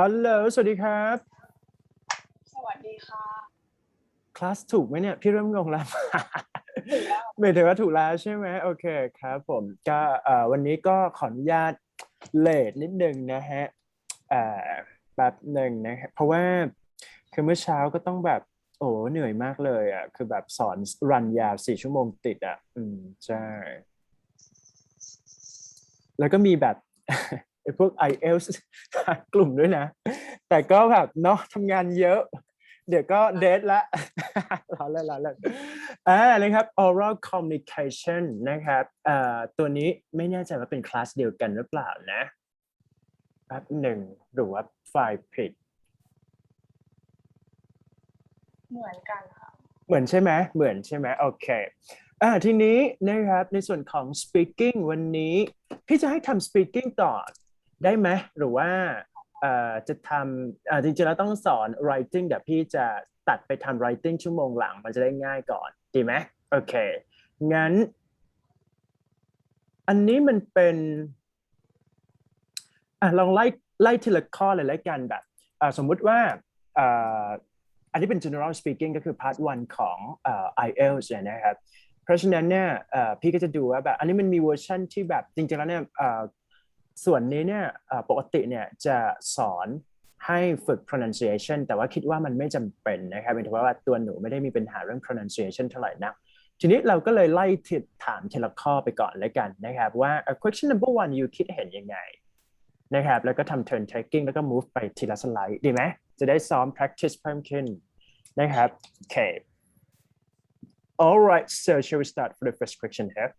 ฮัลโหลสวัสดีครับสวัสดีค่ะคลาสถูกไหมเนี่ยพี่เริ่มงงแล้ว ถึงแล้ว ไม่ถึงว่าถูกแล้วใช่ไหมโอเคครับผมก็วันนี้ก็ขออนุญาตเลทนิดนึงนะฮะเอ่อแบบหนึ่งนะฮะเพราะว่าคือเมื่อเช้าก็ต้องแบบโอ้เหนื่อยมากเลยอ่ะคือแบบสอนรันยาว4 ชั่วโมงติดอ่ะใช่แล้วก็มีแบบ ไอ้พวก IELTS กลุ่มด้วยนะแต่ก็แบบเนาะทำงานเยอะเดี๋ยวก็เดทละ ล้อเล่นนะครับ oral communication นะครับตัวนี้ไม่แน่ใจว่าเป็นคลาสเดียวกันหรือเปล่านะแป๊บหนึ่งหรือว่าไฟล์ผิดเหมือนกันค่ะเหมือนใช่ไหมเหมือนใช่ไหมโอเคทีนี้นะครับในส่วนของ speaking วันนี้พี่จะให้ทำ speaking ต่อได้ไหมหรือว่าจะทำจริงๆแล้วต้องสอน writing เดี๋ยวพี่จะตัดไปทำ writing ชั่วโมงหลังมันจะได้ง่ายก่อนดีไหมโอเคงั้นอันนี้มันเป็นลองไล่ทีละข้อเลยแล้วกันแบบสมมุติว่าอ่าอันนี้เป็น general speaking ก็คือ part 1ของIELTS เนี่ยนะครับเพราะฉะนั้นเนี่ยพี่ก็จะดูว่าแบบอันนี้มันมีเวอร์ชันที่แบบจริงๆแล้วเนี่ยส่วนนี้เนี่ยปกติเนี่ยจะสอนให้ฝึก pronunciation แต่ว่าคิดว่ามันไม่จำเป็นนะครับเป็นเพราะว่าตัวหนูไม่ได้มีปัญหาเรื่อง pronunciation เท่าไหร่นักทีนี้เราก็เลยไล่ถามทีละข้อไปก่อนแล้วกันนะครับว่า question number one you คิดเห็นยังไงนะครับแล้วก็ทำ turn taking แล้วก็ move ไปทีละสไลด์ดีไหมจะได้ซ้อม practice เพิ่มขึ้นนะครับโอเค all right so shall we start for the first question here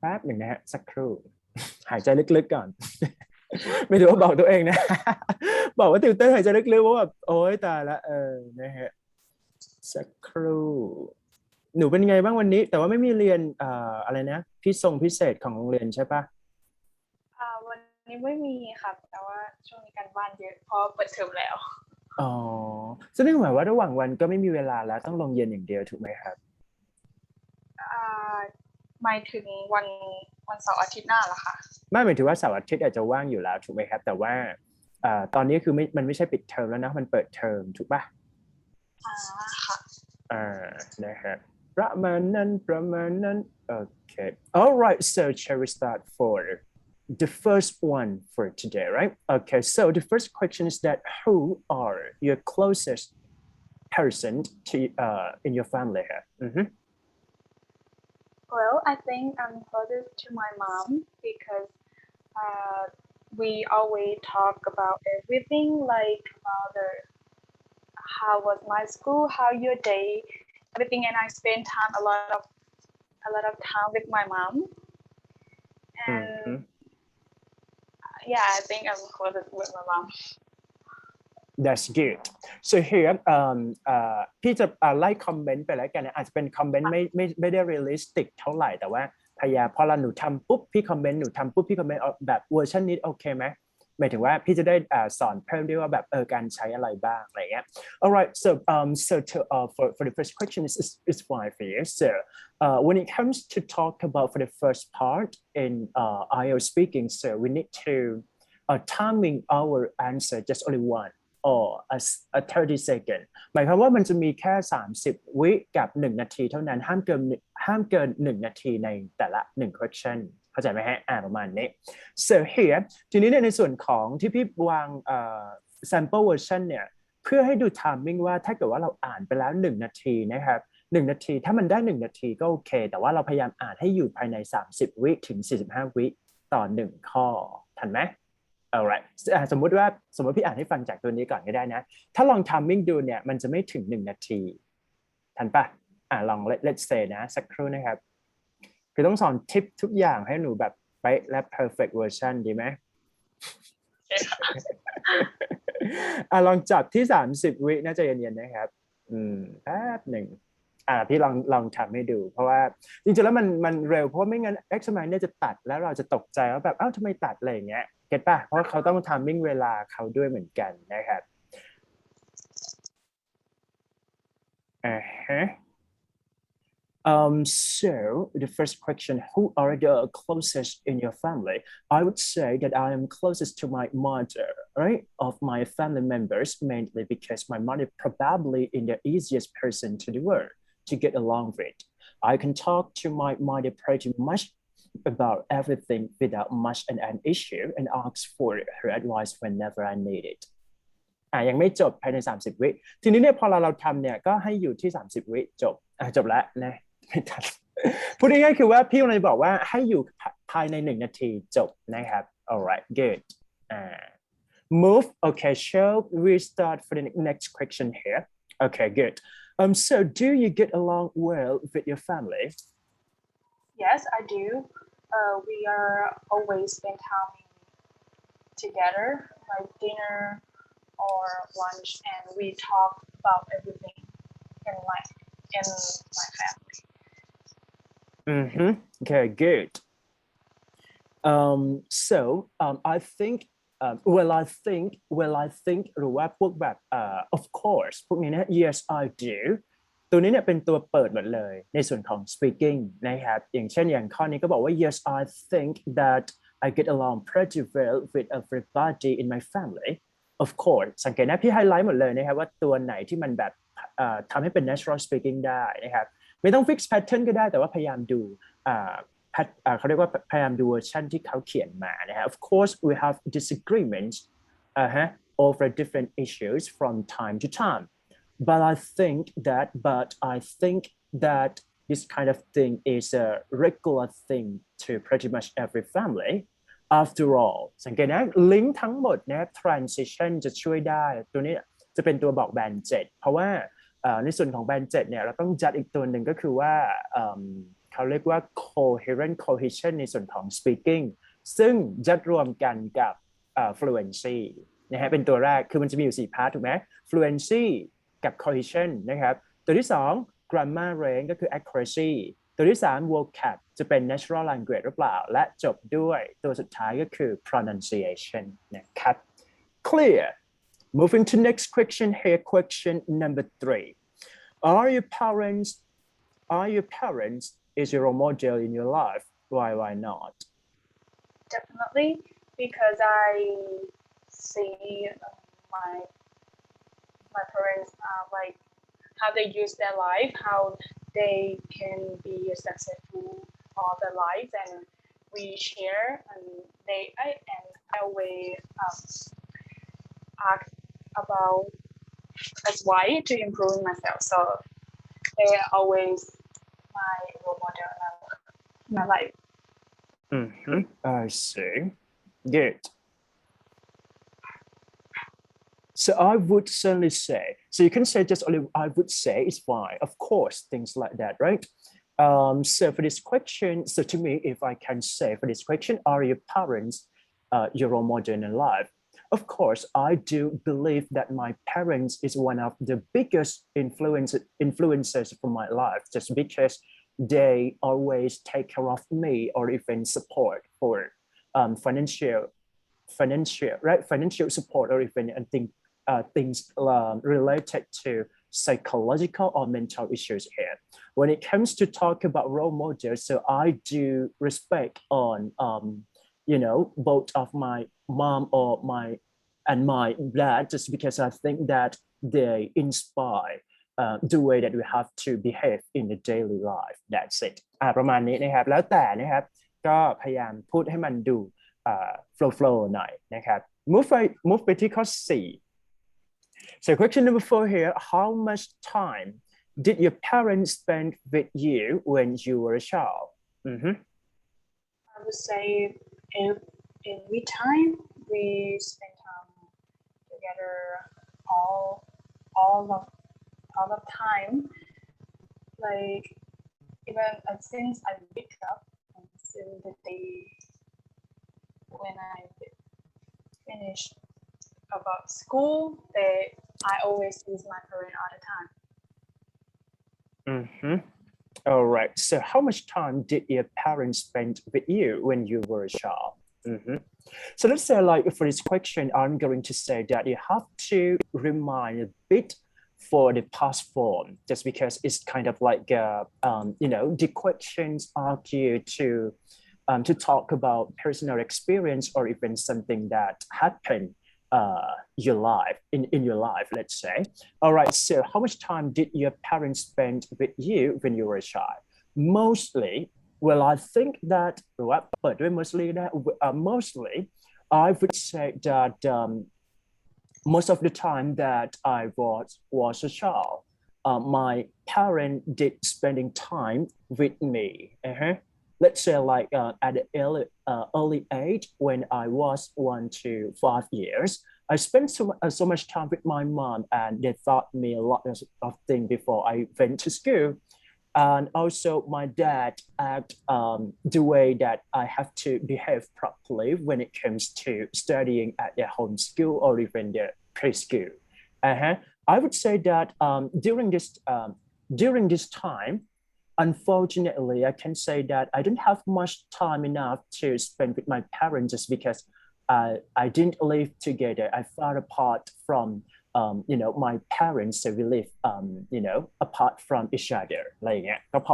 แป๊บหนึ่งนะฮะสักครู่หายใจลึกๆก่อน ไม่ถือว่าบอกตัวเองนะ บอกว่าติวเตอร์หายใจลึกๆว่าแบบโอ๊ยตายละนะฮะสักครู่หนูเป็นไงบ้างวันนี้แต่ว่าไม่มีเรียนอะไรนะพิเศษของโรงเรียนใช่ปะวันนี้ไม่มีค่ะแต่ว่าช่วงนี้การบ้านเยอะเพราะเปิดเทอมแล้วอ๋อแสดงหมายว่าระหว่างวันก็ไม่มีเวลาแล้วต้องลงเย็นอย่างเดียวถูกไหมครับหมายถึงวันเสาร์อาทิตย์หน้าเหรอคะไม่หมายถึงว่าเสาร์อาทิตย์อาจจะว่างอยู่แล้วถูกไหมครับแต่ว่าตอนนี้คือมันไม่ใช่ปิดเทอมแล้วนะมันเปิดเทอมถูกปะค่ะนะครับประมาณนั้น okay all right so shall we start for the first one for today right okay so the first question is that who are your closest person to in your family here Well I think I'm closest to my mom because we always talk about everything like about how was my school how your day everything and I spend time a lot of time with my mom and yeah I think I'm closest with my mom That's good. So here พี่จะไล่คอมเมนต์ไปแล้วกันนะอาจจะเป็นคอมเมนต์ไม่ได้ realistic เท่าไหร่แต่ว่าพยายามพอเราหนูทำปุ๊บพี่คอมเมนต์หนูทำปุ๊บพี่คอมเมนต์แบบเวอร์ชันนี้โอเคไหมหมายถึงว่าพี่จะได้สอนเพิ่มด้วยว่าแบบการใช้อะไรบ้างอะไรเงี้ย Alright for the first question is fine for you so when it comes to talk about for the first part in IELTS speaking so we need to timing our answer just only one or a 30 second หมายความว่ามันจะมีแค่30วิกับ1นาทีเท่านั้นห้ามเกิน1นาทีในแต่ละ1 question เข้าใจไหมฮะประมาณนี้ so here ทีนี้ในส่วนของที่พี่วางsample version เนี่ยเพื่อให้ดู timing ว่าถ้าเกิดว่าเราอ่านไปแล้ว1นาทีนะครับ1นาทีถ้ามันได้1นาทีก็โอเคแต่ว่าเราพยายามอ่านให้อยู่ภายใน30วิถึง45วิต่อ1ข้อทันไหมalright สมมติพี่อ่านให้ฟังจากตัวนี้ก่อนก็ได้นะถ้าลอง timing ดูเนี่ยมันจะไม่ถึง1นาทีทันปะลอง let's say นะสักครู่นะครับคือต้องสอนทิปทุกอย่างให้หนูแบบไปและ perfect version ดีไหม ลองจับที่30วิน่าจะเย็นๆนะครับแป๊บหนึ่งพี่ลองทำให้ดูเพราะว่าจริงๆแล้วมันเร็วเพราะไม่งั้น examiner เนี่ยจะตัดแล้วเราจะตกใจว่าแบบทำไมตัดอะไรอย่างเงี้ยเก็ตป่ะเพราะเขาต้องทำมิ่งเวลาเขาด้วยเหมือนกันนะครับฮะ So the first question, who are the closest in your family? I would say that I am closest to my mother, right? Of my family members, mainly because my mother probably is the easiest person to the world to get along with. I can talk to my mother pretty much about everything without much an issue and ask for her advice whenever I need it. ยังไม่จบภายใน30วิทีนี้เนี่ยพอเราทำเนี่ยก็ให้อยู่ที่30วิจบจบแล้วนะไม่ทันพูดง่ายๆคือว่าพี่กำลังจะบอกว่าให้อยู่ภายใน1 นาทีจบนะครับ alright good move okay shall we start for the next question here okay good so do you get along well with your family Yes, I do. We are always spend time together, like dinner or lunch, and we talk about everything in my family. Okay good so I think I think หรือว่าพวกแบบ of course พวกนี้นะ yes I do ตัวนี้เนี่ยเป็นตัวเปิดหมดเลยในส่วนของ speaking นะครับอย่างเช่นอย่างข้อนี้ก็บอกว่า yes I think that I get along pretty well with everybody in my family of course สังเกตนะพี่ไฮไลท์หมดเลยนะครับว่าตัวไหนที่มันแบบทำให้เป็น natural speaking ได้นะครับไม่ต้อง fix pattern ก็ได้แต่ว่าพยายามดูเขาเรียกว่าพยายามดูเวอร์ชันที่เขาเขียนมานะฮะ of course we have disagreements over different issues from time to time but I think that this kind of thing is a regular thing to pretty much every family after all สังเกตนะลิงก์ทั้งหมดนะ transition จะช่วยได้ตัวนี้จะเป็นตัวบอกแบน7เพราะว่าในส่วนของแบน7เนี่ยเราต้องจัดอีกตัวหนึ่งก็คือว่าเขาเรียกว่า coherent cohesion ในส่วนของ speaking ซึ่งจัดรวมกันกับ fluency นะฮะเป็นตัวแรกคือมันจะมีอยู่4 พาร์ทถูกไหม fluency กับ cohesion นะครับตัวที่2 grammar range ก็คือ accuracy ตัวที่3 vocab จะเป็น natural language หรือเปล่าและจบด้วยตัวสุดท้ายก็คือ pronunciation นะครับ clear moving to next question here question number 3 are your parents is your role model in your life why not Definitely, because I see my parents like how they use their life, how they can be successful all their lives, and we share. And I always ask about as why to improve myself. So they are always my role model in my life. I see. Good. So I would certainly say, so you can say just only I would say it's fine. Of course, things like that, right? So for this question, so to me, if I can say for this question, are your parents your role model in life? Of course, I do believe that my parents is one of the biggest influences for my life, just because they always take care of me or even support for financial support or even things related to psychological or mental issues here. When it comes to talk about role models, so I do respect on both of my mom or my dad, just because I think that they inspire the way that we have to behave in the daily life. That's it. ประมาณนี้นะครับแล้วแต่นะครับก็พยายามพูดให้มันดูflow หน่อยนะครับ move ไปที่ข้อ4 so question number 4 here how much time did your parents spend with you when you were a child I would say every time we spend time together all the time, like even since I wake up until the day when I finish about school, I always use my parent all the time. All right. So how much time did your parents spend with you when you were a child? So let's say like for this question, I'm going to say that you have to remind a bit for the past form, just because it's kind of like the questions ask you to talk about personal experience or even something that happened your life in your life, let's say. All right, so how much time did your parents spend with you when you were a child? Mostly, well, I think that, but mostly, I would say that most of the time that I was a child, my parent did spending time with me. Let's say like at the early age when I was 1 to 5 years, I spent so much time with my mom, and they taught me a lot of things before I went to school. And also my dad act the way that I have to behave properly when it comes to studying at their home school or even their preschool. Uh-huh. I would say that during this time, unfortunately, I can say that I don't have much time enough to spend with my parents just because I didn't live together. I far apart from my parents, so we live apart from each other อะไรอย่างเงี้ยก็พ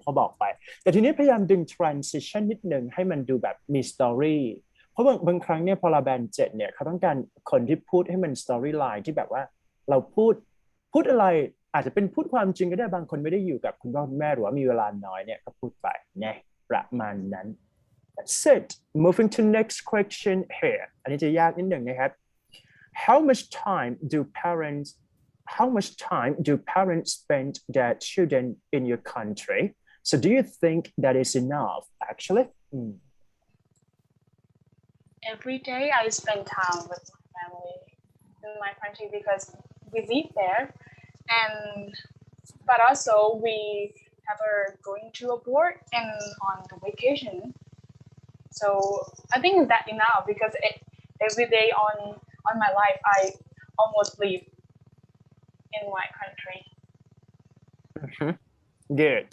อบอกไปแต่ทีนี้พยายามดึง transition นิดนึงให้มันดูแบบมี story เพราะบางครั้งเนี่ยพอเราแบนเจ็ดเนี่ยเขาต้องการคนที่พูดให้มัน story line ที่แบบว่าเราพูดอะไรอาจจะเป็นพูดความจริงก็ได้บางคนไม่ได้อยู่กับคุณพ่อคุณแม่หรือว่ามีเวลาน้อยเนี่ยก็พูดไปเนี่ยประมาณนั้น That's it. Moving to next question here. อันนี้จะยากนิดหนึ่งนะครับ how much time do parents spend their children in your country? So do you think that is enough actually? Every day I spend time with my family in my country because we live there, and but also we have going to abroad and on the vacation. So I think that enough because every day on my life I almost live in my country. Good.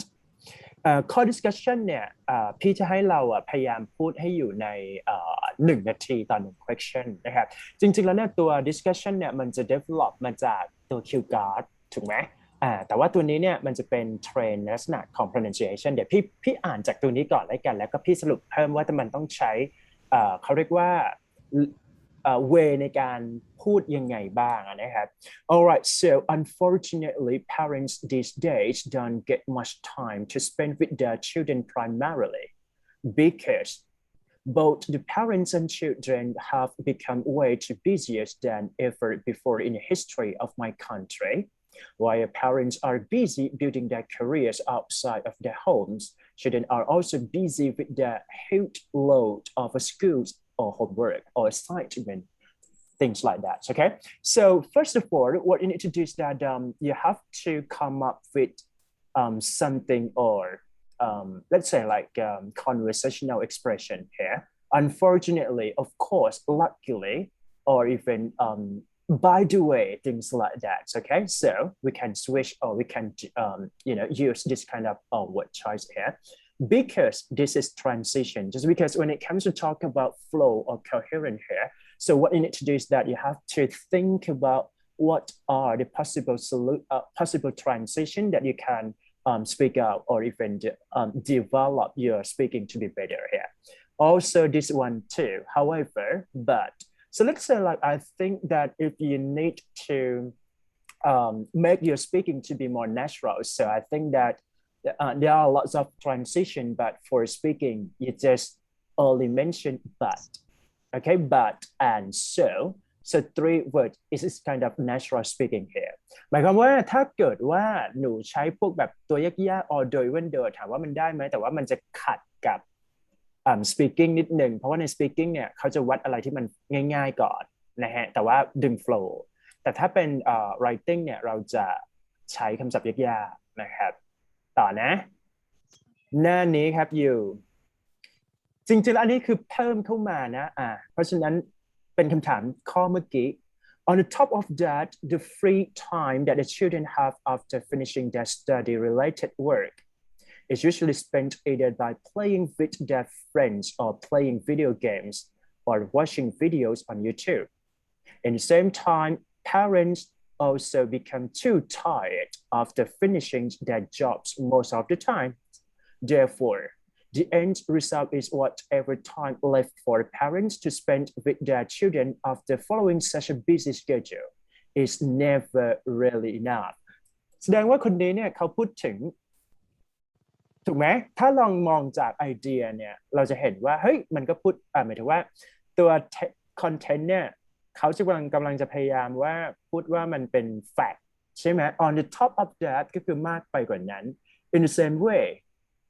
ข้อ discussion เนี่ยพี่จะให้เราพยายามพูดให้อยู่ใน1 นาทีต่อ1 question นะครับจริงๆแล้วเนี่ยตัว discussion เนี่ยมันจะ develop มาจากตัว cue card ถูกไหมแต่ว่าตัวนี้เนี่ยมันจะเป็นเทรนลักษณะของ pronunciation เดี๋ยวพี่อ่านจากตัวนี้ก่อนแล้วก็พี่สรุปเพิ่มว่ามันต้องใช้เขาเรียกว่าway ในการพูดยังไงบ้างนะครับ Alright, so unfortunately parents these days don't get much time to spend with their children primarily because both the parents and children have become way too busier than ever before in the history of my country. While parents are busy building their careers outside of their homes, children are also busy with the huge load of schools or homework or assignment, things like that. Okay, so first of all, what you need to do is that you have to come up with something or let's say like conversational expression here. Unfortunately, of course, luckily, or even by the way, things like that. Okay, so we can switch or we can use this kind of word choice here because this is transition. Just because when it comes to talk about flow or coherent here, so what you need to do is that you have to think about what are the possible transition that you can speak out or even develop your speaking to be better here. Also this one too, however, but so let's say like I think that if you need to make your speaking to be more natural, so I think that there are lots of transition, but for speaking you just only mention but. Okay, but and so 3 words is kind of natural speaking here หมายความว่าถ้าเกิดว่าหนูใช้พวกแบบตัวยากๆ or โดยเว้นเดิมถามว่ามันได้ไหมแต่ว่ามันจะขัดกับspeaking นิดหนึ่งเพราะว่าใน speaking เนี่ยเขาจะวัดอะไรที่มันง่ายๆก่อนนะฮะแต่ว่าดึง flow แต่ถ้าเป็นwriting เนี่ยเราจะใช้คำศัพท์ยากๆนะครับต่อนะหน้านี้ครับอยู่จริงๆแล้วอันนี้คือเพิ่มเข้ามานะเพราะฉะนั้นเป็นคำถามข้อเมื่อกี้ On the top of that, the free time that the children have after finishing their study-related work is usually spent either by playing with their friends or playing video games or watching videos on YouTube. In the same time, parents also become too tired after finishing their jobs most of the time. Therefore, the end result is whatever time left for parents to spend with their children after following such a busy schedule is never really enough. แสดงว่าคนนี้เนี่ยเขาพูดถึงถูกไหมถ้าลองมองจากไอเดียเนี่ยเราจะเห็นว่าเฮ้ยมันก็พูดหมายถึงว่าตัวคอนเทนต์เนี่ยเขาจะกำลังจะพยายามว่าพูดว่ามันเป็น fact ใช่ไหม on the top of that ก็คือมากไปกว่านั้น in the same way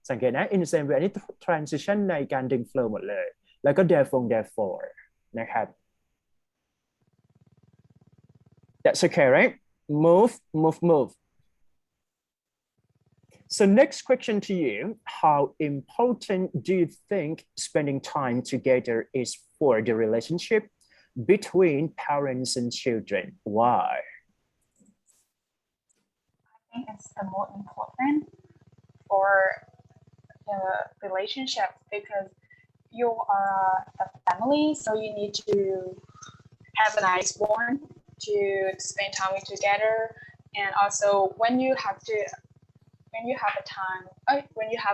สังเกตนะ in the same way อันนี้ transition ในการดึง flow หมดเลยแล้วก็ therefore นะครับ that's okay right move So next question to you, how important do you think spending time together is for the relationship between parents and children? Why? I think it's the more important for the relationship because you are a family, so you need to have a nice bond to spend time together, and also when you have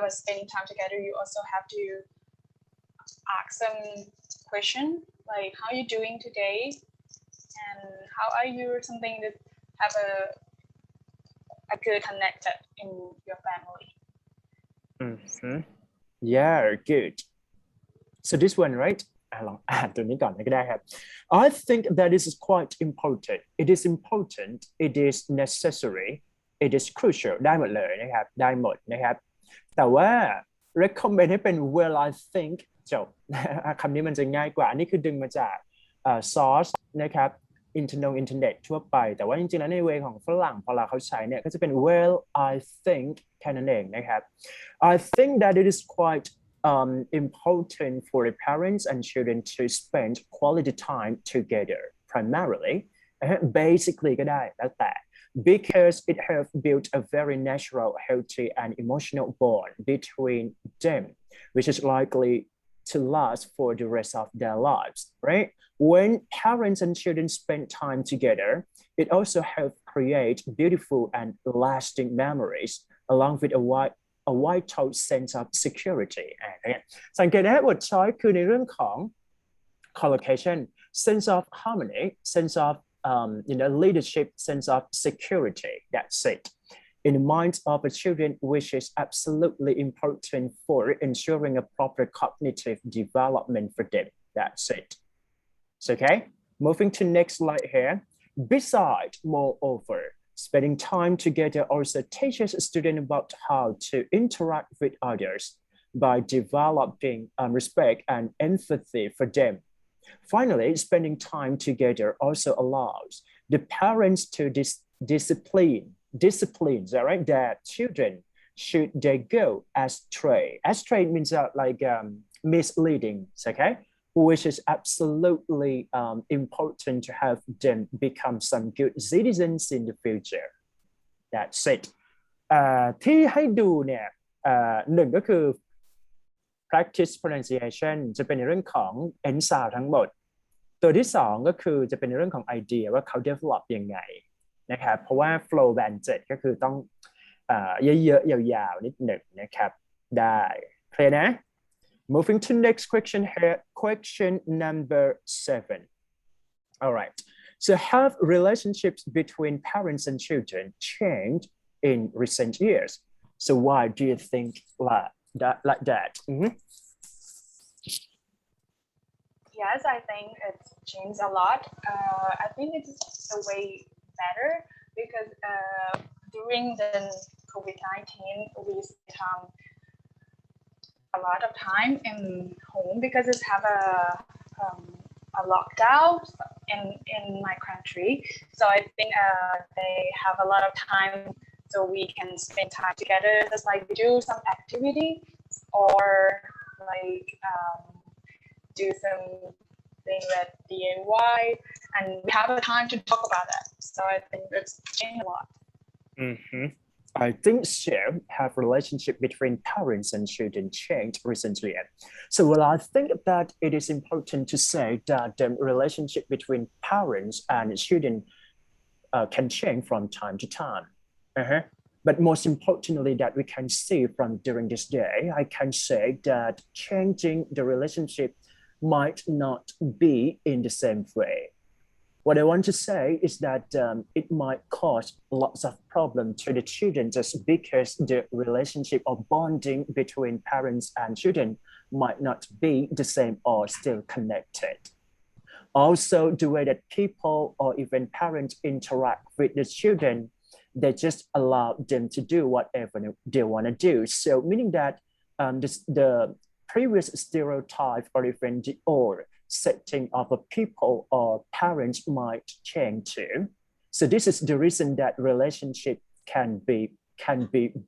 a spending time together, you also have to ask some question like how are you doing today and how are you something that have a good connected in your family. Yeah, good. So this one, right? ลองอ่านตัวนี้ก่อนก็ได้ครับ I think that is quite important. It is important. It is necessary. It is crucial ได้หมดเลยนะครับได้หมดนะครับแต่ว่า recommend ให้เป็น well I think จบ คำนี้มันจะง่ายกว่าอันนี้คือดึงมาจากsource นะครับอินเทอร์เน็ตทั่วไปแต่ว่าจริงๆแล้วในเวของฝรั่งพอเราเขาใช้เนี่ยก็จะเป็น well I think แค่นั้นเองนะครับ I think that it is quite important for the parents and children to spend quality time together primarily basically ก็ได้แล้วแต่because it has built a very natural, healthy, and emotional bond between them, which is likely to last for the rest of their lives, right? When parents and children spend time together, it also helps create beautiful and lasting memories, along with a vital sense of security. สังเกตนะบทช้อยคือในเรื่องของ collocation, sense of harmony, sense of leadership, sense of security. That's it. In the minds of the children, which is absolutely important for ensuring a proper cognitive development for them. That's it. So, okay, moving to next slide here. Besides, moreover, spending time together also teaches students about how to interact with others by developing respect and empathy for them. Finally, spending time together also allows the parents to discipline, right, their children should they go astray. Astray means like misleading, okay? Which is absolutely important to have them become some good citizens in the future. That's it. ที่ให้ดูเนี่ยหนึ่งก็คือpractice pronunciation จะเป็นในเรื่องของ end sound ทั้งหมดตัวที่สองก็คือจะเป็นในเรื่องของไอเดียว่าเขา develop ยังไงนะครับเพราะว่า flow band 7ก็คือต้องเยอะๆยาวๆนิดหนึ่งนะครับได้เคลียร์นะ moving to next question here question number 7 all right so have relationships between parents and children changed in recent years so why do you think like that Yes, I think it's changed a lot. I think it's a way better because during the COVID-19, we spent a lot of time in home because it's have a lockdown in my country. So I think they have a lot of time so we can spend time together, just like do some activity or like do something with DIY, and we have a time to talk about that. So I think it's changed a lot. I think so. Have relationship between parents and children changed recently? So well, I think that it is important to say that the relationship between parents and children can change from time to time. Uh-huh. But most importantly, that we can see from during this day, I can say that changing the relationship might not be in the same way. What I want to say is that it might cause lots of problems to the children just because the relationship or bonding between parents and children might not be the same or still connected. Also, the way that people or even parents interact with the children, they just allow them to do whatever they want to do. So meaning that the previous stereotype or even the old setting of a people or parents might change too. So this is the reason that relationship can be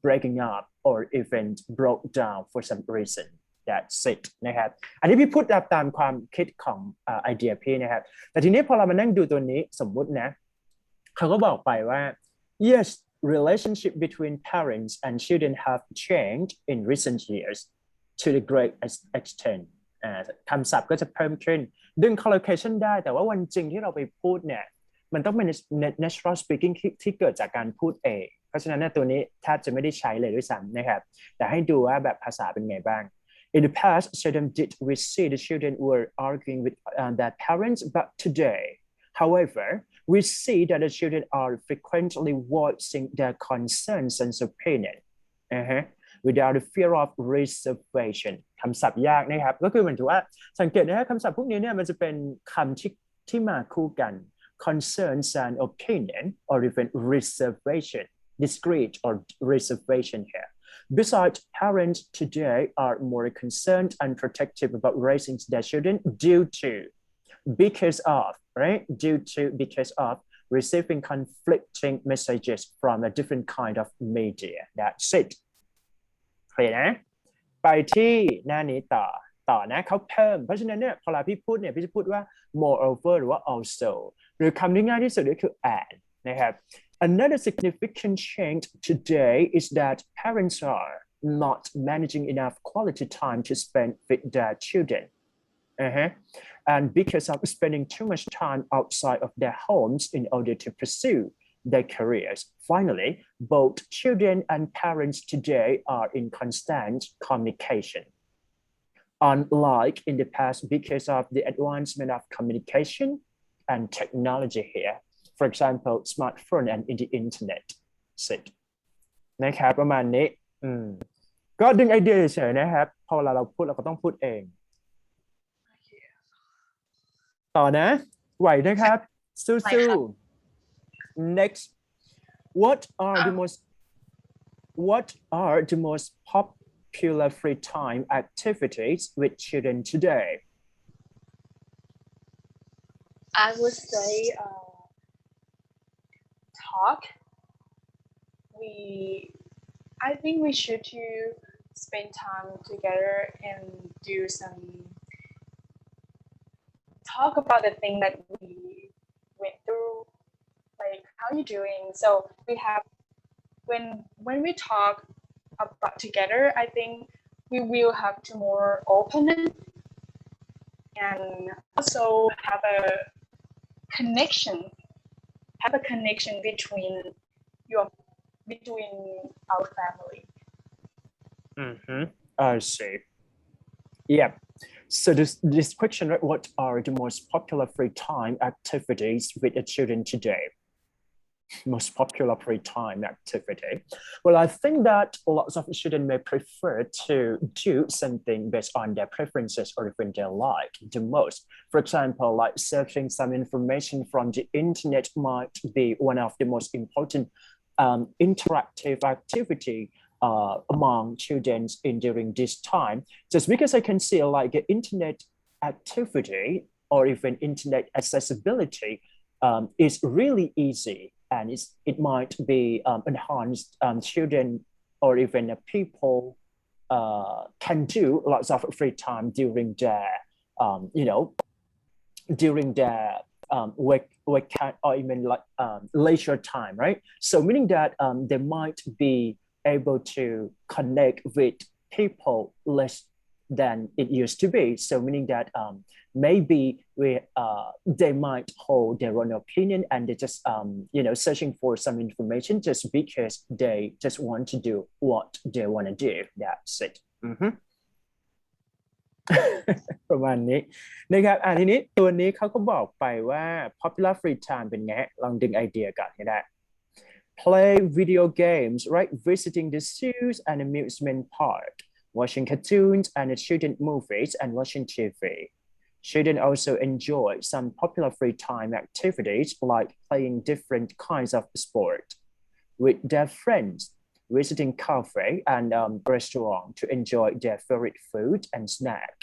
breaking up or even broke down for some reason. That's it นะครับอันนี้พี่พูดตามความคิดของไอเดียพี่นะครับแต่ทีนี้พอเรามานั่งดูตัวนี้สมมุตินะเขาก็บอกไปว่า yes relationship between parents and children have changed in recent years to the great extent คำศัพท์ก็จะเพิ่มขึ้นดึง collocation ได้แต่ว่าวันจริงที่เราไปพูดเนี่ยมันต้องเป็น natural speaking ที่เกิดจากการพูดเองเพราะฉะนั้นตัวนี้แทบจะไม่ได้ใช้เลยด้วยซ้ำนะครับแต่ให้ดูว่าแบบภาษาเป็นไงบ้าง In the past, seldom did we see the children were arguing with their parents, but today, however, we see that the children are frequently voicing their concerns and opinion without the fear of reservation คำศัพท์ยากนะครับก็คือเหมือนถือว่าสังเกตนะครับคำศัพท์พวกนี้เนี่ยมันจะเป็นคำที่มาคู่กัน concerns and opinion or even reservation discrete or reservation here. Besides, parents today are more concerned and protective about raising their children because of receiving conflicting messages from a different kind of media. That's it. โอเคนะไปที่หน้านี้ต่อนะเขาเพิ่มเพราะฉะนั้นเนี่ยพอเราพี่พูดเนี่ยพี่จะพูดว่า moreover หรือว่า also หรือคำที่ง่ายที่สุดก็คือ and นะครับ Another significant change today is that parents are not managing enough quality time to spend with their children. And because of spending too much time outside of their homes in order to pursue their careers. Finally, both children and parents today are in constant communication. Unlike in the past, because of the advancement of communication and technology here, for example, smartphone and in the internet. นะครับประมาณนี้ก็ดึงไอเดียเฉยๆนะครับพอเราพูดเราก็ต้องพูดเองต่อนะไหวนะครับสู้ๆ next what are the most popular free time activities with children today? I would say talk. I think we should to spend time together and do some talk about the thing that we went through, like how you doing. So we have when we talk about together, I think we will have to more open and also have a connection between our family. I see. Yeah. So this question, right, what are the most popular free time activities with the children today? Most popular free time activity. Well, I think that lots of children may prefer to do something based on their preferences or even they like the most. For example, like searching some information from the internet might be one of the most important interactive activity among children during this time. Just because I can see like internet activity or even internet accessibility is really easy. And it might be enhanced children or even people can do lots of free time during their, during their work or even like leisure time, right? So meaning that they might be able to connect with people less than it used to be. So meaning that maybe they might hold their own opinion and they just searching for some information just because they just want to do what they want to do. That's it. ประมาณนี้นะครับทีนี้ตัวนี้เขาก็บอกไปว่า popular free time เป็นไงลองดึงไอเดียก่อนก็ได้ play video games, right? Visiting the zoos and amusement park, watching cartoons and student movies, and watching TV. Children also enjoy some popular free time activities like playing different kinds of sport with their friends, visiting cafe and restaurant to enjoy their favorite food and snack.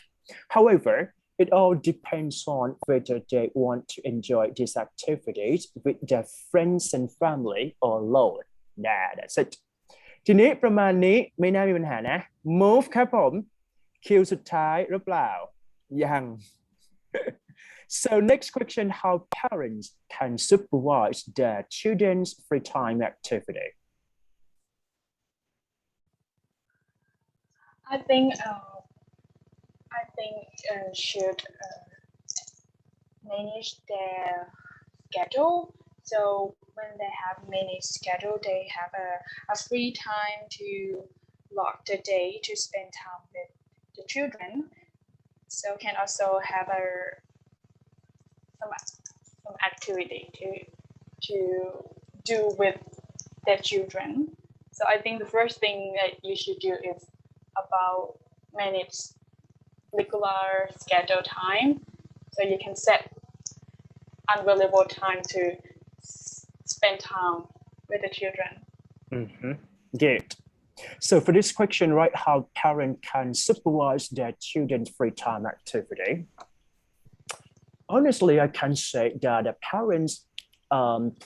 However, it all depends on whether they want to enjoy these activities with their friends and family or alone. Yeah, that's it. ทีนี้ประมาณนี้ไม่น่ามีปัญหานะ move ครับผมคิวสุดท้ายหรือเปล่ายัง So next question, how parents can supervise their children's free time activity? I think should manage their schedule. So when they have managed schedule, they have a free time to block the day to spend time with the children. So can also have some activity to do with their children. So I think the first thing that you should do is about manage regular schedule time, so you can set unavailable time to spend time with the children. Good. So for this question, right, how parents can supervise their children's free time activity? Honestly, I can say that the parents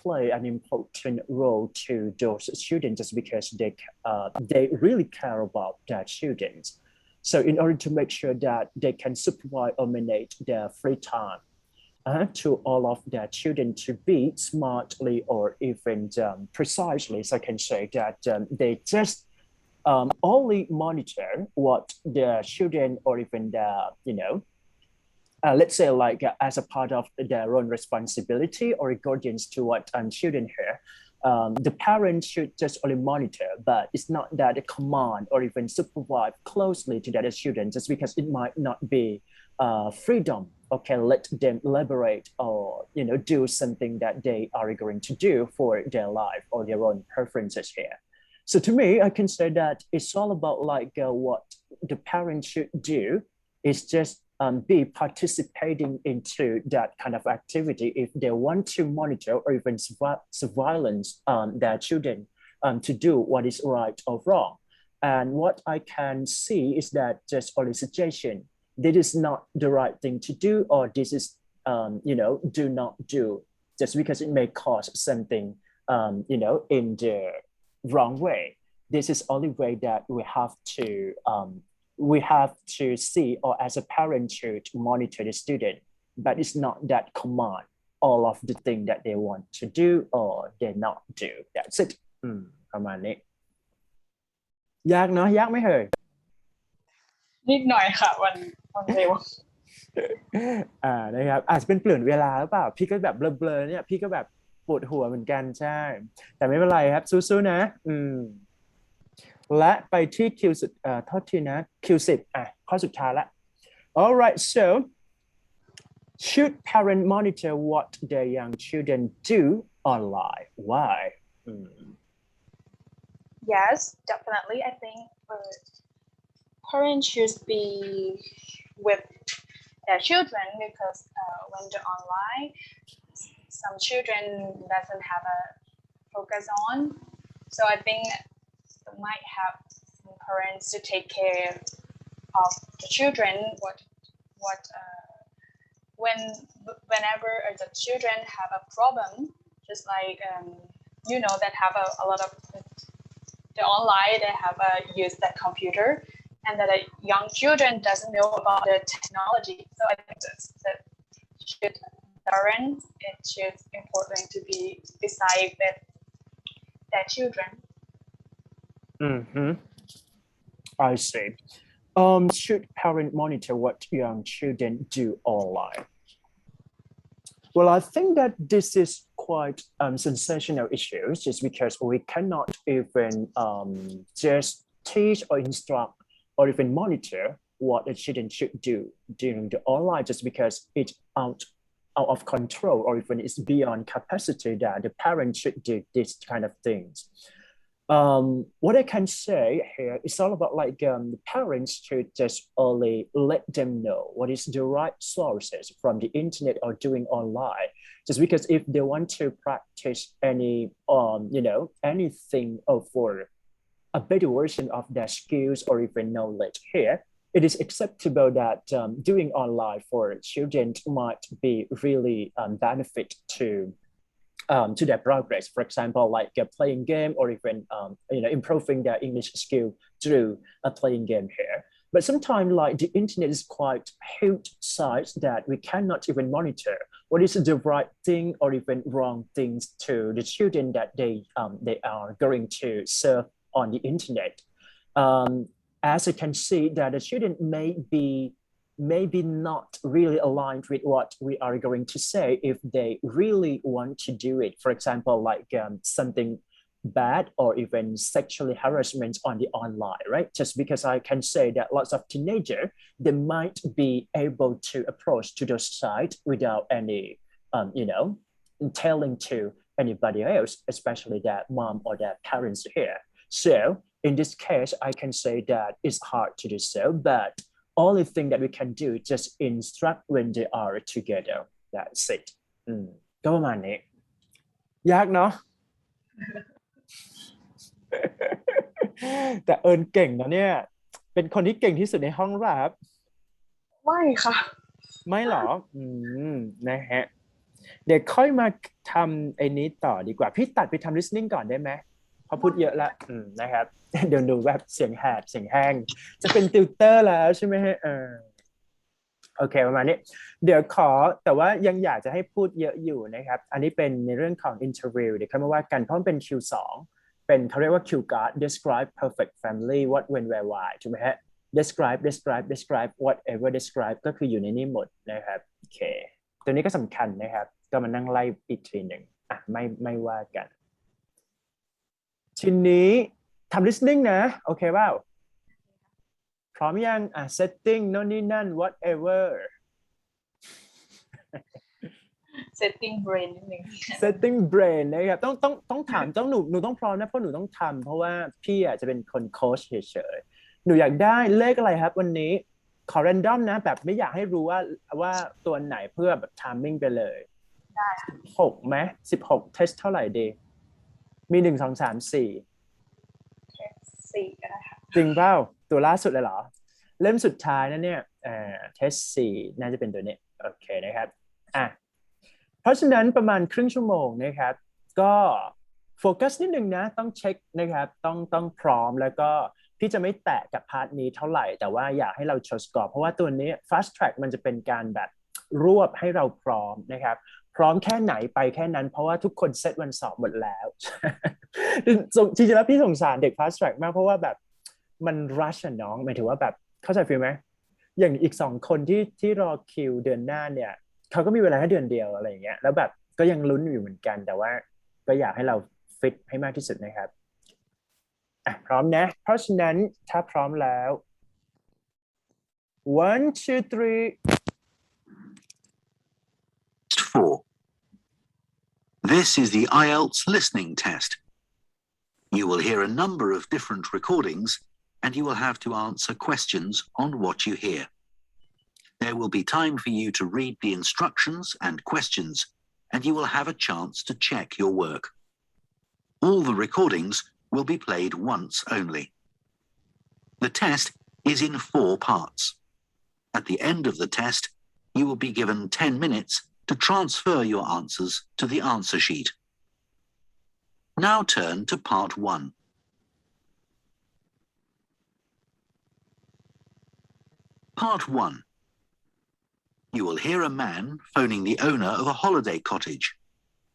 play an important role to those students just because they really care about their children. So in order to make sure that they can supervise or manage their free time to all of their children to be smartly or even precisely, so I can say that they just only monitor what their children or even let's say like as a part of their own responsibility or guardians to what children here. The parents should just only monitor, but it's not that a command or even supervise closely to that student just because it might not be freedom. Okay, let them elaborate or do something that they are going to do for their life or their own preferences here. So to me, I can say that it's all about like what the parents should do is just be participating into that kind of activity if they want to monitor or even surveillance their children to do what is right or wrong. And what I can see is that just only suggestion, this is not the right thing to do, or this is, do not do, just because it may cause something, in the wrong way. This is only way that we have to see, or as a parent should monitor the student, but it's not that command all of the thing that they want to do or they not do. That's it. ประมาณนี้ยากเนาะยากไหมเอ่ย นิดหน่อยค่ะวันเร็ว นะครับอาจจะเป็นเปลี่ยนเวลาหรือเปล่าพี่ก็แบบเบลอๆเนี่ยพี่ก็แบบปวดหัวเหมือนกันใช่แต่ไม่เป็นไรครับสู้ๆนะและไปที่คิวสุดโทษทีนะคิว10ข้อสุดท้ายละ Alright, so should parent monitor what their young children do online? Why? Yes, definitely. I think parents should be with their children because when they're online, some children doesn't have a focus on. So I think they might have some parents to take care of the children. Whenever the children have a problem, just like that have a lot of the online, they have use that computer, and that young children doesn't know about the technology. So I think that should parents, it should important to be beside with their children. I see. Should parent monitor what young children do online? Well, I think that this is quite sensational issue just because we cannot even just teach or instruct or even monitor what the children should do during the online just because it's out of control or even it's beyond capacity that the parents should do these kind of things. What I can say here is all about like the parents should just only let them know what is the right sources from the internet or doing online. Just because if they want to practice any anything for a better version of their skills or even knowledge here, it is acceptable that doing online for children might be really benefit to their progress. For example, like playing game or even improving their English skill through playing game here. But sometimes like the internet is quite huge size that we cannot even monitor what is the right thing or even wrong things to the children that they are going to serve on the internet. Um, as you can see that the children may be maybe not really aligned with what we are going to say if they really want to do it. For example, like something bad or even sexually harassment on the online, right? Just because I can say that lots of teenagers, they might be able to approach to those sites without any, telling to anybody else, especially their mom or their parents here. So in this case, I can say that it's hard to do so, but only thing that we can do is just instruct when they are together. That's it. ก็ประมาณนี้ยากเนาะ แต่เอิญเก่งนะเนี่ยเป็นคนที่เก่งที่สุดในห้องหรือเปล่าครับ ไม่ค่ะ ไม่หรอนะฮะเดี๋ยวค่อยมาทำไอ้นี้ต่อดีกว่าพี่ตัดไปทำ listening ก่อนได้ไหมเพราะพูดเยอะแล้วนะครับ เดี๋ยวดูแบบเสียงแหบเสียงแห้งจะเป็นติวเตอร์แล้วใช่ไหมฮะโอเคประมาณนี้เดี๋ยวขอแต่ว่ายังอยากจะให้พูดเยอะอยู่นะครับอันนี้เป็นในเรื่องของ interview เดี๋ยวค่อยมาว่ากันเพราะมันเป็น Q2 เป็นเขาเรียกว่า Q card describe perfect family what when where why ถูกไหมฮะ describe whatever describe ก็คืออยู่ในนี้หมดนะครับโอเคตัวนี้ก็สำคัญนะครับก็มานั่งไล่อีกทีหนึ่งไม่ว่ากันทีนี้ทำ listening นะโอเคเปล่าพร้อมยังsetting โน่นนี่นั่น whatever setting brain นิดนึง setting brain นะครับต้องถามหนูต้องพร้อมนะเพราะหนูต้องทำเพราะว่าพี่จะเป็นคนโค้ชเฉยๆหนูอยากได้เลขอะไรครับวันนี้ขอ random นะแบบไม่อยากให้รู้ว่าตัวไหนเพื่อแบบ timing ไปเลยได้16ไหม16 test เท่าไหร่ดีมี1 2 3 4 4ก็ได้ค่ะจริงเปล่าตัวล่าสุดเลยเหรอเล่มสุดท้ายนะเนี่ยtest 4น่าจะเป็นตัวนี้โอเคนะครับเพราะฉะนั้นประมาณครึ่งชั่วโมงนะครับก็โฟกัสนิดนึงนะต้องเช็คนะครับต้องพร้อมแล้วก็พี่จะไม่แตะกับพาร์ทนี้เท่าไหร่แต่ว่าอยากให้เราโชว์สกอร์เพราะว่าตัวนี้ fast track มันจะเป็นการแบบรวบให้เราพร้อมนะครับพร้อมแค่ไหนไปแค่นั้นเพราะว่าทุกคนเซตวันสอบหมดแล้วจริงๆแล้วพี่สงสารเด็ก fast track มากเพราะว่าแบบมัน rush อะน้องหมายถึงว่าแบบเข้าใจฟีลไหมอย่างอีก2คนที่รอคิวเดือนหน้าเนี่ยเขาก็มีเวลาแค่เดือนเดียวอะไรอย่างเงี้ยแล้วแบบก็ยังลุ้นอยู่เหมือนกันแต่ว่าก็อยากให้เราฟิตให้มากที่สุดนะครับพร้อมนะเพราะฉะนั้นถ้าพร้อมแล้ว one two three 4. This is the IELTS listening test. You will hear a number of different recordings and you will have to answer questions on what you hear. There will be time for you to read the instructions and questions, and you will have a chance to check your work. All the recordings will be played once only. The test is in 4 parts. At the end of the test, you will be given 10 minutes to transfer your answers to the answer sheet. Now turn to part 1. Part 1. You will hear a man phoning the owner of a holiday cottage.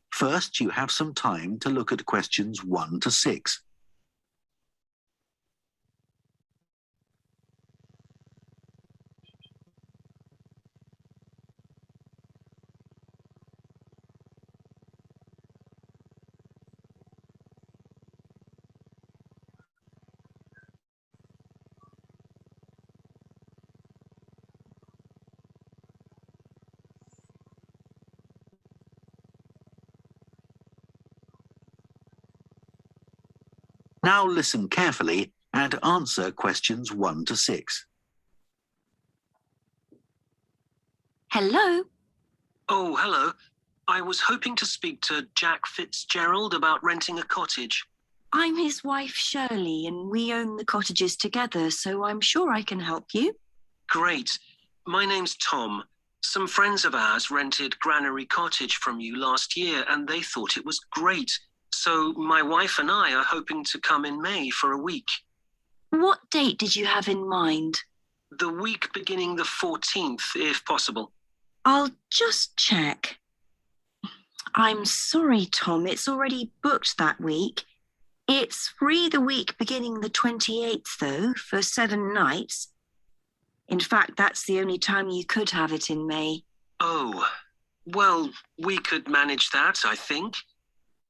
First, you have some time to look at questions 1 to 6. Now listen carefully and answer questions 1 to 6. Hello? Oh, hello. I was hoping to speak to Jack Fitzgerald about renting a cottage. I'm his wife, Shirley, and we own the cottages together, so I'm sure I can help you. Great. My name's Tom. Some friends of ours rented Granary Cottage from you last year, and they thought it was great. So my wife and I are hoping to come in May for a week. What date did you have in mind? The week beginning the 14th, if possible. I'll just check. I'm sorry, Tom, it's already booked that week. It's free the week beginning the 28th, though, for 7 nights. In fact, that's the only time you could have it in May. Oh, well, we could manage that, I think.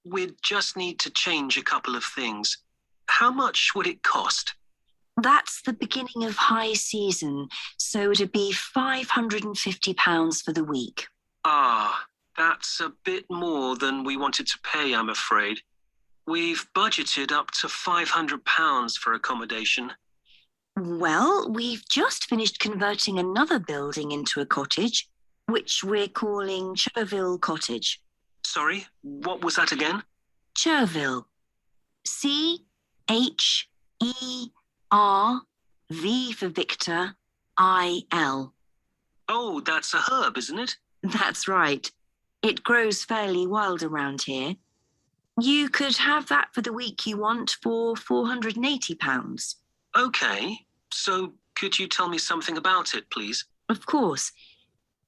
We'd just need to change a couple of things. How much would it cost? That's the beginning of high season, so it'd be £550 for the week. Ah, that's a bit more than we wanted to pay, I'm afraid. We've budgeted up to £500 for accommodation. Well, we've just finished converting another building into a cottage, which we're calling Cherville Cottage. Sorry, what was that again? Cherville. C-H-E-R-V for Victor, I-L. Oh, that's a herb, isn't it? That's right. It grows fairly wild around here. You could have that for the week you want for £480. Okay, so could you tell me something about it, please? Of course.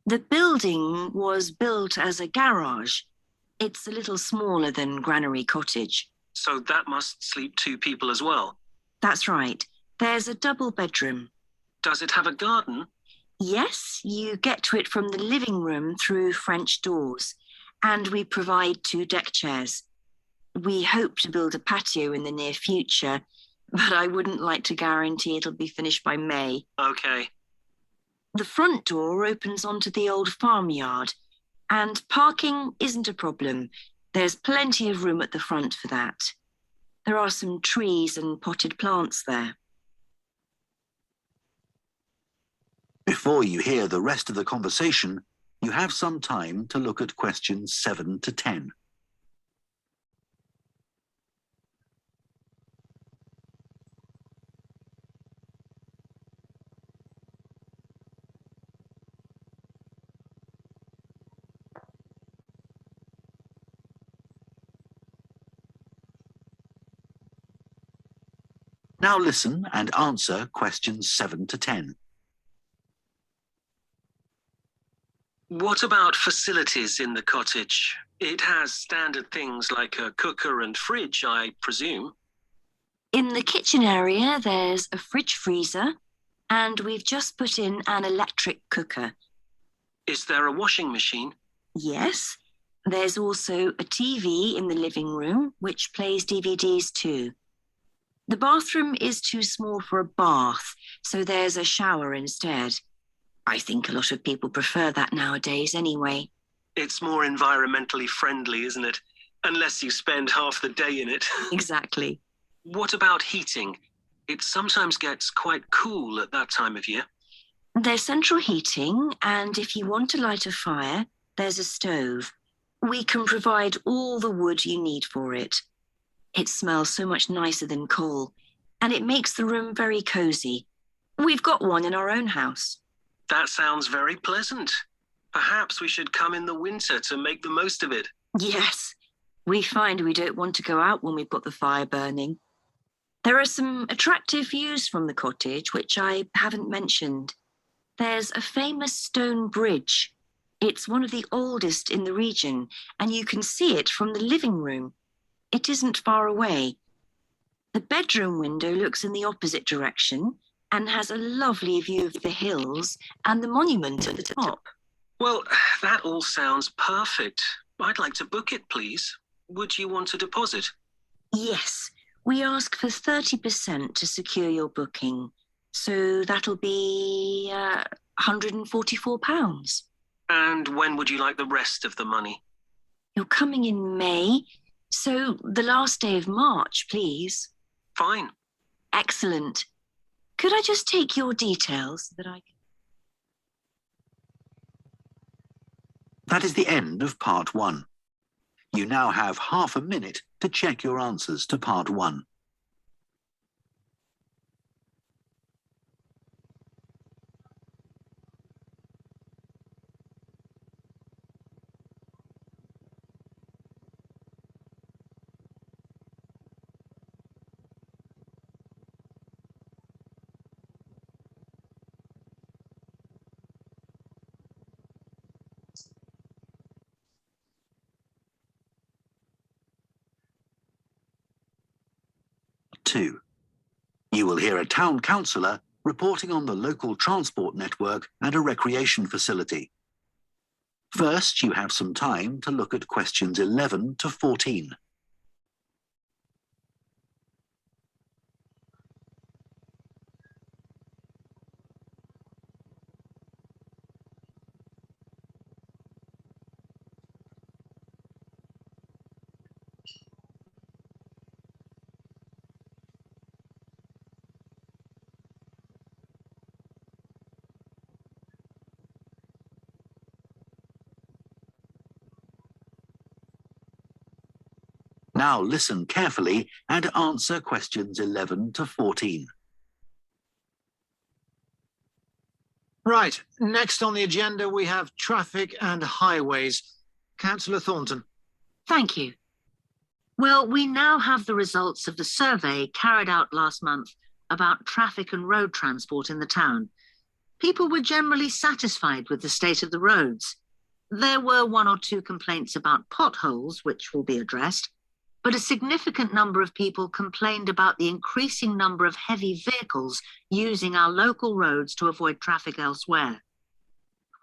The building was built as a garage. It's a little smaller than Granary Cottage. So that must sleep 2 people as well. That's right. There's a double bedroom. Does it have a garden? Yes, you get to it from the living room through French doors, and we provide 2 deck chairs. We hope to build a patio in the near future, but I wouldn't like to guarantee it'll be finished by May. Okay. The front door opens onto the old farmyard, and parking isn't a problem. There's plenty of room at the front for that. There are some trees and potted plants there. Before you hear the rest of the conversation, you have some time to look at questions 7 to 10. Now listen and answer questions 7 to 10. What about facilities in the cottage? It has standard things like a cooker and fridge, I presume. In the kitchen area, there's a fridge freezer, and we've just put in an electric cooker. Is there a washing machine? Yes, there's also a TV in the living room, which plays DVDs too. The bathroom is too small for a bath, so there's a shower instead. I think a lot of people prefer that nowadays anyway. It's more environmentally friendly, isn't it? Unless you spend half the day in it. Exactly. What about heating? It sometimes gets quite cool at that time of year. There's central heating, and if you want to light a fire, there's a stove. We can provide all the wood you need for it. It smells so much nicer than coal, and it makes the room very cozy. We've got one in our own house. That sounds very pleasant. Perhaps we should come in the winter to make the most of it. Yes, we find we don't want to go out when we've got the fire burning. There are some attractive views from the cottage, which I haven't mentioned. There's a famous stone bridge. It's one of the oldest in the region, and you can see it from the living room. It isn't far away. The bedroom window looks in the opposite direction and has a lovely view of the hills and the monument at the top. Well, that all sounds perfect. I'd like to book it, please. Would you want a deposit? Yes, we ask for 30% to secure your booking. So that'll be £144. And when would you like the rest of the money? You're coming in May, so the last day of March, please. Fine. Excellent. Could I just take your details so that I can... That is the end of part 1. You now have half a minute to check your answers to part 1. Two. You will hear a town councillor reporting on the local transport network and a recreation facility. First, you have some time to look at questions 11 to 14. Now listen carefully and answer questions 11 to 14. Right, next on the agenda we have traffic and highways. Councillor Thornton. Thank you. Well, we now have the results of the survey carried out last month about traffic and road transport in the town. People were generally satisfied with the state of the roads. There were 1 or 2 complaints about potholes, which will be addressed, but a significant number of people complained about the increasing number of heavy vehicles using our local roads to avoid traffic elsewhere.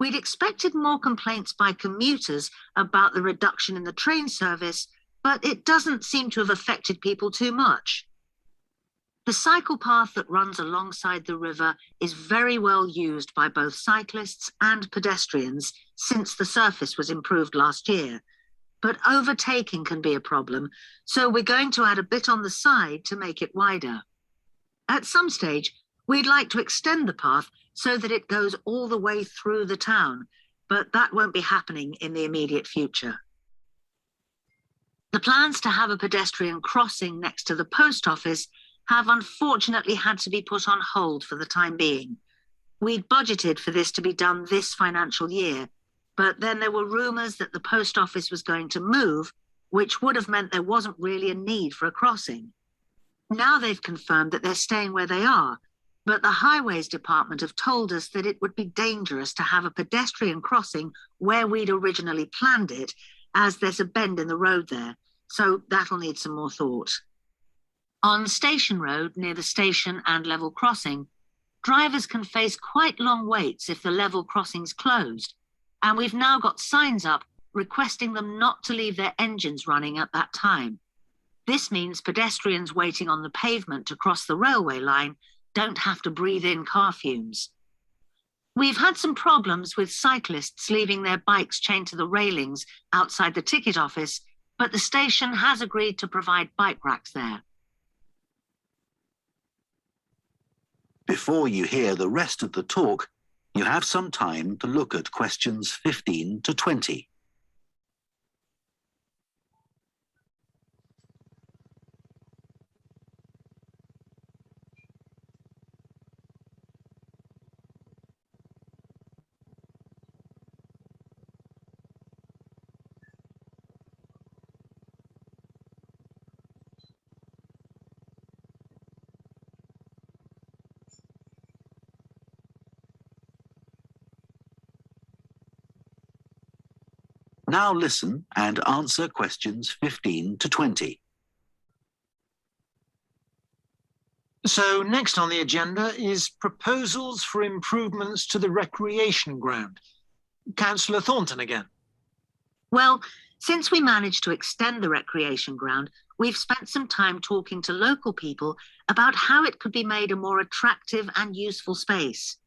We'd expected more complaints by commuters about the reduction in the train service, but it doesn't seem to have affected people too much. The cycle path that runs alongside the river is very well used by both cyclists and pedestrians since the surface was improved last year. But overtaking can be a problem, so we're going to add a bit on the side to make it wider. At some stage, we'd like to extend the path so that it goes all the way through the town, but that won't be happening in the immediate future. The plans to have a pedestrian crossing next to the post office have unfortunately had to be put on hold for the time being. We'd budgeted for this to be done this financial year, but then there were rumours that the post office was going to move, which would have meant there wasn't really a need for a crossing. Now they've confirmed that they're staying where they are, but the Highways Department have told us that it would be dangerous to have a pedestrian crossing where we'd originally planned it, as there's a bend in the road there, so that'll need some more thought. On Station Road, near the station and level crossing, drivers can face quite long waits if the level crossing's closed, and we've now got signs up requesting them not to leave their engines running at that time. This means pedestrians waiting on the pavement to cross the railway line don't have to breathe in car fumes. We've had some problems with cyclists leaving their bikes chained to the railings outside the ticket office, but the station has agreed to provide bike racks there. Before you hear the rest of the talk, you have some time to look at questions 15 to 20. Now listen and answer questions 15 to 20. So next on the agenda is proposals for improvements to the recreation ground. Councillor Thornton again. Well, since we managed to extend the recreation ground, we've spent some time talking to local people about how it could be made a more attractive and useful space.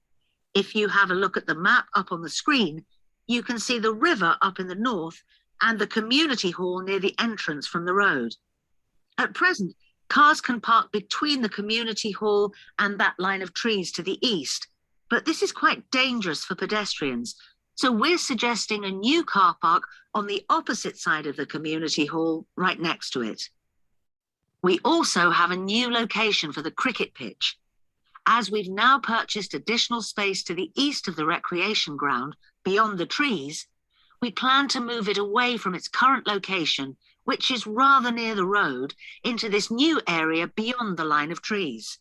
If you have a look at the map up on the screen, you can see the river up in the north and the community hall near the entrance from the road. At present, Cars can park between the community hall and that line of trees to the east, but this is quite dangerous for pedestrians. So we're suggesting a new car park on the opposite side of the community hall, right next to it. We also have a new location for the cricket pitch. As we've now purchased additional space to the east of the recreation ground, beyond the trees, we plan to move it away from its current location, which is rather near the road, into this new area beyond the line of trees.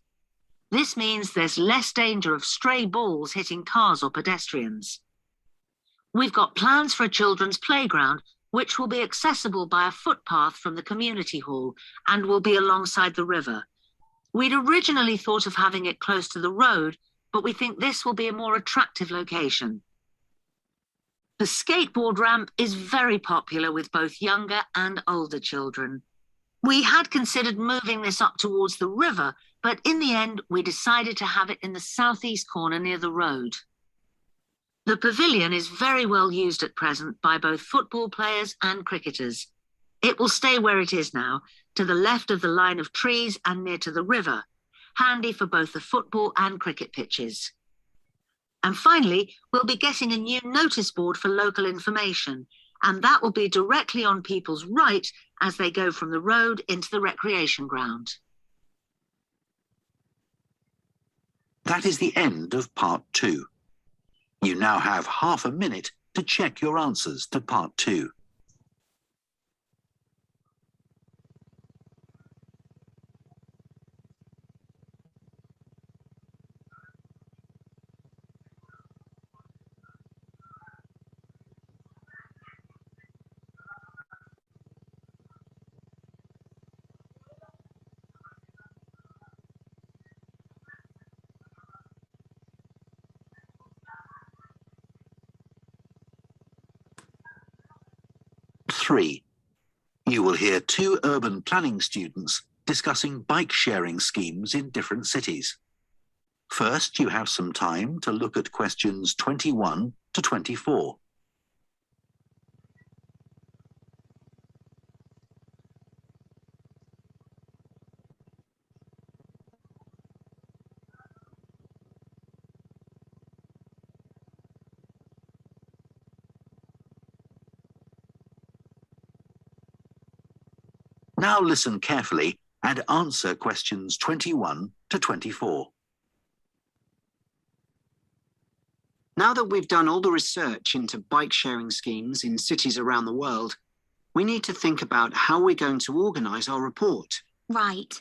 This means there's less danger of stray balls hitting cars or pedestrians. We've got plans for a children's playground, which will be accessible by a footpath from the community hall and will be alongside the river. We'd originally thought of having it close to the road, but we think this will be a more attractive location. The skateboard ramp is very popular with both younger and older children. We had considered moving this up towards the river, but in the end, we decided to have it in the southeast corner near the road. The pavilion is very well used at present by both football players and cricketers. It will stay where it is now, to the left of the line of trees and near to the river, handy for both the football and cricket pitches. And finally, we'll be getting a new notice board for local information, and that will be directly on people's right as they go from the road into the recreation ground. That is the end of part 2. You now have half a minute to check your answers to part 2. Three. You will hear 2 urban planning students discussing bike sharing schemes in different cities. First, you have some time to look at questions 21 to 24. Now listen carefully and answer questions 21 to 24. Now that we've done all the research into bike sharing schemes in cities around the world, we need to think about how we're going to organise our report. Right.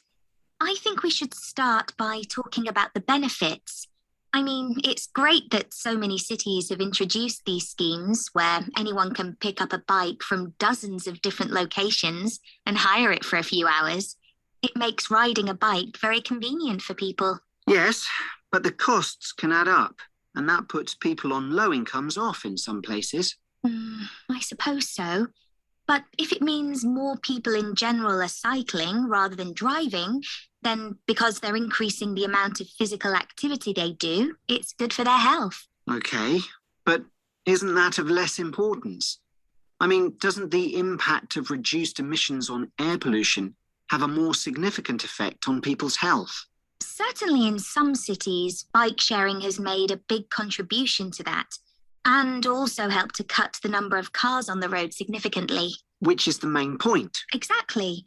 I think we should start by talking about the benefits. I mean, it's great that so many cities have introduced these schemes where anyone can pick up a bike from dozens of different locations and hire it for a few hours. It makes riding a bike very convenient for people. Yes, but the costs can add up, and that puts people on low incomes off in some places. I suppose so. But if it means more people in general are cycling rather than driving, then because they're increasing the amount of physical activity they do, it's good for their health. Okay, but isn't that of less importance? I mean, doesn't the impact of reduced emissions on air pollution have a more significant effect on people's health? Certainly in some cities, bike sharing has made a big contribution to that, and also helped to cut the number of cars on the road significantly. Which is the main point. Exactly.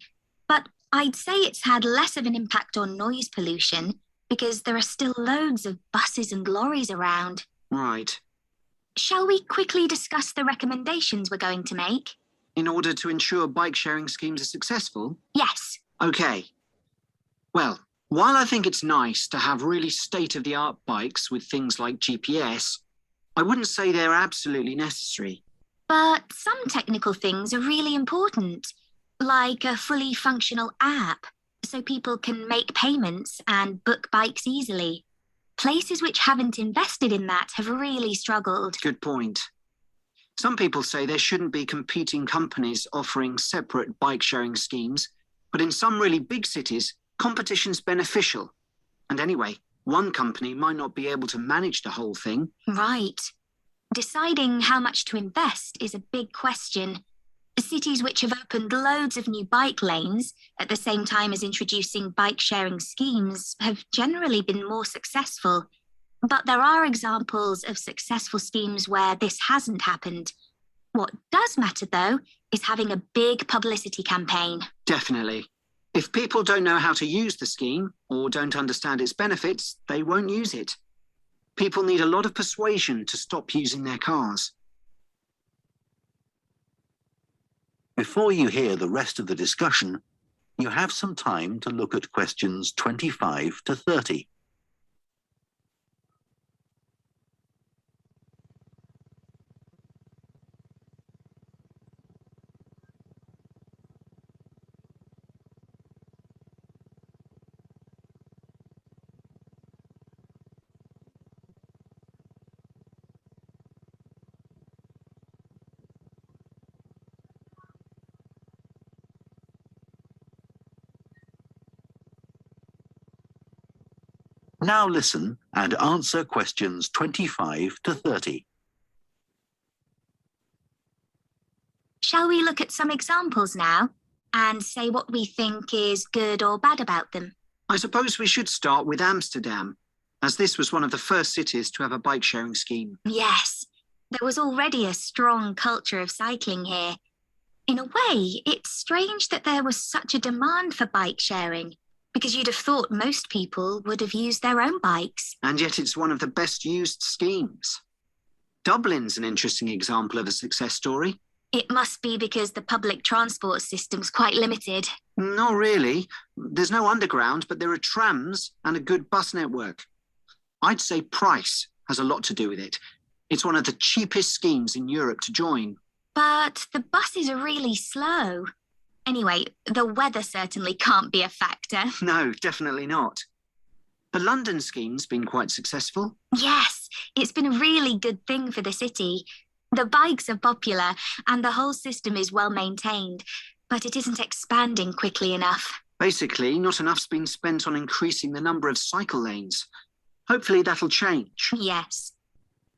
But I'd say it's had less of an impact on noise pollution because there are still loads of buses and lorries around. Right. Shall we quickly discuss the recommendations we're going to make? In order to ensure bike sharing schemes are successful? Yes. Okay. Well, while I think it's nice to have really state-of-the-art bikes with things like GPS, I wouldn't say they're absolutely necessary. But some technical things are really important, like a fully functional app, so people can make payments and book bikes easily. Places which haven't invested in that have really struggled. Good point. Some people say there shouldn't be competing companies offering separate bike sharing schemes, but in some really big cities, competition's beneficial. And anyway, one company might not be able to manage the whole thing. Right. Deciding how much to invest is a big question. Cities which have opened loads of new bike lanes at the same time as introducing bike sharing schemes have generally been more successful. But there are examples of successful schemes where this hasn't happened. What does matter, though, is having a big publicity campaign. Definitely. If people don't know how to use the scheme or don't understand its benefits, they won't use it. People need a lot of persuasion to stop using their cars. Before you hear the rest of the discussion, you have some time to look at questions 25 to 30. Now listen and answer questions 25 to 30. Shall we look at some examples now and say what we think is good or bad about them? I suppose we should start with Amsterdam, as this was one of the first cities to have a bike sharing scheme. Yes, there was already a strong culture of cycling here. In a way, it's strange that there was such a demand for bike sharing, because you'd have thought most people would have used their own bikes. And yet it's one of the best used schemes. Dublin's an interesting example of a success story. It must be because the public transport system's quite limited. Not really. There's no underground, but there are trams and a good bus network. I'd say price has a lot to do with it. It's one of the cheapest schemes in Europe to join. But the buses are really slow. Anyway, the weather certainly can't be a factor. No, definitely not. The London scheme's been quite successful. Yes, it's been a really good thing for the city. The bikes are popular and the whole system is well maintained, but it isn't expanding quickly enough. Basically, not enough's been spent on increasing the number of cycle lanes. Hopefully that'll change. Yes.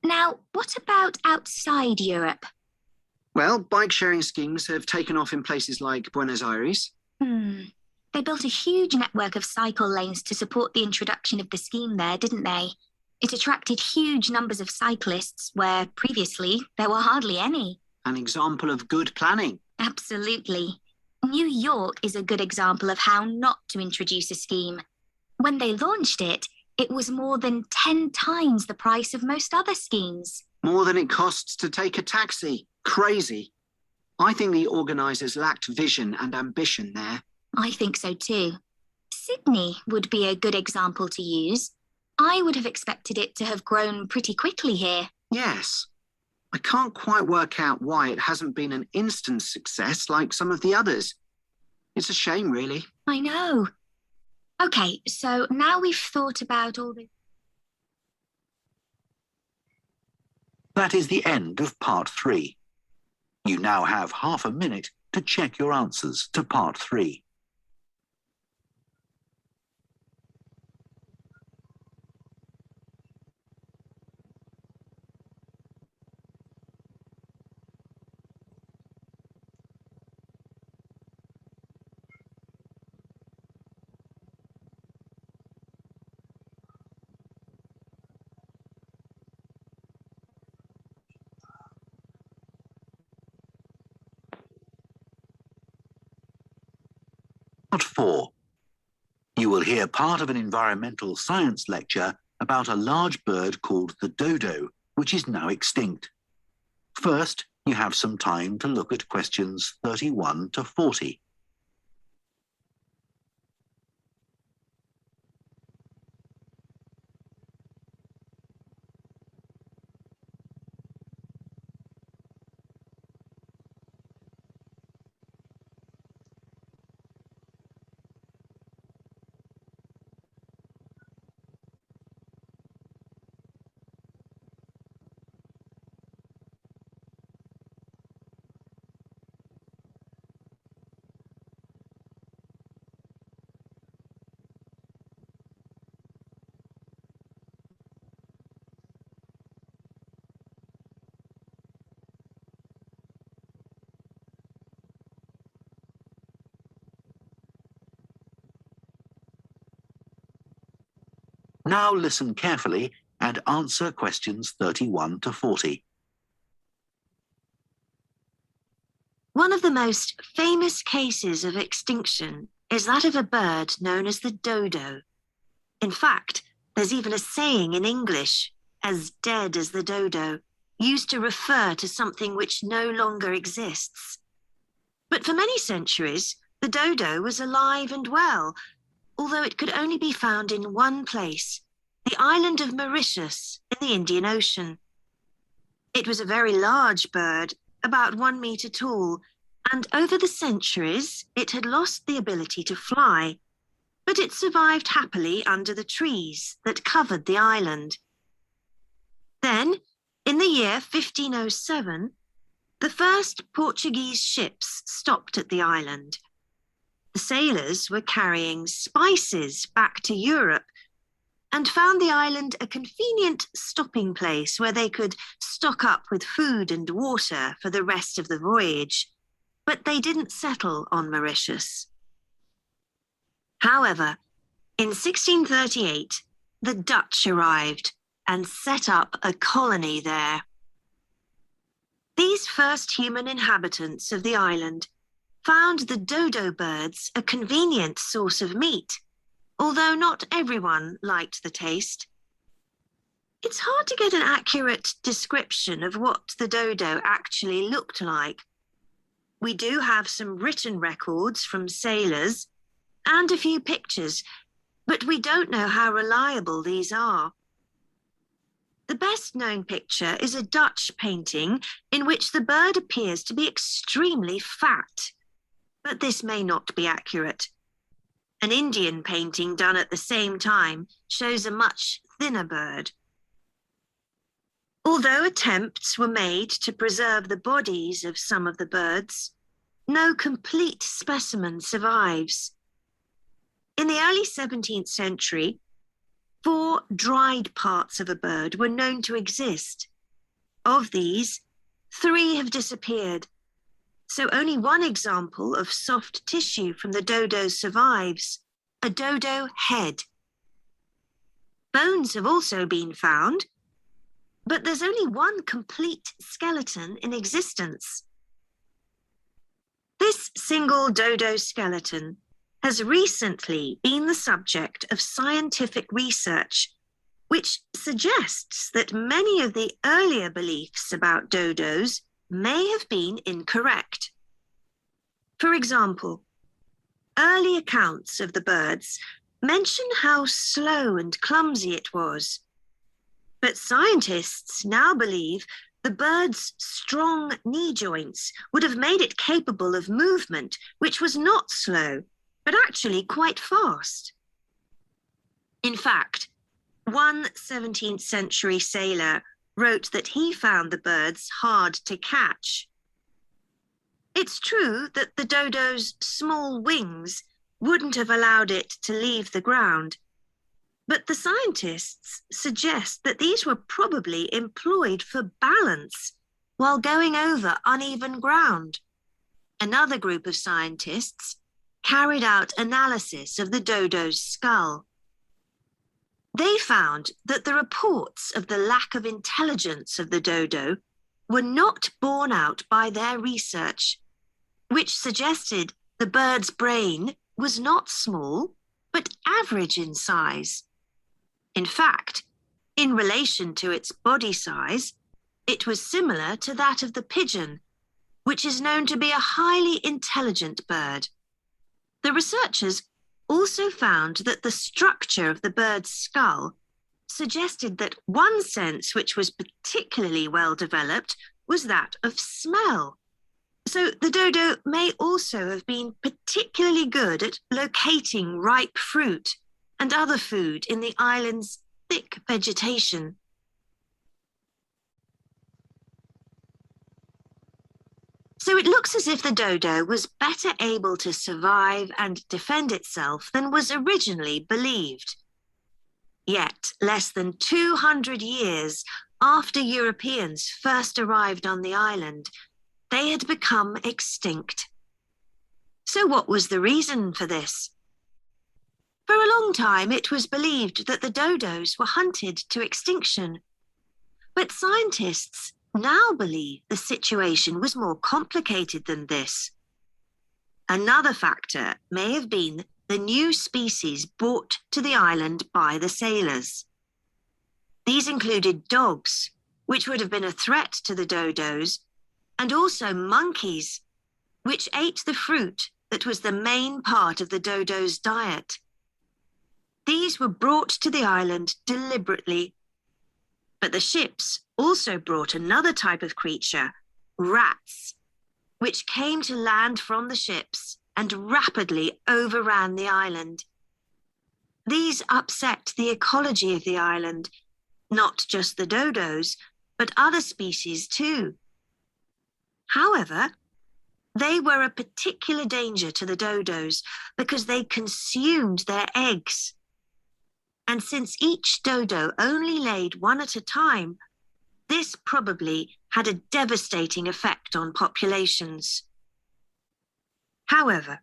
Now, what about outside Europe? Well, bike sharing schemes have taken off in places like Buenos Aires. They built a huge network of cycle lanes to support the introduction of the scheme there, didn't they? It attracted huge numbers of cyclists where previously there were hardly any. An example of good planning. Absolutely. New York is a good example of how not to introduce a scheme. When they launched it, it was more than 10 times the price of most other schemes. More than it costs to take a taxi. Crazy. I think the organisers lacked vision and ambition there. I think so too. Sydney would be a good example to use. I would have expected it to have grown pretty quickly here. Yes. I can't quite work out why it hasn't been an instant success like some of the others. It's a shame, really. I know. Okay, so now we've thought about all the... That is the end of part 3. You now have half a minute to check your answers to part 3. Part 4. You will hear part of an environmental science lecture about a large bird called the dodo, which is now extinct. First, you have some time to look at questions 31 to 40. Now listen carefully and answer questions 31 to 40. One of the most famous cases of extinction is that of a bird known as the dodo. In fact, there's even a saying in English, as dead as the dodo, used to refer to something which no longer exists. But for many centuries, the dodo was alive and well, although it could only be found in one place, the island of Mauritius in the Indian Ocean. It was a very large bird, about 1 meter tall, and over the centuries, it had lost the ability to fly, but it survived happily under the trees that covered the island. Then, in the year 1507, the first Portuguese ships stopped at the island. The sailors were carrying spices back to Europe and found the island a convenient stopping place where they could stock up with food and water for the rest of the voyage. But they didn't settle on Mauritius. However, in 1638, the Dutch arrived and set up a colony there. These first human inhabitants of the island found the dodo birds a convenient source of meat, although not everyone liked the taste. It's hard to get an accurate description of what the dodo actually looked like. We do have some written records from sailors and a few pictures, but we don't know how reliable these are. The best known picture is a Dutch painting in which the bird appears to be extremely fat, but this may not be accurate. An Indian painting done at the same time shows a much thinner bird. Although attempts were made to preserve the bodies of some of the birds, no complete specimen survives. In the early 17th century, 4 dried parts of a bird were known to exist. Of these, 3 have disappeared, so only one example of soft tissue from the dodo survives, a dodo head. Bones have also been found, but there's only one complete skeleton in existence. This single dodo skeleton has recently been the subject of scientific research, which suggests that many of the earlier beliefs about dodos may have been incorrect. For example, early accounts of the birds mention how slow and clumsy it was. But scientists now believe the bird's strong knee joints would have made it capable of movement, which was not slow, but actually quite fast. In fact, one 17th century sailor wrote that he found the birds hard to catch. It's true that the dodo's small wings wouldn't have allowed it to leave the ground, but the scientists suggest that these were probably employed for balance while going over uneven ground. Another group of scientists carried out analysis of the dodo's skull. They found that the reports of the lack of intelligence of the dodo were not borne out by their research, which suggested the bird's brain was not small, but average in size. In fact, in relation to its body size, it was similar to that of the pigeon, which is known to be a highly intelligent bird. The researchers also found that the structure of the bird's skull suggested that one sense which was particularly well developed was that of smell. So the dodo may also have been particularly good at locating ripe fruit and other food in the island's thick vegetation. So it looks as if the dodo was better able to survive and defend itself than was originally believed. Yet, less than 200 years after Europeans first arrived on the island, they had become extinct. So what was the reason for this? For a long time, it was believed that the dodos were hunted to extinction. But scientists now believe the situation was more complicated than this. Another factor may have been the new species brought to the island by the sailors. These included dogs, which would have been a threat to the dodos, and also monkeys, which ate the fruit that was the main part of the dodos' diet. These were brought to the island deliberately. But the ships also brought another type of creature, rats, which came to land from the ships and rapidly overran the island. These upset the ecology of the island, not just the dodos, but other species too. However, they were a particular danger to the dodos because they consumed their eggs. And since each dodo only laid one at a time, this probably had a devastating effect on populations. However,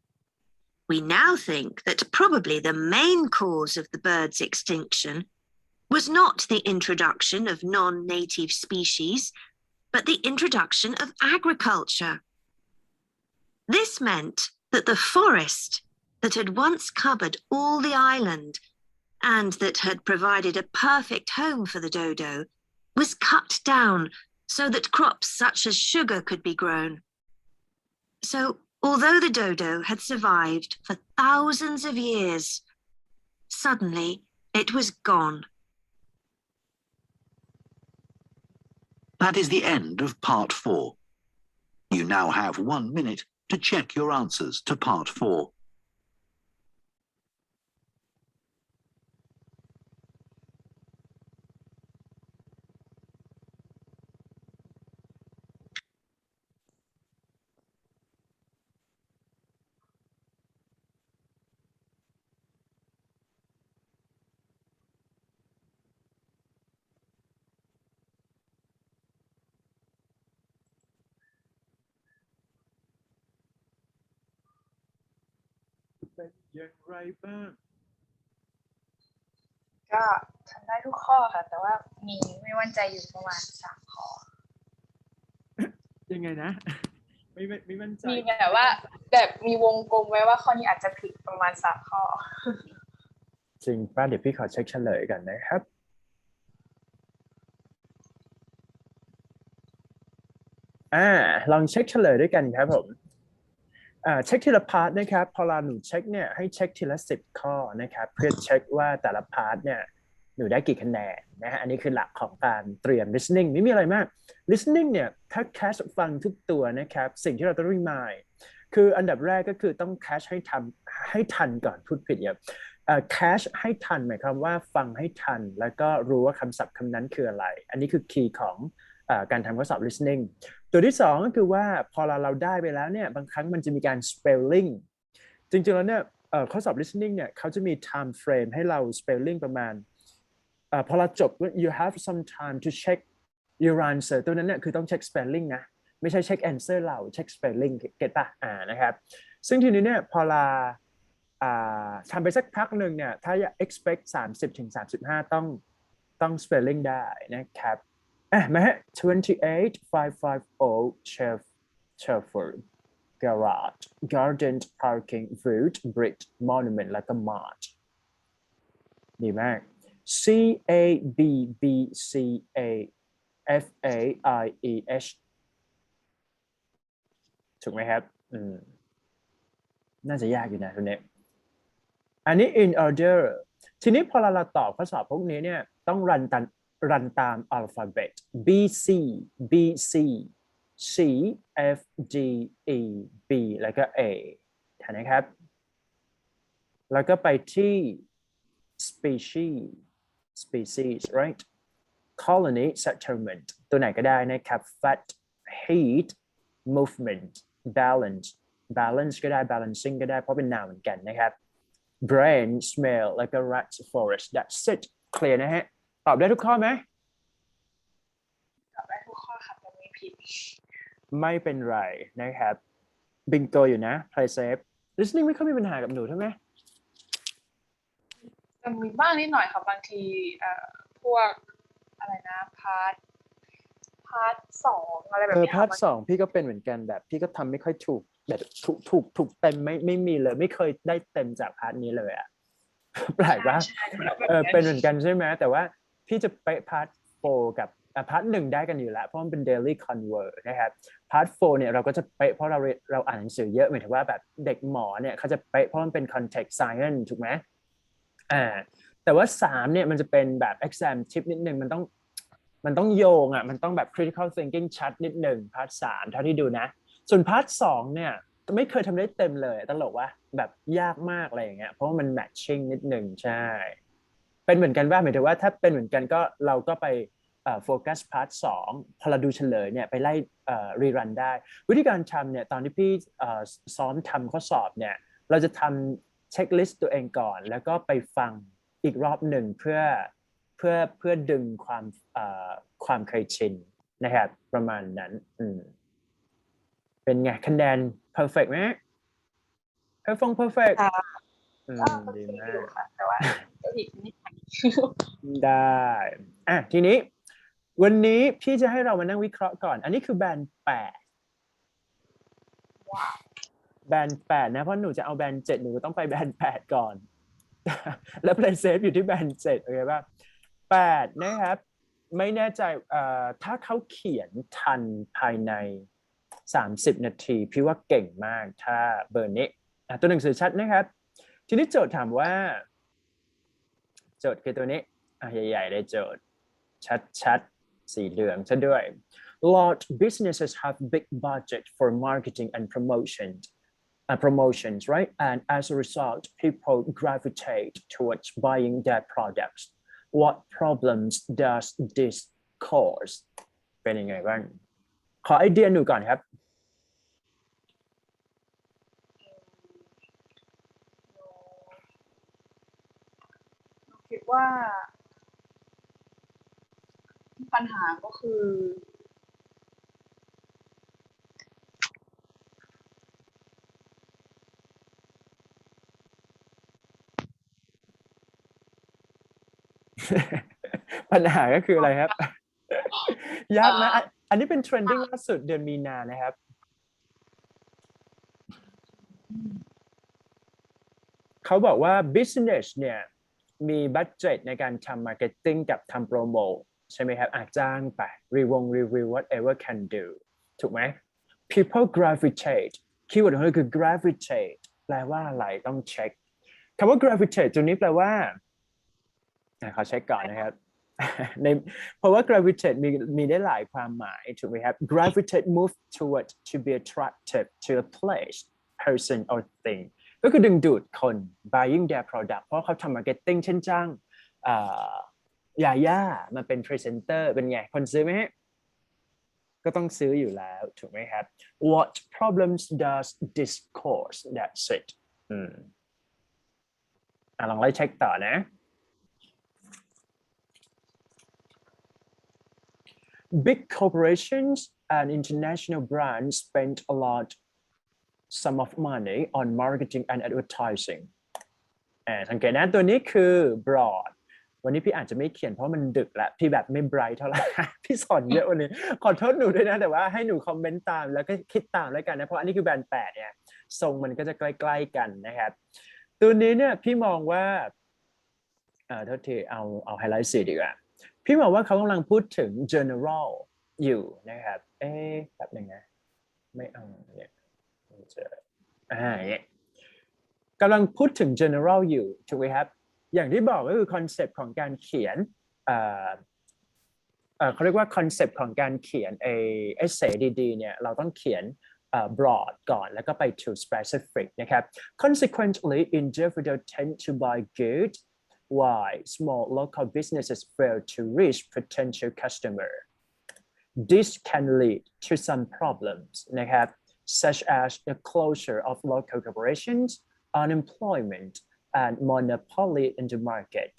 we now think that probably the main cause of the bird's extinction was not the introduction of non-native species, but the introduction of agriculture. This meant that the forest that had once covered all the island and that had provided a perfect home for the dodo was cut down so that crops such as sugar could be grown. So, although the dodo had survived for thousands of years, suddenly it was gone. That is the end of part 4. You now have 1 minute to check your answers to part 4.เป็นอย่างไรบ้าง ก็ทำได้ทุกข้อค่ะ แต่ว่ามีไม่มั่นใจอยู่ประมาณ3 ข้อ ยังไงนะ ไม่มั่นใจ มีแบบว่าแบบมีวงกลมไว้ว่าข้อนี้อาจจะผิดประมาณ3 ข้อ จริงป้าเดี๋ยวพี่ขอเช็คเฉลยกันนะครับลองเช็คเฉลยด้วยกันครับผมเช็คทีละพาร์ทนะครับพอหนูเช็คเนี่ยให้เช็คทีละ10 ข้อนะครับเพื่อเช็คว่าแต่ละพาร์ทเนี่ยหนูได้กี่คะแนนนะฮะอันนี้คือหลักของการเตรียม listening ไม่มีอะไรมาก listening เนี่ยถ้า catch ฟังทุกตัวนะครับสิ่งที่เราต้อง remind คืออันดับแรกก็คือต้อง catch ให้ทันก่อนพูดผิดเนี่ยcatch ให้ทันหมายความว่าฟังให้ทันแล้วก็รู้ว่าคำศัพท์คำนั้นคืออะไรอันนี้คือคีย์ของการทำข้อสอบ listening ตัวที่2ก็คือว่าพอเราได้ไปแล้วเนี่ยบางครั้งมันจะมีการ spelling จริงๆแล้วเนี่ยข้อสอบ listening เนี่ยเขาจะมี time frame ให้เรา spelling ประมาณพอเราจบ you have some time to check your answer ตัวนั้นเนี่ยคือต้องเช็ค spelling นะไม่ใช่เช็ค answer เราเช็ค spelling เก็ตป่ะนะครับซึ่งทีนี้เนี่ยพอเราทำไปสักพักหนึ่งเนี่ยถ้า expect 30-35ต้อง spelling ได้นะครับมาฮะ28550 Shelford Garage Garden Parking Route Bridge Monument แล้วก็ March ดีมาก CABBCAFAIEH ถูกไหมครับน่าจะยากอยู่นะตัวนี้อันนี้ in order ทีนี้พอเราตอบข้อสอบพวกนี้เนี่ยต้องรันตามอัลฟาเบต BC C F G E B แล้วก็ A นะครับแล้วก็ไปที่ species right colony settlement ตัวไหนก็ได้นะครับ fat heat movement balance ก็ได้ balancing ก็ได้เพราะเป็น noun เหมือนกันนะครับ brain smell แล้วก็ rat forest that's it clear นะฮะตอบได้ทุกข้อไหมตอบได้ทุกข้อค่ะแต่มีผิดไม่เป็นไรนะครับบิงโกอยู่นะ play safe listening ไม่ค่อยมีปัญหากับหนูใช่ไหม แต่มีบ้างนิดหน่อยค่ะบางทีพวกอะไรนะพาร์ท2อะไรแบบนี้ พาร์ท ค่ะ 2พี่ก็เป็นเหมือนกันแบบพี่ก็ทำไม่ค่อยถูกแบบถูกเต็มไม่มีเลยไม่เคยได้เต็มจากพาร์ทนี้เลยอ่ะ แปลกปะ ใช่แบบ เป็นเหมือนกันใช่ไหมแต่ว่าพี่จะไปพาร์ท4กับพาร์ท1ได้กันอยู่แล้วเพราะมันเป็น daily convert นะครับพาร์ท4เนี่ยเราก็จะเป๊ะเพราะเราอ่านหนังสือเยอะหมายถึงว่าแบบเด็กหมอเนี่ยเขาจะเป๊ะเพราะมันเป็น context science ถูกไหมแต่ว่า3เนี่ยมันจะเป็นแบบ exam tip นิดนึงมันต้องโยงอ่ะมันต้องแบบ critical thinking ชัดนิดนึงพาร์ท3เท่าที่ดูนะส่วนพาร์ท2เนี่ยไม่เคยทำได้เต็มเลยตลกว่าแบบยากมากอะไรอย่างเงี้ยเพราะว่ามัน matching นิดนึงใช่เป็นเหมือนกันว่าหมายถึงว่าถ้าเป็นเหมือนกันก็เราก็ไปโฟกัสพาร์ท2พอเราดูเฉลยเนี่ยไปไล่รีรันได้วิธีการทำเนี่ยตอนที่พี่ซ้อมทำข้อสอบเนี่ยเราจะทำเช็คลิสต์ตัวเองก่อนแล้วก็ไปฟังอีกรอบหนึ่งเพื่อดึงความเคยชินนะครับประมาณนั้นเป็นไงคะแนน perfect ไหม perfect ดีมาก ค่ะแต่ว่าอีกนิดหน่อย ได้ทีนี้วันนี้พี่จะให้เรามานั่งวิเคราะห์ก่อนอันนี้คือแบน8แบน8นะเพราะหนูจะเอาแบน7หนูก็ต้องไปแบน8ก่อน แล้ว play safe อยู่ที่แบน7โอเคป่ะ8นะครับไม่แน่ใจถ้าเขาเขียนทันภายใน30นาทีพี่ว่าเก่งมากถ้าเบอร์นี้ตัวหนังสือชัดนะครับทีนี้โจทย์ถามว่าโจทย์คือตัวนี้ใหญ่ๆเลยโจทย์ชัดสีเหลืองซะด้วย Large businesses have big budget for marketing and promotions, right? And as a result, people gravitate towards buying their products. What problems does this cause? เป็นยังไงบ้างขอไอเดียหนูก่อนครับ คิดว่าปัญหาก็คือ ปัญหาก็คืออะไรครับ ยากนะอันนี้เป็นเทรนดิ้งล่าสุดเดือนมีนานะครับเขาบอกว่า business เนี่ยมีบัดเจ็ตในการทำ marketing กับทำโปรโมทใช่ไหมครับจ้างไปรีวิว whatever can do ถูกไหม people gravitate คีย์เวิร์ดของเราคือ gravitate แปลว่าอะไรต้องเช็คคำว่า gravitate ตัวนี้แปลว่าขอเช็คก่อนนะครับ เพราะว่า gravitate มีได้หลายความหมายถูกไหมครับ gravitate move toward to be attractive to a place person or thing ก็คือดึงดูดคน buying their product เพราะเขาทำ marketing เช่นจ้างยาย่ามาเป็น presenter เป็นไงคนซื้อไหมก็ต้องซื้ออยู่แล้วถูกไหมครับ What problems does this cause that's it ลองไล่เช็คต่อนะBig corporations and international brands spend a lot sum of money on marketing and advertising สังเกตนะตัวนี้คือ broad วันนี้พี่อาจจะไม่เขียนเพราะมันดึกแล้วพี่แบบไม่ bright เท่าไหร่ พี่สอนเยอะวันนี้ขอโทษหนูด้วยนะแต่ว่าให้หนูคอมเมนต์ตามแล้วก็คิดตามแล้วกันนะเพราะอันนี้คือแบรนด์8เนี่ยทรงมันก็จะใกล้ๆกันนะครับตัวนี้เนี่ยพี่มองว่าโทษทีเอาไฮไลท์สีดีกว่าพี่มองว่าเขากำลังพูดถึง general อยู่นะครับแบบหนึ่งนะไม่เอาเนี่ยเจเนี่ยกำลังพูดถึง general อยู่ถูกไหมครับอย่างที่บอกก็คือคอนเซปต์ของการเขียนเขาเรียกว่าคอนเซปต์ของการเขียนessay ดีๆเนี่ยเราต้องเขียนbroad ก่อนแล้วก็ไป to specific นะครับ consequently individuals tend to buy goods why small local businesses fail to reach potential customer. This can lead to some problems, นะครับ such as the closure of local corporations, unemployment, and monopoly in the market.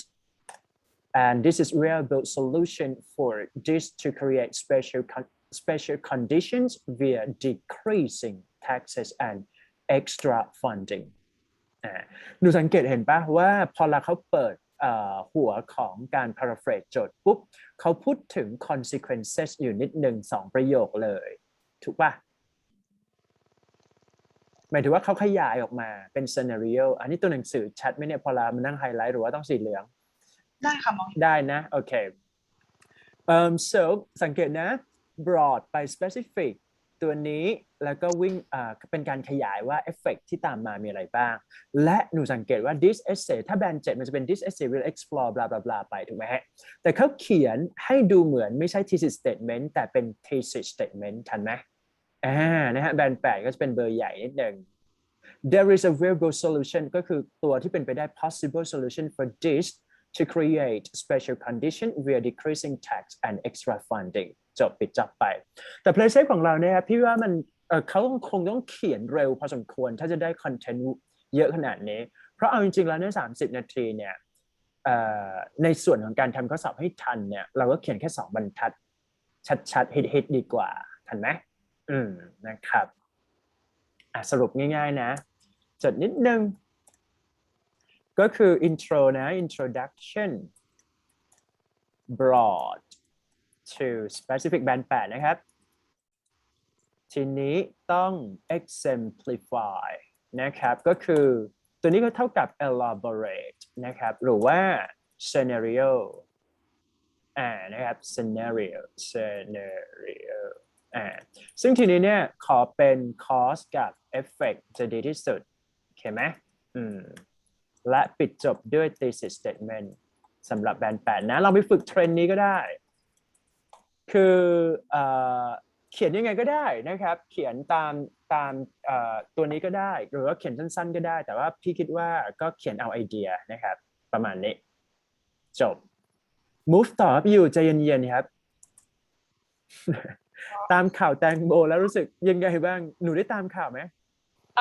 And this is where I build solution for this to create special conditions via decreasing taxes and extra funding. หนูสังเกตเห็นปะว่าพอเราเขาเปิด หัวของการ paraphrase โจทย์ปุ๊บเขาพูดถึง consequences อยู่นิดหนึ่ง2 ประโยคเลยถูกป่ะหมายถึงว่าเขาขยายออกมาเป็น scenario อันนี้ตัวหนังสือชัดไหมเนี่ยพอเรามานั่งไฮไลท์หรือว่าต้องสีเหลืองได้ค่ะมองได้นะโอเคso สังเกตนะ broad ไป specific ตัวนี้แล้วก็วิ่งเป็นการขยายว่า effect ที่ตามมามีอะไรบ้างและหนูสังเกตว่า this essay ถ้าแบรนด์7มันจะเป็น this essay will explore blah blah blah ไปถูกไหมฮะแต่เขาเขียนให้ดูเหมือนไม่ใช่ thesis statement แต่เป็น thesis statement ทันไหมนะฮะแบรนด์8ก็จะเป็นเบอร์ใหญ่นิดหนึ่ง there is a viable solution ก็คือตัวที่เป็นไปได้ possible solution for this to create special condition via decreasing tax and extra funding จบปิดจับไปแต่ playsafe ของเราเนี่ยพี่ว่ามันเขาคงต้องเขียนเร็วพอสมควรถ้าจะได้คอนเทนต์เยอะขนาดนี้เพราะเอาจริงๆแล้วใน30 นาทีเนี่ยในส่วนของการทำข้อสอบให้ทันเนี่ยเราก็เขียนแค่2 บรรทัดชัดๆฮิตๆดีกว่าทันไหมนะครับสรุปง่ายๆนะจดนิดนึงก็คือ intro นะ introduction broad to specific band 8นะครับทีนี้ต้อง exemplify นะครับก็คือตัวนี้ก็เท่ากับ elaborate นะครับหรือว่า scenario นะครับ scenario ซึ่งทีนี้เนี่ยขอเป็น cause กับ effect จะดีที่สุดโอเคไหมและปิดจบด้วย thesis statement สำหรับแบรนด์8นะเราไปฝึกเทรนด์นี้ก็ได้คือเขียนยังไงก็ได้นะครับเขียนตามตัวนี้ก็ได้หรือว่าเขียนสั้นๆก็ได้แต่ว่าพี่คิดว่าก็เขียนเอาไอเดียนะครับประมาณนี้จบ move ต่อครับอยู่ใจเย็นๆครับ ตามข่าวแตงโมแล้วรู้สึกยังไงบ้างหนูได้ตามข่าวไหม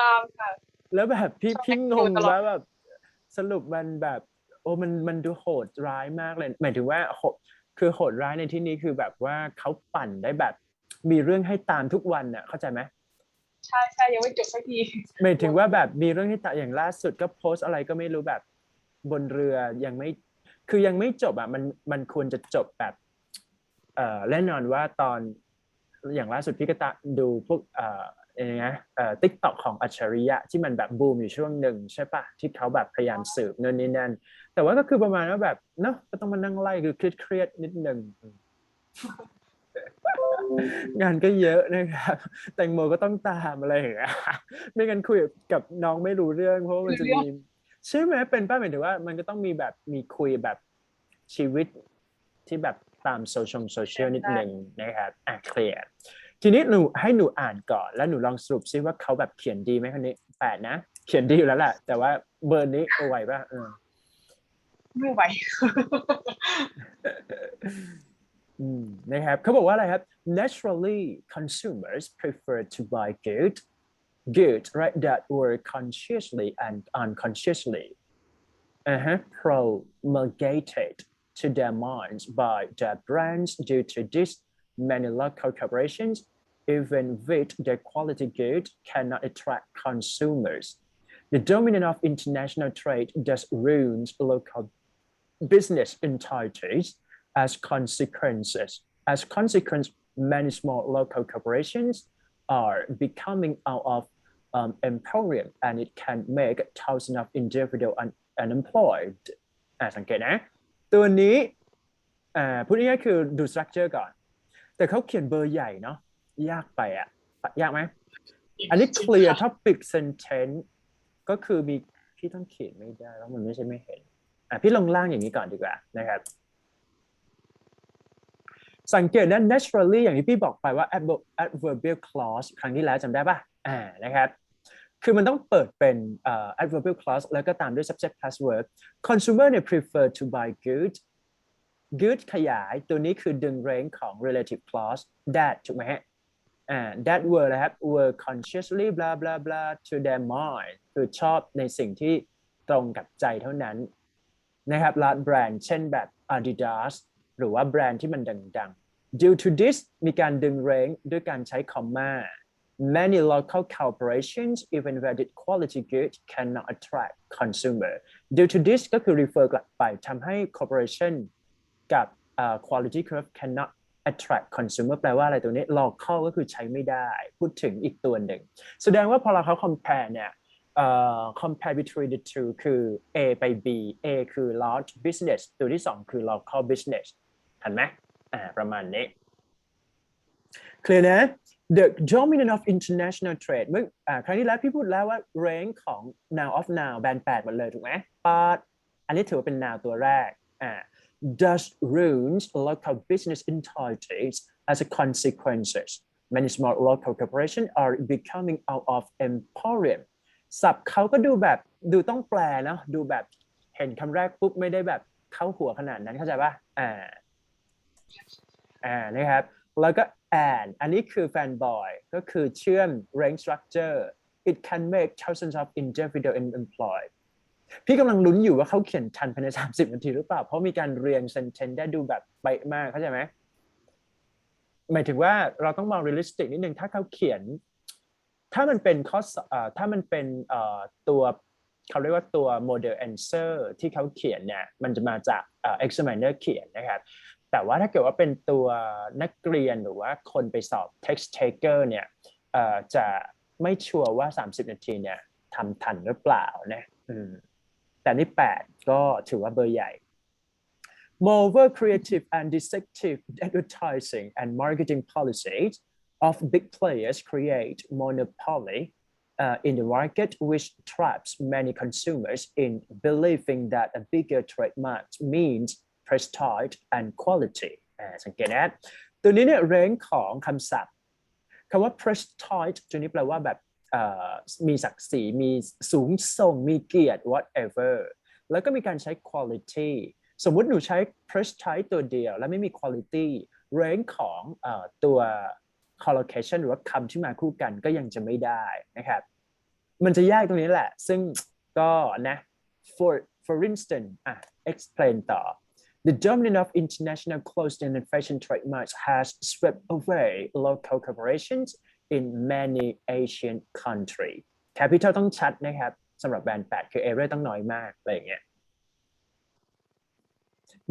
ตามค่ะแล้วแบบพี่งงว่าแบบสรุปมันแบบโอ้มันดูโหดร้ายมากเลยหมายถึงว่าคือโหดร้ายในที่นี้คือแบบว่าเขาปั่นได้แบบมีเรื่องให้ตามทุกวันน่ะเข้าใจไหมใช่ยังไม่จบสักทีหมายถึงว่าแบบมีเรื่องให้ตามอย่างล่าสุดก็โพสอะไรก็ไม่รู้แบบบนเรือยังไม่จบอ่ะมันควรจะจบแบบแน่นอนว่าตอนอย่างล่าสุดพี่ก็ดูพวกTikTok ของอัจฉริยะที่มันแบบบูมอยู่ช่วงหนึ่งใช่ปะที่เขาแบบพยายามสืบนู่นนี่นั่นแต่ว่าก็คือประมาณว่าแบบเนาะก็ต้องมานั่งไล่คือเครียดนิดนึงงานก็เยอะนะครับแตงโมก็ต้องตามอะไรอย่างเงี้ยไม่งั้นคุยกับน้องไม่รู้เรื่องเพราะมันจะมีใช่ไหมเป็นป้าหมายถึงว่ามันก็ต้องมีแบบมีคุยแบบชีวิตที่แบบตามโซเชียลนิดนึงนะครับเคลียร์ทีนี้ให้หนูอ่านก่อนแล้วหนูลองสรุปซิว่าเขาแบบเขียนดีไหมคนนี้8นะเขียนดีอยู่แล้วแหละแต่ว่าเบอร์นี้ไหวป่ะไม่ไหว นะครับเขาบอกว่าอะไรครับ naturally consumers prefer to buy good right that were consciously and unconsciously promulgated to their minds by their brands due to this many local corporations even with their quality good cannot attract consumers the dominance of international trade thus ruins local business entities as consequence, many small local corporations are becoming out of emporium and it can make thousands of individuals unemployed สังเกตนะตัวนี้พูดง่ายๆคือดู structure ก่อนแต่เขาเขียนเบอร์ใหญ่เนาะยากไปยากไหมอันนี้ clear topic sentence ก็คือมีพี่ต้องเขียนไม่ได้แล้วมันไม่ใช่ไม่เห็นพี่ลงล่างอย่างนี้ก่อนดีกว่านะครับสังเกตนะ naturally อย่างที่พี่บอกไปว่า adverbial clause ครั้งที่แล้วจำได้ป่ะนะครับคือมันต้องเปิดเป็นadverbial clause แล้วก็ตามด้วย subject plus verb consumer เนี่ย prefer to buy good ขยายตัวนี้คือดึง range ของ relative clause that ถูกไหมฮะthat were นะครับ were consciously blah blah blah to their mind คือชอบในสิ่งที่ตรงกับใจเท่านั้นนะครับร้านแบรนด์เช่นแบบ Adidas หรือว่าแบรนด์ที่มันดังๆ due to this มีการดึง range ด้วยการใช้คอมมา many local corporations even with quality goods cannot attract consumer due to this ก็คือ refer กลับไปทำให้ corporation กับquality curve cannot attract consumer แปลว่าอะไรตัวนี้ local ก็คือใช้ไม่ได้พูดถึงอีกตัวหนึ่งแสดงว่าพอเราเขา compare เนี่ยcompare between the two คือ A ไป B A คือ large business ตัวที่2คือ local business เห็นไหมประมาณนี้ clear นะ the dominant of international trade เมื่อครั้งที่แล้วพี่พูดแล้วว่า rank ของ noun of noun แบน8หมดเลยถูกไหม but อันนี้ถือว่าเป็น noun ตัวแรกthus ruins local business entities as a consequences many small local corporations are becoming out of emporium ศัพท์เขาก็ดูแบบดูต้องแปลนะดูแบบเห็นคำแรกปุ๊บไม่ได้แบบเข้าหัวขนาดนั้นเข้าใจป่ะนะครับแล้วก็ and อันนี้คือ fanboy ก็คือเชื่อม rank structure it can make thousands of individual employed พี่กำลังลุ้นอยู่ว่าเขาเขียนทันภายใน30 นาทีหรือเปล่าเพราะมีการเรียง sentence ได้ดูแบบเป๊ะมากเข้าใจไหมหมายถึงว่าเราต้องมอง realistic นิดนึงถ้าเขาเขียนถ้ามันเป็นข้อถ้ามันเป็นตัวเขาเรียกว่าตัว model answer ที่เขาเขียนเนี่ยมันจะมาจาก examiner เขียนนะครับแต่ว่าถ้าเกิดว่าเป็นตัวนักเรียนหรือว่าคนไปสอบ text taker เนี่ยจะไม่ชัวร์ว่า30 นาทีเนี่ยทำทันหรือเปล่านะแต่นี่8ก็ถือว่าเบอร์ใหญ่ Moreover, creative and deceptive advertising and marketing policies of big players create monopoly in the market, which traps many consumers in believing that a bigger trademark means prestige and quality สังเกตนะตัวนี้เนี่ยเร้งของคำศัพท์คำว่า prestige ตัวนี้แปลว่าแบบมีศักดิ์ศรีมีสูงส่งมีเกียรติ whatever แล้วก็มีการใช้ quality สมมุติหนูใช้ prestige ตัวเดียวแล้วไม่มี quality เร้งของตัว collocation หรือว่าคำที่มาคู่กันก็ยังจะไม่ได้นะครับมันจะยากตรงนี้แหละซึ่งก็นะ for instance explain ต่อThe dominance of international clothing and fashion trademarks has swept away local corporations in many Asian countries. Capital ต้องชัดนะครับสำหรับแบรนด์8คือ error ต้องน้อยมากอะไรอย่างเงี้ย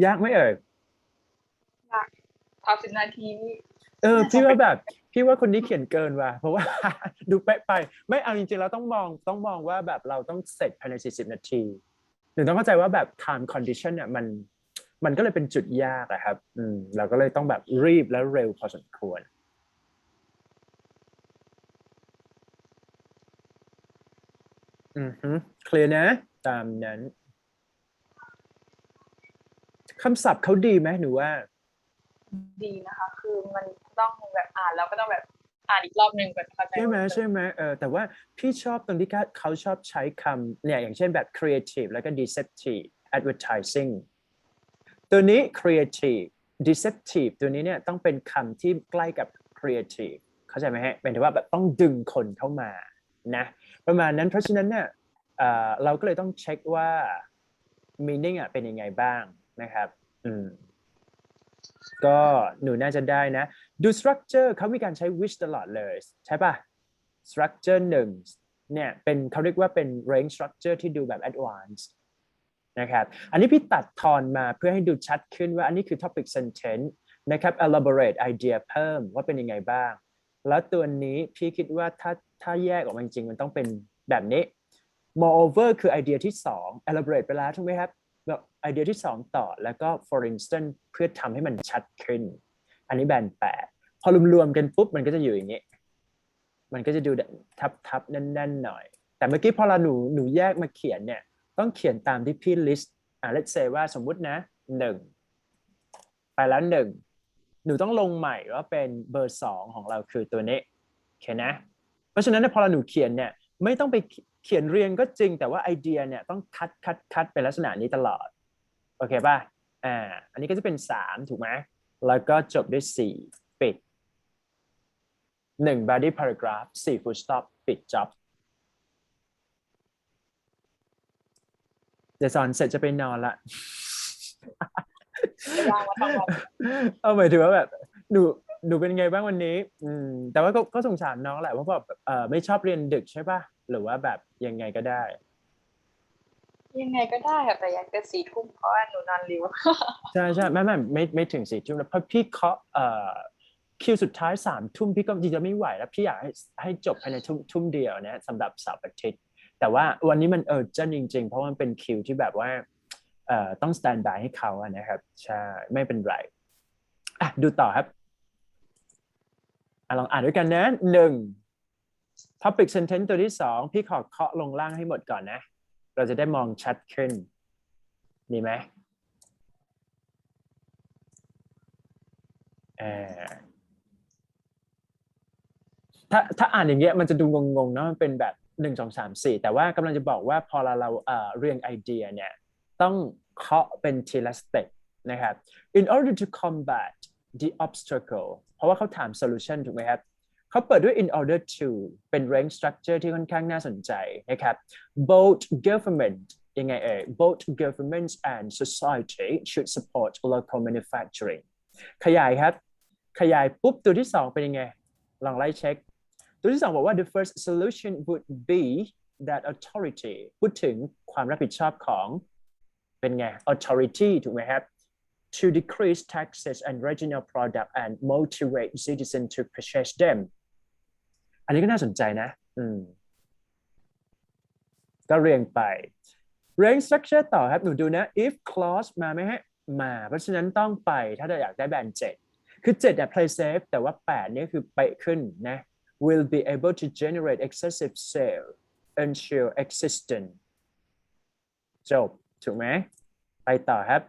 ยากไหมเอ่ยยาก30 นาทีนี่พี่ว่าคนนี้เขียนเกินว่ะเพราะว่า ดูเป๊ะไปไม่เอาจริงๆเราต้องมองว่าแบบเราต้องเสร็จภายใน40 นาทีหนูต้องเข้าใจว่าแบบ time condition เนี่ยมันก็เลยเป็นจุดยากอะครับเราก็เลยต้องแบบรีบและเร็วพอสมควรเคลียร์นะตามนั้นคำศัพท์เขาดีไหมหนูว่าดีนะคะคือมันต้องแบบอ่านแล้วก็ต้องแบบอ่านอีกรอบนึงก่อนเข้าใจใช่ไหมแต่ว่าพี่ชอบตรงที่เขาชอบใช้คำเนี่ยอย่างเช่นแบบ creative แล้วก็ deceptive advertising ตัวนี้ creative deceptive ตัวนี้เนี่ยต้องเป็นคำที่ใกล้กับ creative เข้าใจไหมฮะเป็นถือว่าแบบต้องดึงคนเข้ามานะประมาณนั้นเพราะฉะนั้นเนี่ยเราก็เลยต้องเช็คว่า meaning เป็นยังไงบ้างนะครับก็หนูน่าจะได้นะดู structure เขามีการใช้ which ตลอดเลยใช่ป่ะ structure 1เนี่ยเป็นเขาเรียกว่าเป็น range structure ที่ดูแบบ advanced นะครับอันนี้พี่ตัดทอนมาเพื่อให้ดูชัดขึ้นว่าอันนี้คือ topic sentence นะครับ elaborate idea เพิ่มว่าเป็นยังไงบ้างแล้วตัวนี้พี่คิดว่าถ้าแยกออกมาจริงๆมันต้องเป็นแบบนี้ moreover คือไอเดียที่2 elaborate ไปแล้วถูกไหมครับไอเดียที่2ต่อแล้วก็ for instance เพื่อทำให้มันชัดขึ้นอันนี้แบน8พอรวมๆกันปุ๊บมันก็จะอยู่อย่างนี้มันก็จะดูทับแน่นๆหน่อยแต่เมื่อกี้พอหนูแยกมาเขียนเนี่ยต้องเขียนตามที่พี่ list let's say ว่าสมมุตินะ1ไปแล้ว1หนูต้องลงใหม่ว่าเป็นเบอร์2ของเราคือตัวนี้โอเคนะเพราะฉะนั้นพอหนูเขียนเนี่ยไม่ต้องไปเขียนเรียงก็จริงแต่ว่าไอเดียเนี่ยต้องคัดเป็นลักษณะนี้ตลอดโอเคป่ะอันนี้ก็จะเป็น3ถูกไหมแล้วก็จบด้วย4ปิด1 body paragraph 4 full stop ปิด job เดี๋ยวสอนเสร็จจะไปนอนละ เอาหมายถึงว่าแบบหนู ดูเป็นไงบ้างวันนี้แต่ว่าก็สงสารน้องแหละเพราะแบบไม่ชอบเรียนดึกใช่ป่ะหรือว่าแบบยังไงก็ได้ยังไงก็ได้ค่ะแต่อยากจะ4 ทุ่มเพราะว่าหนูนอนเร็ว ใช่ใช่ไม่ถึง4 ทุ่มนะเพราะพี่เคาะคิวสุดท้าย3 ทุ่มพี่ก็จริงๆไม่ไหวแล้วพี่อยากให้จบภายในทุ่มเดียวนะสำหรับเสาร์อาทิตย์แต่ว่าวันนี้มันจริงเพราะมันเป็นคิวที่แบบว่าต้องสแตนด์บายให้เขาอะนะครับใช่ไม่เป็นไรดูต่อครับลองอ่านด้วยกันนะ1 topic sentence ตัวที่2พี่ขอเคาะลงล่างให้หมดก่อนนะเราจะได้มองชัดขึ้นดีไหมถ้าอ่านอย่างเงี้ยมันจะดูงงๆเนาะมันเป็นแบบ1 2 3 4แต่ว่ากำลังจะบอกว่าพอเราเรียงไอเดียเนี่ยต้องเคาะเป็นทีละสเต็ปนะครับ in order to combat the obstacle เพราะว่าเขาถาม solution ถูกไหมครับเขาเปิดด้วย in order to เป็น range structure ที่ค่อนข้างน่าสนใจนะครับ both government ยังไงboth governments and society should support local manufacturing ขยายครับขยายปุ๊บตัวที่2เป็นยังไงลองไล่เช็คตัวที่2บอกว่า the first solution would be that authority พูดถึงความรับผิดชอบของเป็นไง authority ถูกไหมครับ to decrease taxes and regional product and motivate citizens to purchase them อันนี้ก็น่าสนใจนะก็เรียงไป range structure ต่อครับหนูดูนะ if clause มาไหมฮะมาเพราะฉะนั้นต้องไปถ้าเราอยากได้แบรนด์7คือ7เนี่ย play safe แต่ว่า8เนี่ยคือไปขึ้นนะ will be able to generate excessive sale ensure existence จบถูกไหมไปต่อครับ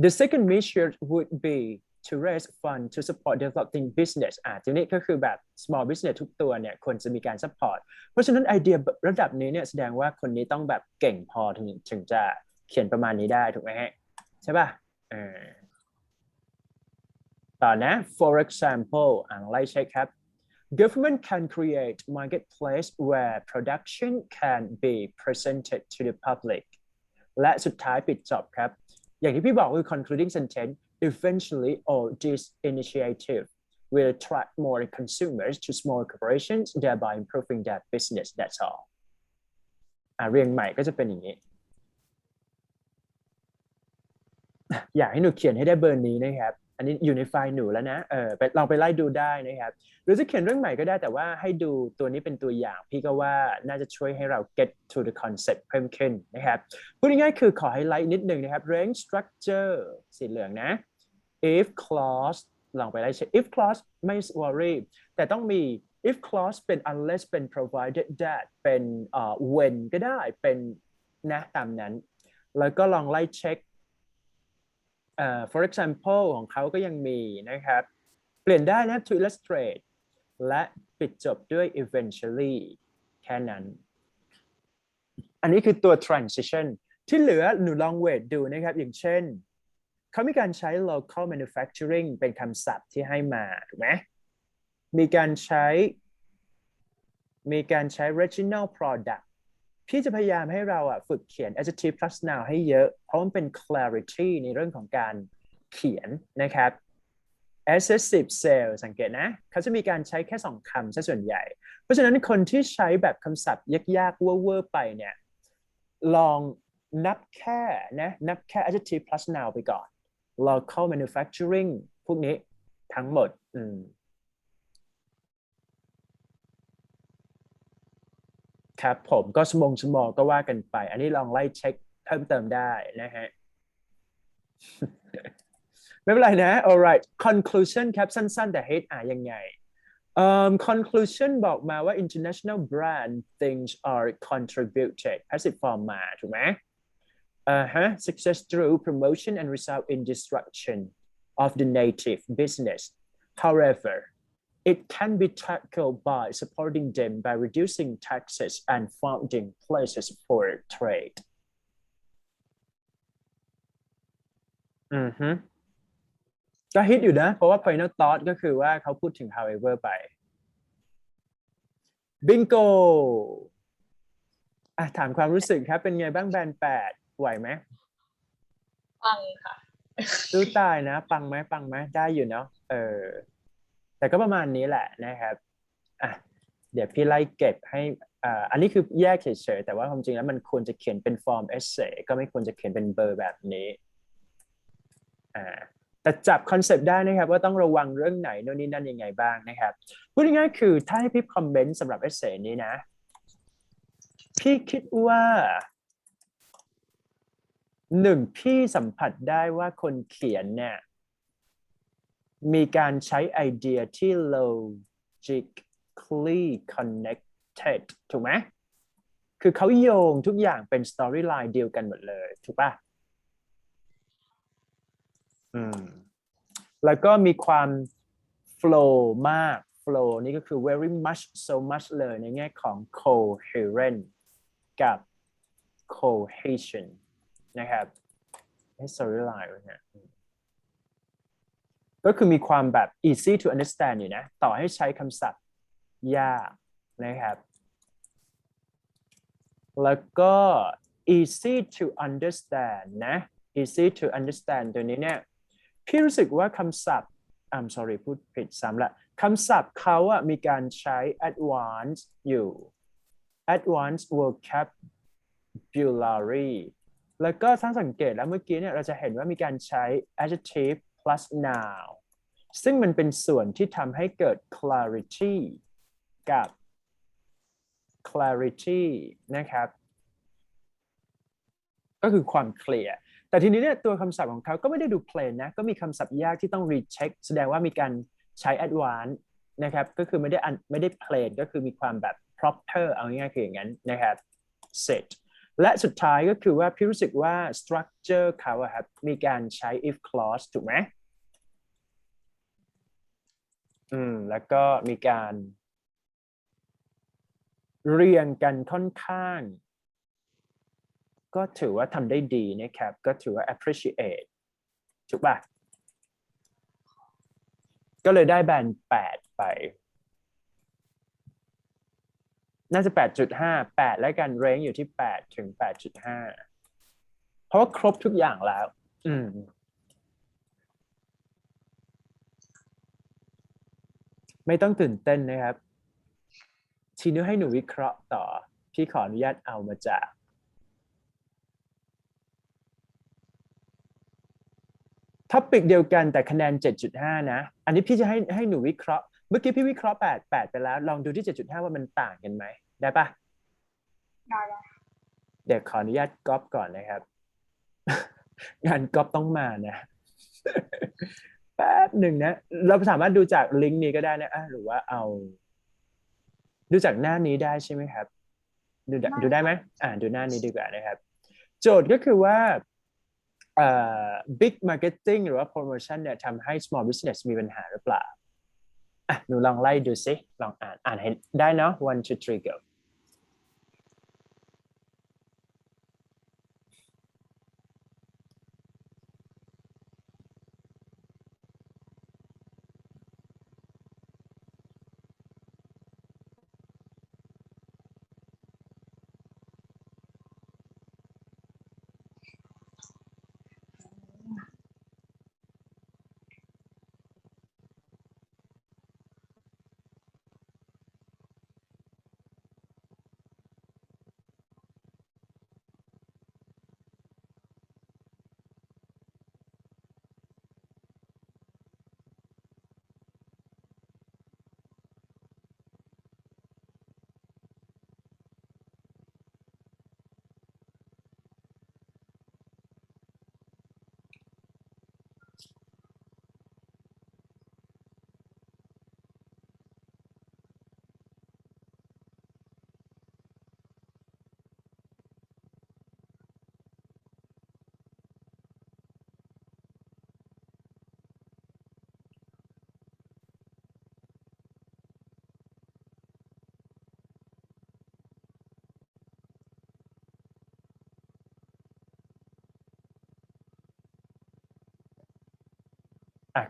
the second measure would be to raise fund to support developing business ทีนี้ก็คือแบบ small business ทุกตัวเนี่ยควรจะมีการ support เพราะฉะนั้นไอเดียระดับนี้เนี่ยแสดงว่าคนนี้ต้องแบบเก่งพอถึงจะเขียนประมาณนี้ได้ถูกไหมฮะใช่ป่ะต่อนะ for example ไล่เช็คครับ government can create marketplace where production can be presented to the public และสุดท้ายปิดจบครับอย่างที่พี่บอกคือ concluding sentence eventually all this initiative will attract more consumers to small corporations thereby improving their business that's all เรียงใหม่ก็จะเป็นอย่างนี้อยากให้หนูเขียนให้ได้เบอร์นี้นะครับอันนี้อยู่ในไฟล์หนูแล้วนะลองไปไล่ดูได้นะครับหรือจะเขียนเรื่องใหม่ก็ได้แต่ว่าให้ดูตัวนี้เป็นตัวอย่างพี่ก็ว่าน่าจะช่วยให้เรา get to the concept เพิ่มขึ้นนะครับพูดง่ายๆคือขอให้ไลท์นิดนึงนะครับ range structure สีเหลืองนะ if clause ลองไปไล่เช็ค if clause ไม่ worry แต่ต้องมี if clause เป็น unless เป็น provided that เป็น when ก็ได้เป็นนะตามนั้นแล้วก็ลองไล่เช็คfor example ของเขาก็ยังมีนะครับเปลี่ยนได้นะ to illustrate และปิดจบด้วย eventually แค่นั้นอันนี้คือตัว transition ที่เหลือหนูลองเวทดูนะครับอย่างเช่นเขามีการใช้ local manufacturing เป็นคำศัพท์ที่ให้มาถูกไหมมีการใช้ regional product พี่จะพยายามให้เราฝึกเขียน adjective plus noun ให้เยอะเพราะมันเป็น clarity ในเรื่องของการเขียนนะครับ excessive sale สังเกตนะเขาจะมีการใช้แค่2 คำซะส่วนใหญ่เพราะฉะนั้นคนที่ใช้แบบคำศัพท์ยากๆเวอร์ๆไปเนี่ยลองนับแค่ adjective plus noun ไปก่อน local manufacturing พวกนี้ทั้งหมดครับผมก็สมองก็ว่ากันไปอันนี้ลองไล่เช็คเพิ่มเติมได้นะฮะ ไม่เป็นไรนะ alright conclusion ครับสั้นๆแต่ head ยังไงconclusion บอกมาว่า international brand things are contributed passive form มาถูกไหมsuccess through promotion and result in destruction of the native business however it can be tackled by supporting them by reducing taxes and founding places for trade ก็ฮิตอยู่นะเพราะว่า final thought ก็คือว่าเขาพูดถึง however ไป bingo ถามความรู้สึกครับเป็นไงบ้างแบรนด์8ไหวไหมปังค่ะสู้ตายนะปังไหมได้อยู่เนาะ แต่ก็ประมาณนี้แหละนะครับอ่ะเดี๋ยวพี่ไล่เก็บให้อันนี้คือแยกเฉยๆแต่ว่าความจริงแล้วมันควรจะเขียนเป็นฟอร์มเอเซก็ไม่ควรจะเขียนเป็นเบอร์แบบนี้แต่จับคอนเซปต์ได้นะครับว่าต้องระวังเรื่องไหนโน่นนี่นั่นยังไงบ้างนะครับพูดง่ายๆคือถ้าให้พี่คอมเมนต์สำหรับเอเซนี้นะพี่คิดว่าพี่สัมผัสได้ว่าคนเขียนเนี่ยมีการใช้ไอเดียที่ logically connected ถูกไหมคือเขาโยงทุกอย่างเป็น storyline เดียวกันหมดเลยถูกป่ะแล้วก็มีความ flow มาก flow นี่ก็คือ very much so much เลยในแง่ของ coherent กับ cohesion นะครับ storyline นะก็คือมีความแบบ easy to understand อยู่นะต่อให้ใช้คำศัพท์ยากนะครับแล้วก็ easy to understand นะ easy to understand ตัวนี้เนี่ยพี่รู้สึกว่าคำศัพท์ I'm sorry พูดผิดซ้ำละคำศัพท์เขาอะมีการใช้ advanced อยู่ advanced vocabulary แล้วก็ถ้าสังเกตแล้วเมื่อกี้เนี่ยเราจะเห็นว่ามีการใช้ adjective plus noun ซึ่งมันเป็นส่วนที่ทำให้เกิด clarity กับ clarity นะครับก็คือความเคลียร์แต่ทีนี้เนี่ยตัวคำศัพท์ของเขาก็ไม่ได้ดูเพลนนะก็มีคำศัพท์ยากที่ต้อง recheck แสดงว่ามีการใช้ advanced นะครับก็คือไม่ได้เพลนก็คือมีความแบบ proper เอาง่ายๆคืออย่างนั้นนะครับ set และสุดท้ายก็คือว่าพี่รู้สึกว่า structure เขาอะครับมีการใช้ if clause ถูกไหมแล้วก็มีการเรียงกันค่อนข้างก็ถือว่าทำได้ดีนะครับก็ถือว่า appreciate ถูกป่ะก็เลยได้แบน8ไปน่าจะ 8.5 8แล้วกันเรนจ์อยู่ที่8ถึง 8.5 เพราะว่าครบทุกอย่างแล้วไม่ต้องตื่นเต้นนะครับทีนี้ให้หนูวิเคราะห์ต่อพี่ขออนุญาตเอามาจากท็อปิกเดียวกันแต่คะแนน 7.5 นะอันนี้พี่จะให้หนูวิเคราะห์เมื่อกี้พี่วิเคราะห์8ไปแล้วลองดูที่ 7.5 ว่ามันต่างกันไหมได้ปะได้เดี๋ยวขออนุญาตก๊อปก่อนนะครับงานก๊อปต้องมานะแป๊บหนึ่งนะเราสามารถดูจากลิงก์นี้ก็ได้นะหรือว่าเอาดูจากหน้านี้ได้ใช่ไหมครับดูได้ไหมดูหน้านี้ดีกว่านะครับโจทย์ก็คือว่าbig marketing หรือว่า promotion เนี่ยทำให้ small business มีปัญหาหรือเปล่าหนูลองไล่ดูสิลองอ่านเห็นได้เนาะ 1 2 3 go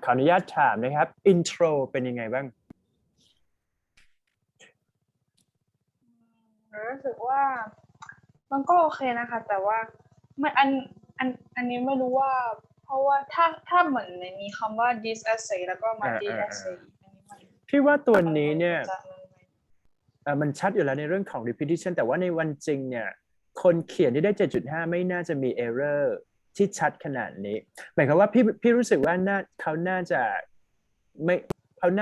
ขออนุญาตถามนะครับ intro เป็นยังไงบ้างรู้สึกว่ามันก็โอเคนะคะแต่ว่าไม่อันนี้ไม่รู้ว่าพ ราะว่าถ้าเหมือนมีคำว่า this essay แล้วก็มา this essay พี่ว่าตัวนี้เนี่ยมันชัดอยู่แล้วในเรื่องของ repetition แต่ว่าในวันจริงเนี่ยคนเขียนที่ได้ 7.5 ไม่น่าจะมี error ที่ชัดขนาดนี้หมายความว่าพี่รู้สึกว่าเขาน่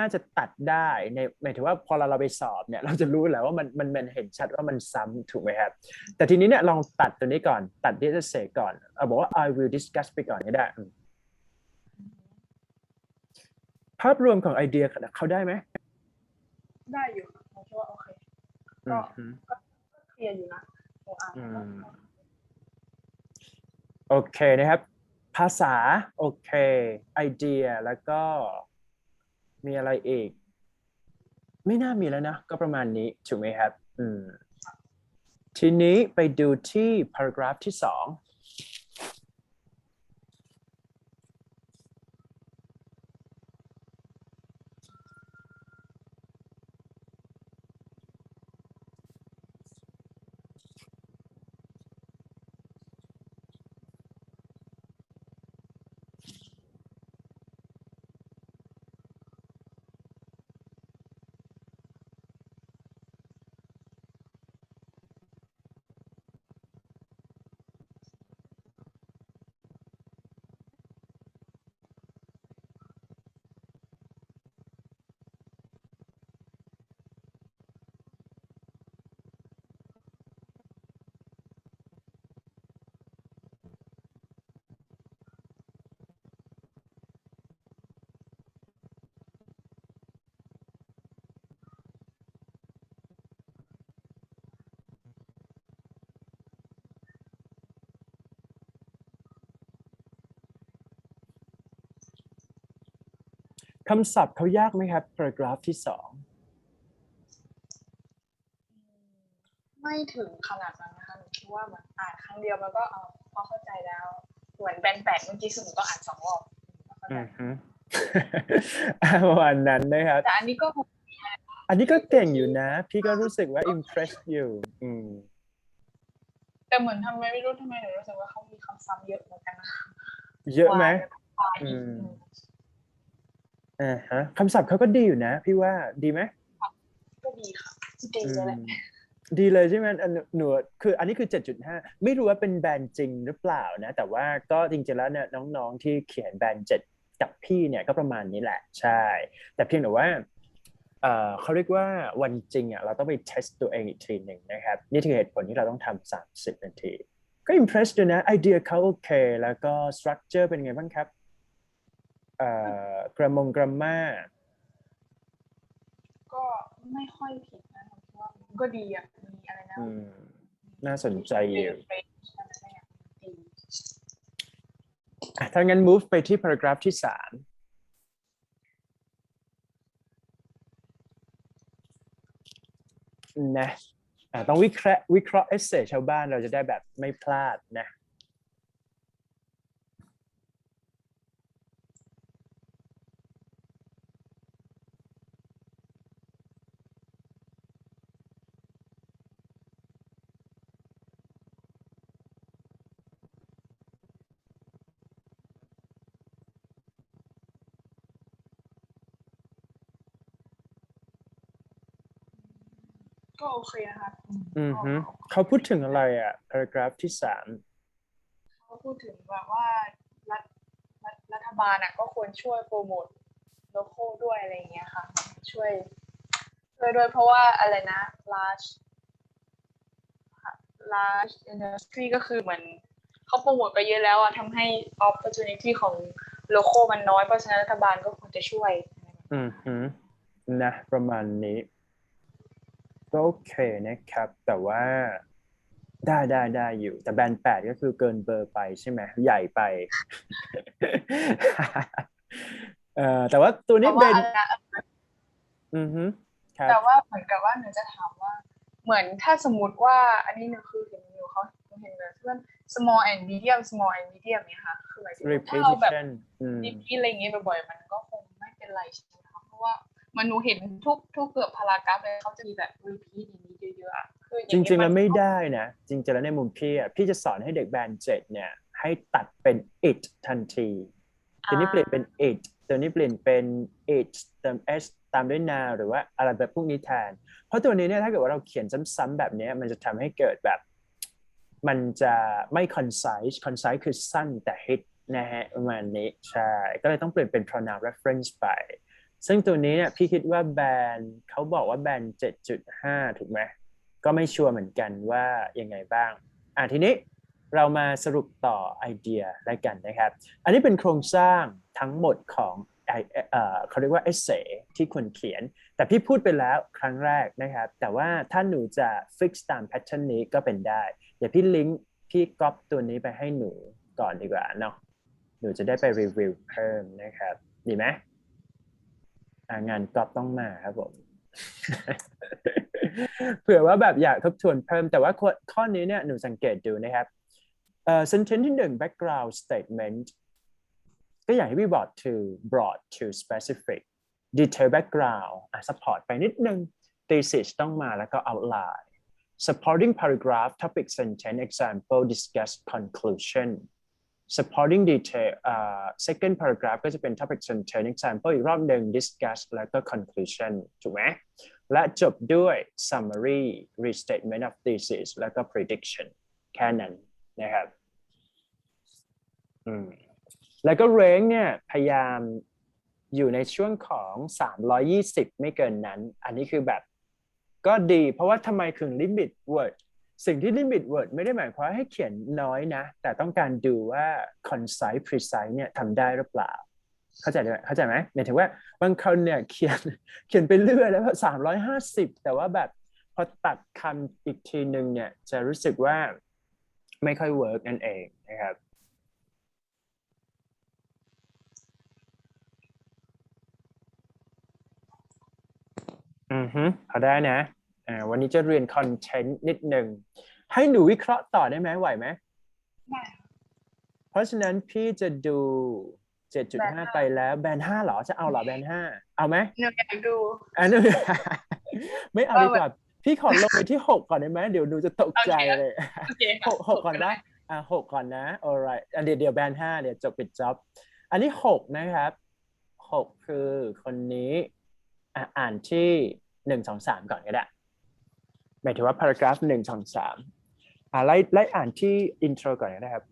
าจะตัดได้ในหมายถึงว่าพอเราไปสอบเนี่ยเราจะรู้แล้วว่ามันเห็นชัดว่ามันซ้ำถูกไหมครับแต่ทีนี้เนี่ยลองตัดตัวนี้ก่อนตัด this essay ก่อนบอกว่า I will discuss ไปก่อนก็ได้ภาพรวมของไอเดียเขาได้ไหมได้อยู่ค่ะผมคิดว่าโอเคก็เคลียร์อยู่นะโอเคนะครับภาษาโอเคไอเดียแล้วก็มีอะไรอีกไม่น่ามีแล้วนะก็ประมาณนี้ถูกไหมครับทีนี้ไปดูที่ paragraph ที่2คำศัพท์เขายากไหมครับ paragraph ที่2ไม่ถึงขนาดนั้นนะคะหนูคิดว่าเหมือนอ่านครั้งเดียวมันก็พอเข้าใจแล้วเหมือนแบนแปดเมื่อกี้สมมติต้องอ่าน2 รอบประมาณนั้นนะครับแต่อันนี้ก็เก่งอยู่นะพี่ก็รู้สึกว่า impress อยู่แต่เหมือนทำไมไม่รู้ทำไมหนูรู้สึกว่าเขามีคำซ้ำเยอะเหมือนกันนะเยอะไหมคำศัพท์เขาก็ดีอยู่นะพี่ว่าดีไหมก็ดีค่ะดีเลยแหละดีเลยใช่ไหมหนูคืออันนี้คือ 7.5 ไม่รู้ว่าเป็นแบรนด์จริงหรือเปล่านะแต่ว่าก็จริงๆแล้วเนี่ยน้องๆที่เขียนแบรนด์7กับพี่เนี่ยก็ประมาณนี้แหละใช่แต่เพียงแต่ว่าเขาเรียกว่าวันจริงเราต้องไปเทสตัวเองอีกทีหนึ่งนะครับนี่คือเหตุผลที่เราต้องทำ30 นาทีก็อิมเพรสด้วยนะไอเดียเขาโอเคแล้วก็สตรัคเจอร์เป็นไงบ้างครับกราฟมาก็ไม่ค่อยผิดนะผมคิดว่าก็ดีมีอะไรนะน่าสนใจอยู่ถ้างั้น move ไปที่ paragraph ที่3นะต้องวิเคราะห์เอเซชาวบ้านเราจะได้แบบไม่พลาดนะก็โอเคนะคะเขาพูดถึงอะไรparagraph ที่3เขาพูดถึงแบบว่ารัฐบาลก็ควรช่วยโปรโมทโลคอลด้วยอะไรอย่างเงี้ยค่ะช่วยด้วยเพราะว่าอะไรนะ large industry ก็คือเหมือนเขาโปรโมทไปเยอะแล้วทำให้ opportunity ของโลคอลมันน้อยเพราะฉะนั้นรัฐบาลก็ควรจะช่วยนะประมาณนี้ก็โอเคนะครับแต่ว่าได้อยู่แต่แบน8ก็คือเกินเบอร์ไปใช่ไหมใหญ่ไป แต่ว่าตัวนี้เป็นแต่ว่าเหมือนกับว่าหนูจะถามว่าเหมือนถ้าสมมติว่าอันนี้หนูคือเห็นเขาเห็นเลยเพื่อน small and medium เนี่ยค่ะคือหมายถึงถ้าเราแบบรีอะไรอย่างเงี้ยบ่อยๆมันก็คงไม่เป็นไรใช่ไหมคะเพราะว่ามันหนูเห็นทุกเกือบพารากราฟเลยเขาจะมีแบบ repeat อย่างนี้เยอะๆจริงๆแล้วไม่ได้นะจริงๆแล้วในมุมพี่จะสอนให้เด็กแบน7เนี่ย ให้ตัดเป็น it ทันทีตัวนี้เปลี่ยนเป็น it ตัวนี้เปลี่ยนเป็น it เติม s ตามด้วย now หรือว่าอะไรแบบพวกนี้แทนเพราะตัวนี้เนี่ยถ้าเกิดว่าเราเขียนซ้ำๆแบบนี้มันจะทำให้เกิดแบบมันจะไม่ concise คือสั้นแต่ hit นะฮะประมาณนี้ใช่ก็เลยต้องเปลี่ยนเป็น pronoun reference ไปซึ่งตัวนี้เนี่ยพี่คิดว่าแบรนด์เขาบอกว่าแบรนด์ 7.5 ถูกไหมก็ไม่ชัวร์เหมือนกันว่ายังไงบ้างทีนี้เรามาสรุปต่อไอเดียแล้วกันนะครับอันนี้เป็นโครงสร้างทั้งหมดของเขาเรียกว่า essay ที่ควรเขียนแต่พี่พูดไปแล้วครั้งแรกนะครับแต่ว่าถ้าหนูจะ fix ตาม pattern นี้ก็เป็นได้เดี๋ยวพี่ลิงก์พี่ก๊อปตัวนี้ไปให้หนูก่อนดีกว่าเนาะหนูจะได้ไปรีวิวเพิ่มนะครับดีไหมงานก๊อปต้องมาครับผม เผื่อว่าแบบอยากทบทวนเพิ่มแต่ว่าข้อนี้เนี่ยหนูสังเกตดูนะครับsentence ที่1 background statement ก็อย่างที่พี่บอก to broad to specific detail background support ไปนิดนึง thesis ต้องมาแล้วก็ outline supporting paragraph topic sentence example discuss conclusion supporting detail second paragraph ก็จะเป็น topic sentence example อีกรอบหนึ่ง discuss แล้วก็ conclusion ถูกไหมและจบด้วย summary restatement of thesis แล้วก็ prediction แค่นั้นนะครับแล้วก็ range เนี่ยพยายามอยู่ในช่วงของ320ไม่เกินนั้นอันนี้คือแบบก็ดีเพราะว่าทำไมถึง limit word สิ่งที่ limit word ไม่ได้หมายความว่าให้เขียนน้อยนะแต่ต้องการดูว่า concise precise เนี่ยทำได้หรือเปล่าเข้าใจไหมหมายถึงว่าบางคนเนี่ยเขียนไปเรื่อยแล้ว350แต่ว่าแบบพอตัดคำอีกทีนึงเนี่ยจะรู้สึกว่าไม่ค่อย work นั่นเองนะครับพอได้นะวันนี้จะเรียนคอนเทนต์นิดหนึ่งให้หนูวิเคราะห์ต่อได้ไหมไหวไหมได้เพราะฉะนั้นพี่จะดู 7.5 ไปแล้วแบนด์5เหรอจะเอาเหรอแบนด์5เอาไหมหนูอยากดู นึงไม่เอาดีกว่าพี่ขอลงไปที่6ก่อนได้ไหมเดี๋ยวหนูจะตกใจเลย6ก่อนนะ6ก่อนนะ alright เดี๋ยวแบนด์5เดี๋ยวจบปิดจ็อบอันนี้6นะครับ6คือคนนี้อ่านที่1 2 3ก่อนก็ได้หมายถึงว่า paragraph 1 2 3ไล่อ่านที่ intro ก่อนก็ได้ครับ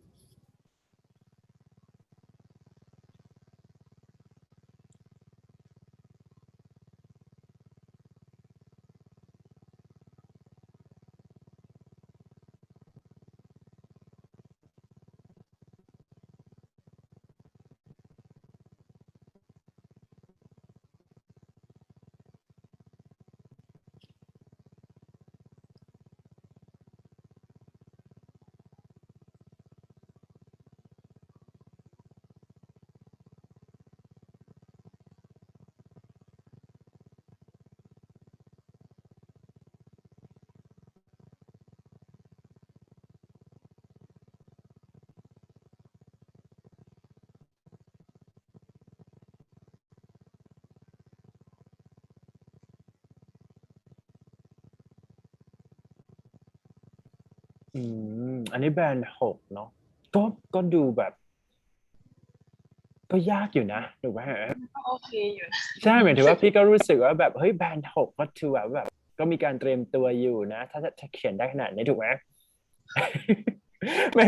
อันนี้แบนด์6เนาะก็ดูแบบก็ยากอยู่นะถูกไหมโอเคอยู่ใช่หมายถึงว่าพี่ก็รู้สึกว่าแบบเฮ้ยแบนด์6ก็ถือแบบก็มีการเตรียมตัวอยู่นะถ้าเขียนได้ขนาดนี้ถูกไหม ไม่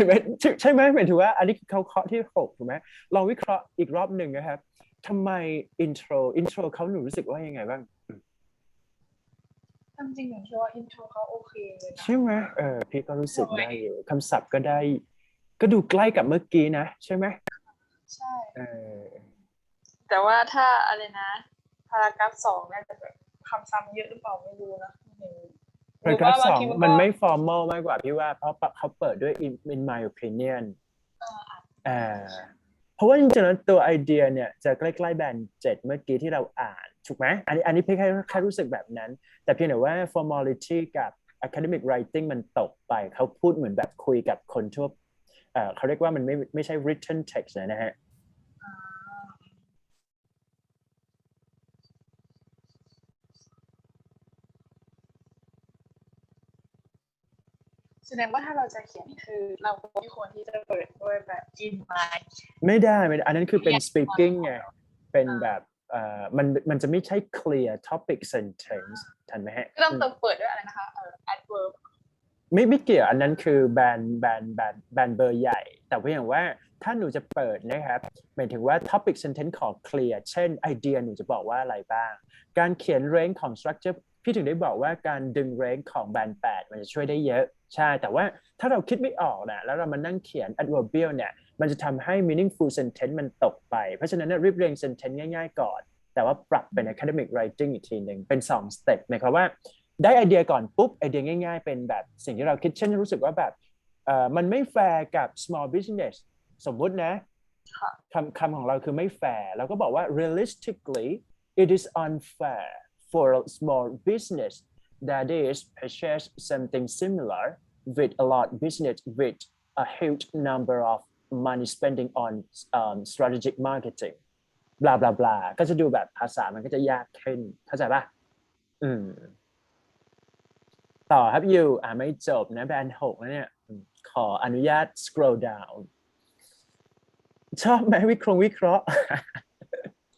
ใช่ไหมหมายถึงว่าอันนี้เขาเคาะที่6ถูกไหมลองวิเคราะห์อีกรอบหนึ่งนะครับทำไมอินโทรเขาหนูรู้สึกว่ายังไงบ้างจริงๆหนูเชื่อว่าอินโทรเขาโอเคเลยนะใช่ไหมพี่ก็รู้สึกได้อยู่คำศัพท์ก็ได้ก็ดูใกล้กับเมื่อกี้นะใช่ไหมใช่แต่ว่าถ้าอะไรนะพารากราฟ2น่าจะแบบคำซ้ำเยอะหรือเปล่าไม่รู้นะพารากราฟ2มันไม่ formal มากกว่าพี่ว่าเพราะเขาเปิดด้วย in my opinion เพราะว่าจริงๆแล้วตัวไอเดียเนี่ยจะใกล้ๆแบนด์7เมื่อกี้ที่เราอ่านถูกไหมอันนี้พี่แค่รู้สึกแบบนั้นแต่เพียงแต่ว่า formality กับ academic writing มันตกไปเขาพูดเหมือนแบบคุยกับคนทั่วเขาเรียกว่ามันไม่ใช่ written text นะฮะ แสดงว่าถ้าเราจะเขียนคือเราไม่ควรที่จะเปิดด้วยแบบอินไลน์ไม่ได้อันนั้นคือเป็น speaking ไงเป็นแบบมันจะไม่ใช่ clear topic sentence ทันไหมฮะก็ต้องเปิดด้วยอะไรนะคะadverb ไม่เกี่ยวอันนั้นคือแบรนด์เบอร์ใหญ่แต่ว่าอย่างว่าถ้าหนูจะเปิดนะครับหมายถึงว่า topic sentence ขอ clear เช่นไอเดียหนูจะบอกว่าอะไรบ้างการเขียน range ของ structure พี่ถึงได้บอกว่าการดึง range ของแบรนด์8มันจะช่วยได้เยอะใช่แต่ว่าถ้าเราคิดไม่ออกนะแล้วเรามานั่งเขียน adverbial เนี่ยมันจะทำให้ meaningful sentence มันตกไปเพราะฉะนั้นเรียบเรียง sentence ง่ายๆก่อนแต่ว่าปรับเป็น academic writing อีกทีหนึ่งเป็น2 step หมายความว่าได้ไอเดียก่อนปุ๊บไอเดียง่ายๆเป็นแบบสิ่งที่เราคิดเช่นรู้สึกว่าแบบมันไม่แฟร์กับ small business สมมุตินะคำของเราคือไม่แฟร์เราก็บอกว่า realistically it is unfair for a small business that is purchase something similar with a lot business with a huge number of money spending on strategic marketing บลาบลาบลาก็จะดูแบบภาษามันก็จะยากขึ้นเข้าใจป่ะต่อครับยูไม่จบนะแบรนด์6แล้วเนี่ยขออนุญาต scroll down ชอบไหมวิเคราะห์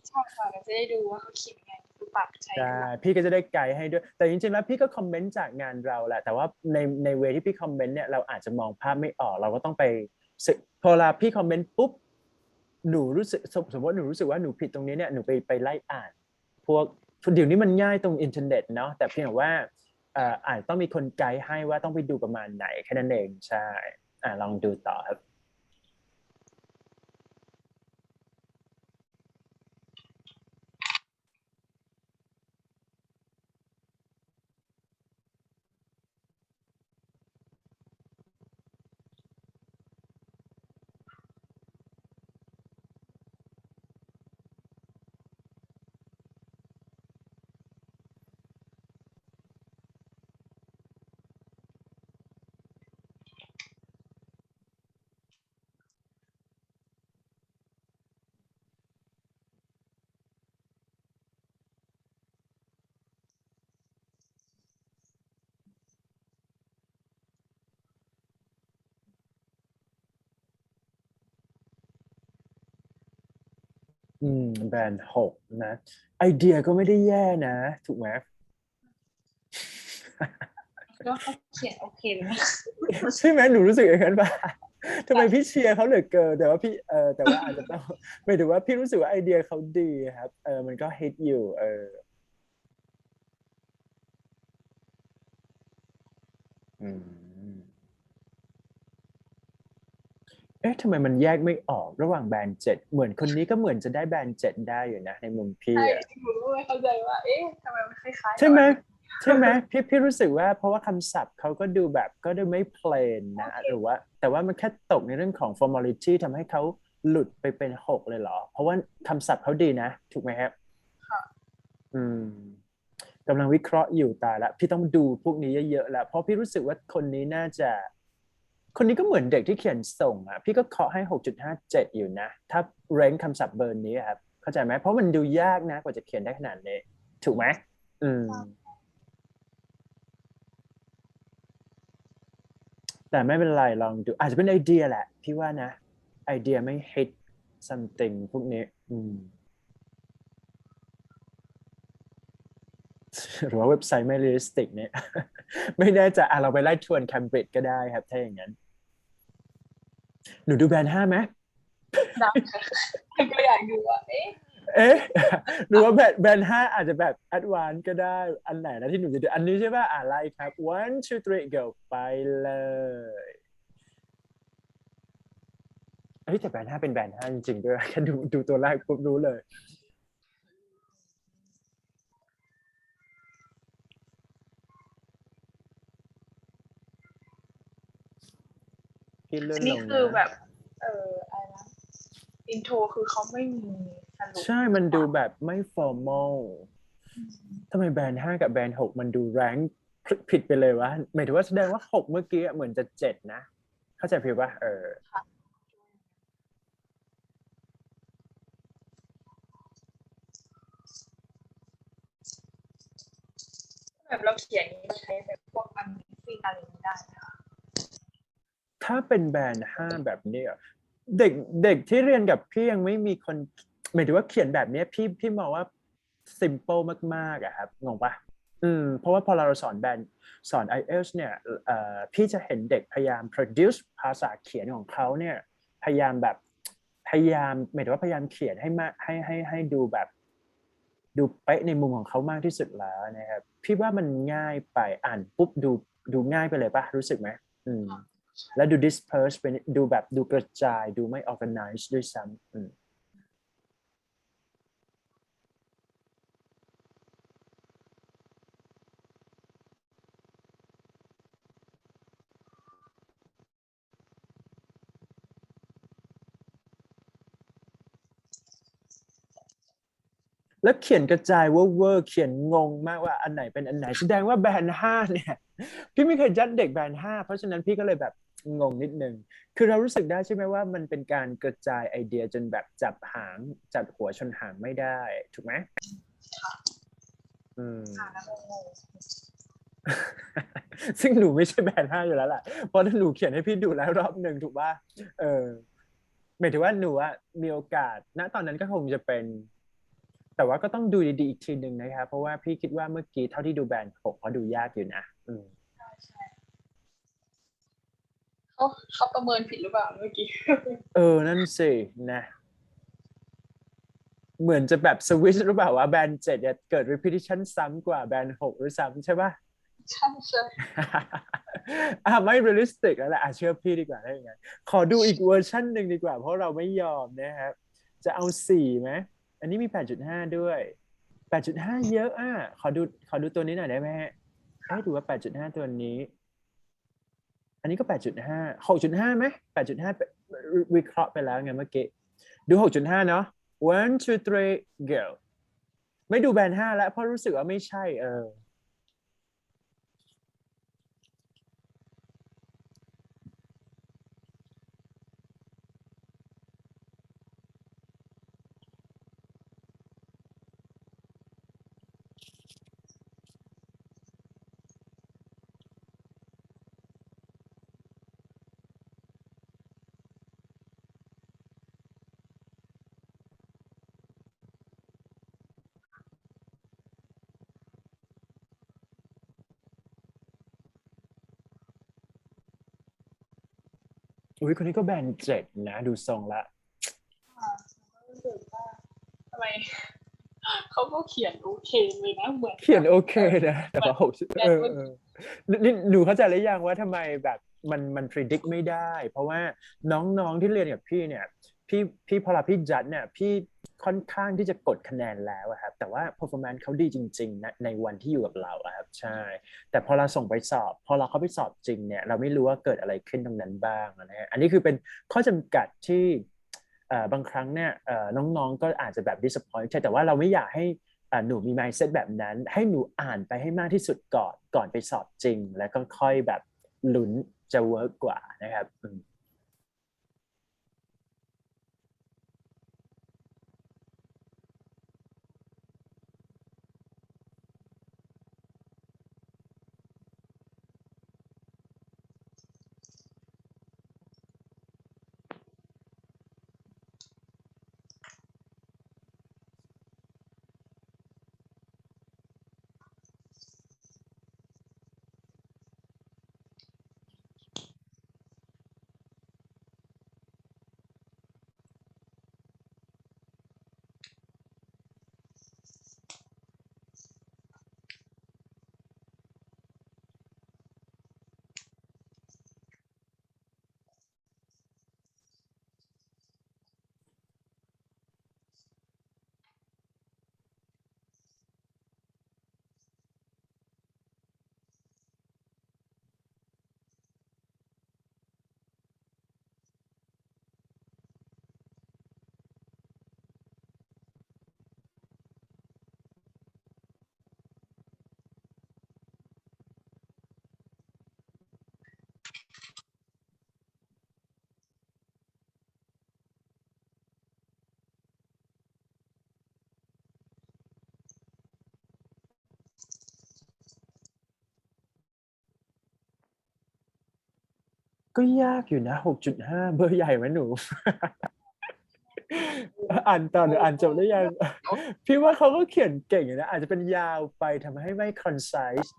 ชอบค่ะจะได้ดูว่าเขาเขียนยังไงคือปรับใช้กันพี่ก็จะได้ไกด์ให้ด้วยแต่จริงๆแล้วพี่ก็คอมเมนต์จากงานเราแหละแต่ว่าในเวที่พี่คอมเมนต์เนี่ยเราอาจจะมองภาพไม่ออกเราก็ต้องไปพอเวลาพี่คอมเมนต์ปุ๊บหนูรู้สึกสมมติหนูรู้สึกว่าหนูผิดตรงนี้เนี่ยหนูไปไล่อ่านพวกเดี๋ยวนี้มันง่ายตรงอินเทอร์เน็ตเนาะแต่เพียงแต่ว่าอาจต้องมีคนไกด์ให้ว่าต้องไปดูประมาณไหนแค่นั้นเองใช่ลองดูต่อครับแบรนด์6นะไอเดียก็ไม่ได้แย่นะถูกไหมก็เขาเขียนโอเคเลยนะใช่ไหมหนูรู้สึกอย่างนั้นป่ะทำไมพี่เชียร์เขาเหลือเกินแต่ว่าพี่แต่ว่าอาจจะต้องไม่ถือว่าพี่รู้สึกว่าไอเดียเขาดีครับมันก็ฮิตอยู่ทำไมมันแยกไม่ออกระหว่างแบรนด์7เหมือนคนนี้ก็เหมือนจะได้แบรนด์7ได้อยู่นะในมุมพี่หนูไม่เข้าใจว่าทำไมมันคล้ายๆใช่ไหมพี่รู้สึกว่าเพราะว่าคำศัพท์เขาก็ดูแบบก็ดูไม่เพลนนะหรือว่าแต่ว่ามันแค่ตกในเรื่องของ formality ทำให้เขาหลุดไปเป็น6เลยเหรอเพราะว่าคำศัพท์เขาดีนะถูกไหมครับค่ะกำลังวิเคราะห์อยู่ตายละพี่ต้องดูพวกนี้เยอะๆแล้วเพราะพี่รู้สึกว่าคนนี้น่าจะคนนี้ก็เหมือนเด็กที่เขียนส่งพี่ก็เคาะให้ 6.57 อยู่นะถ้าเรนจ์คำศัพท์เบอร์นี้ครับเข้าใจไหมเพราะมันดูยากนะกว่าจะเขียนได้ขนาดนี้ถูกไหมแต่ไม่เป็นไรลองดูอาจจะเป็นไอเดียแหละพี่ว่านะไอเดียไม่ hit something พวกนี้หรือว่าเว็บไซต์ไม่ realistic เนี่ย ไม่แน่ใจเราไปไล่ทวน Cambridge ก็ได้ครับถ้าอย่างนั้นหนูดูแบรนด์5ไหมดังก็อยากดูว่าหรือว่าแบรนด์5อาจจะแบบ advance ก็ได้อันไหนนะที่หนูจะดูอันนี้ใช่ป่ะไล่ครับ one two three go ไปเลยแต่แบรนด์5เป็นแบรนด์5จริงๆด้วยแค่ดูตัวแรกปุ๊บรู้เลยนี่คือแบบอะไรนะอินโทรคือเขาไม่มีสรุปใช่มันดูแบบไม่ formal ทำไมแบรนด์5กับแบรนด์6มันดูแรงผิดไปเลยวะหมายถึงว่าแสดงว่า6เมื่อกี้เหมือนจะ7นะเข้าใจพี่ป่ะแบบเราเขียนใช้แบบพวกอันฟิงอะไรนี้ได้ไหมคะ ถ้าเป็นแบรนด์5แบบเนี้ยเด็กเด็กที่เรียนกับพี่ยังไม่มีคนหมายถึงว่าเขียนแบบเนี้ยพี่มองว่า simple มากๆอะครับงงปะเพราะว่าพอเราสอนแบรนด์สอน IELTS เนี่ยพี่จะเห็นเด็กพยายาม produce ภาษาเขียนของเขาเนี่ยพยายามแบบพยายามหมายถึงว่าพยายามเขียนให้มากให้ดูแบบดูเป๊ะในมุมของเขามากที่สุดแล้วนะครับพี่ว่ามันง่ายไปอ่านปุ๊บดูง่ายไปเลยปะรู้สึกไหมแล้วดู disperse ไปดูแบบดูกระจายดูไม่ organize ด้วยซ้ำแล้วเขียนกระจายเวอร์เขียนงงมากว่าอันไหนเป็นอันไหนแสดงว่าแบรนด์5เนี่ยพี่ไม่เคยจัดเด็กแบรนด์5เพราะฉะนั้นพี่ก็เลยแบบงงนิดนึงคือเรารู้สึกได้ใช่ไหมว่ามันเป็นการกระจายไอเดียจนแบบจับหัวชนหางไม่ได้ถูกไหมซึ่งหนูไม่ใช่แบรนด์5อยู่แล้วล่ะเพราะถ้าหนูเขียนให้พี่ดูแล้วรอบหนึ่งถูกป่ะหมายถึงว่าหนูอะมีโอกาสณตอนนั้นก็คงจะเป็นแต่ว่าก็ต้องดูดีๆอีกทีหนึ่งนะครับเพราะว่าพี่คิดว่าเมื่อกี้เท่าที่ดูแบรนด์6ก็ดูยากอยู่นะใช่เขาประเมินผิดหรือเปล่าเมื่อกี้นั่นสินะเหมือนจะแบบสวิตช์หรือเปล่าว่าแบรนด์7เนี่ยเกิด repetition ซ้ำกว่าแบรนด์6หรือซ้ำใช่ป่ะใช่ไม่ realistic แล้วแหละเชื่อพี่ดีกว่าได้ยังไงขอดูอีกเวอร์ชันหนึ่งดีกว่าเพราะเราไม่ยอมนะครับจะเอา4ไหมอันนี้มี 8.5 ด้วย 8.5 เยอะขอดูตัวนี้หน่อยได้ไหมฮะดูว่า 8.5 ตัวนี้อันนี้ก็ 8.5 6.5 ไหม 8.5 วิเคราะห์ไปแล้วไงเมื่อกี้ดู 6.5 เนาะ 1 2 3 go ไม่ดูแบรนด์5แล้วเพราะรู้สึกว่าไม่ใช่อุ้ยคนนี้ก็แบรนด์7นะดูทรงละรู้สึกว่าทำไมเขาก็เขียนโอเคเลยนะเหมือนเขียนโอเคนะแต่ว่านี่หนูเข้าใจหรือยังว่าทำไมแบบมัน predict ไม่ได้เพราะว่าน้องๆที่เรียนกับพี่เนี่ยพี่พอพี่จัดเนี่ยพี่ค่อนข้างที่จะกดคะแนนแล้วครับแต่ว่า performance เขาดีจริงๆนะในวันที่อยู่กับเราครับใช่แต่พอเราส่งไปสอบพอเราเข้าไปสอบจริงเนี่ยเราไม่รู้ว่าเกิดอะไรขึ้นตรงนั้นบ้างนะฮะอันนี้คือเป็นข้อจำกัดที่บางครั้งเนี่ยน้องๆก็อาจจะแบบ disappointed แต่ว่าเราไม่อยากให้หนูมี mindset แบบนั้นให้หนูอ่านไปให้มากที่สุดก่อนไปสอบจริงแล้วก็ค่อยแบบลุ้นจะเวิร์กกว่านะครับ ก็ยากอยู่นะ 6.5 เบอร์ใหญ่ไหมหนู อ่านต่อหรืออ่านจบหรือยัง พี่ว่าเขาก็เขียนเก่งอยู่นะอาจจะเป็นยาวไปทำให้ไม่ concise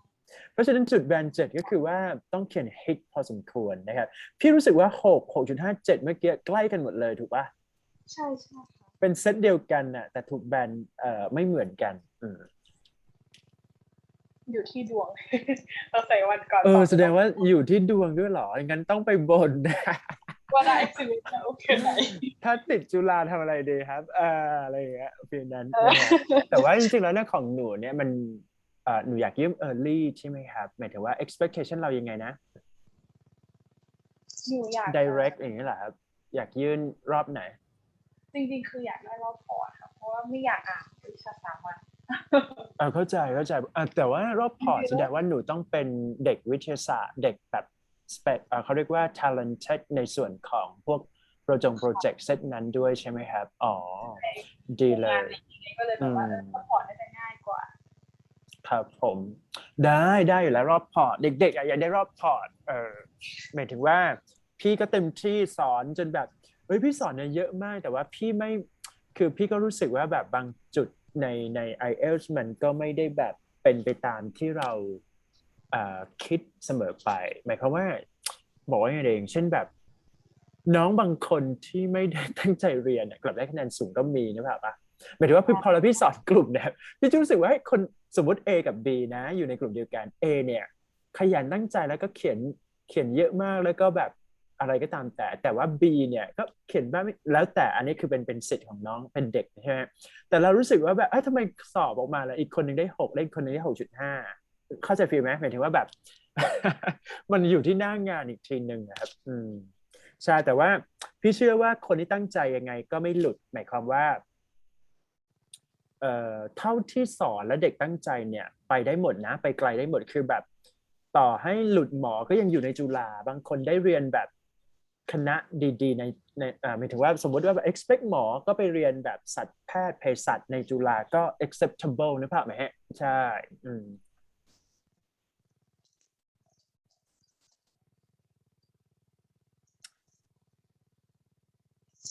เพราะฉะนั้นจุดแบน7ก็คือว่าต้องเขียน hit พอสมควรนะครับพี่รู้สึกว่า6.5 7เมื่อกี้ใกล้กันหมดเลยถูกปะใช่ค่ะเป็นเซตเดียวกันน่ะแต่ถูกแบนไม่เหมือนกันอยู่ที่ดวง เราใส่วันก่อนแสดงว่าอยู่ที่ดวงด้วยเหรองั้นต้องไปบน ว่าได้ชีวิตจะโอเคไหน ถ้าติดจุฬาทำอะไรดีครับอะไรอย่างเงี้ยฟีลนั้นนะครับแต่ว่าจริงๆแล้วเนี่ยของหนูเนี่ยมันหนูอยากยื่น early ใช่ไหมครับหมายถึงว่า expectation เรายังไงนะ หนูอยาก direct อย่างนี้เหรอครับอยากยื่นรอบไหนจริงๆคืออยากได้รอบพอร์ตค่ะเพราะว่าไม่อยากอ่านวิชาสามัญเข้าใจแต่ว่ารอบพอร์ตแสดงว่าหนูต้องเป็นเด็กวิทยาศาสตร์เด็กแบบเขาเรียกว่า talented ในส่วนของพวกโปรเจกต์เซตนั้นด้วยใช่ไหมครับดีเลยก็เลยแบบว่ารอบพอร์ตน่าจะง่ายกว่าครับผมได้อยู่แล้วรอบพอร์ตเด็กๆอยากได้รอบพอร์ตหมายถึงว่าพี่ก็เต็มที่สอนจนแบบพี่สอนเนี่ยเยอะมากแต่ว่าพี่ไม่คือพี่ก็รู้สึกว่าแบบบางจุดใน IELTS มันก็ไม่ได้แบบเป็นไปตามที่เราคิดเสมอไปหมายความว่าบอกว่าอย่างไรเช่นแบบน้องบางคนที่ไม่ได้ตั้งใจเรียนกลับได้คะแนนสูงก็มีนะครับหมายถึงว่าพอเราพี่สอนกลุ่มเนี่ยพี่จะรู้สึกว่าให้คนสมมติ A กับ B นะอยู่ในกลุ่มเดียวกัน A เนี่ยขยันตั้งใจแล้วก็เขียนเยอะมากแล้วก็แบบอะไรก็ตามแต่ว่า B เนี่ยก็เขียนบ้างแล้วแต่อันนี้คือเป็นสิทธิ์ของน้องเป็นเด็กใช่ไหมแต่เรารู้สึกว่าแบบทำไมสอบออกมาแล้วอีกคนหนึ่งได้6อีกคนหนึ่งได้ 6.5เข้าใจฟีลไหมหมายถึงว่าแบบ มันอยู่ที่หน้างานอีกทีหนึ่งนะครับใช่แต่ว่าพี่เชื่อว่าคนที่ตั้งใจยังไงก็ไม่หลุดหมายความว่าเท่าที่สอนและเด็กตั้งใจเนี่ยไปได้หมดนะไปไกลได้หมดคือแบบต่อให้หลุดหมอก็ยังอยู่ในจุฬาบางคนได้เรียนแบบคณะดีๆในหมายถึงว่าสมมติว่า expect หมอก็ไปเรียนแบบสัตวแพทย์เภสัชในจุฬาก็ acceptable นึกภาพไหมฮะใช่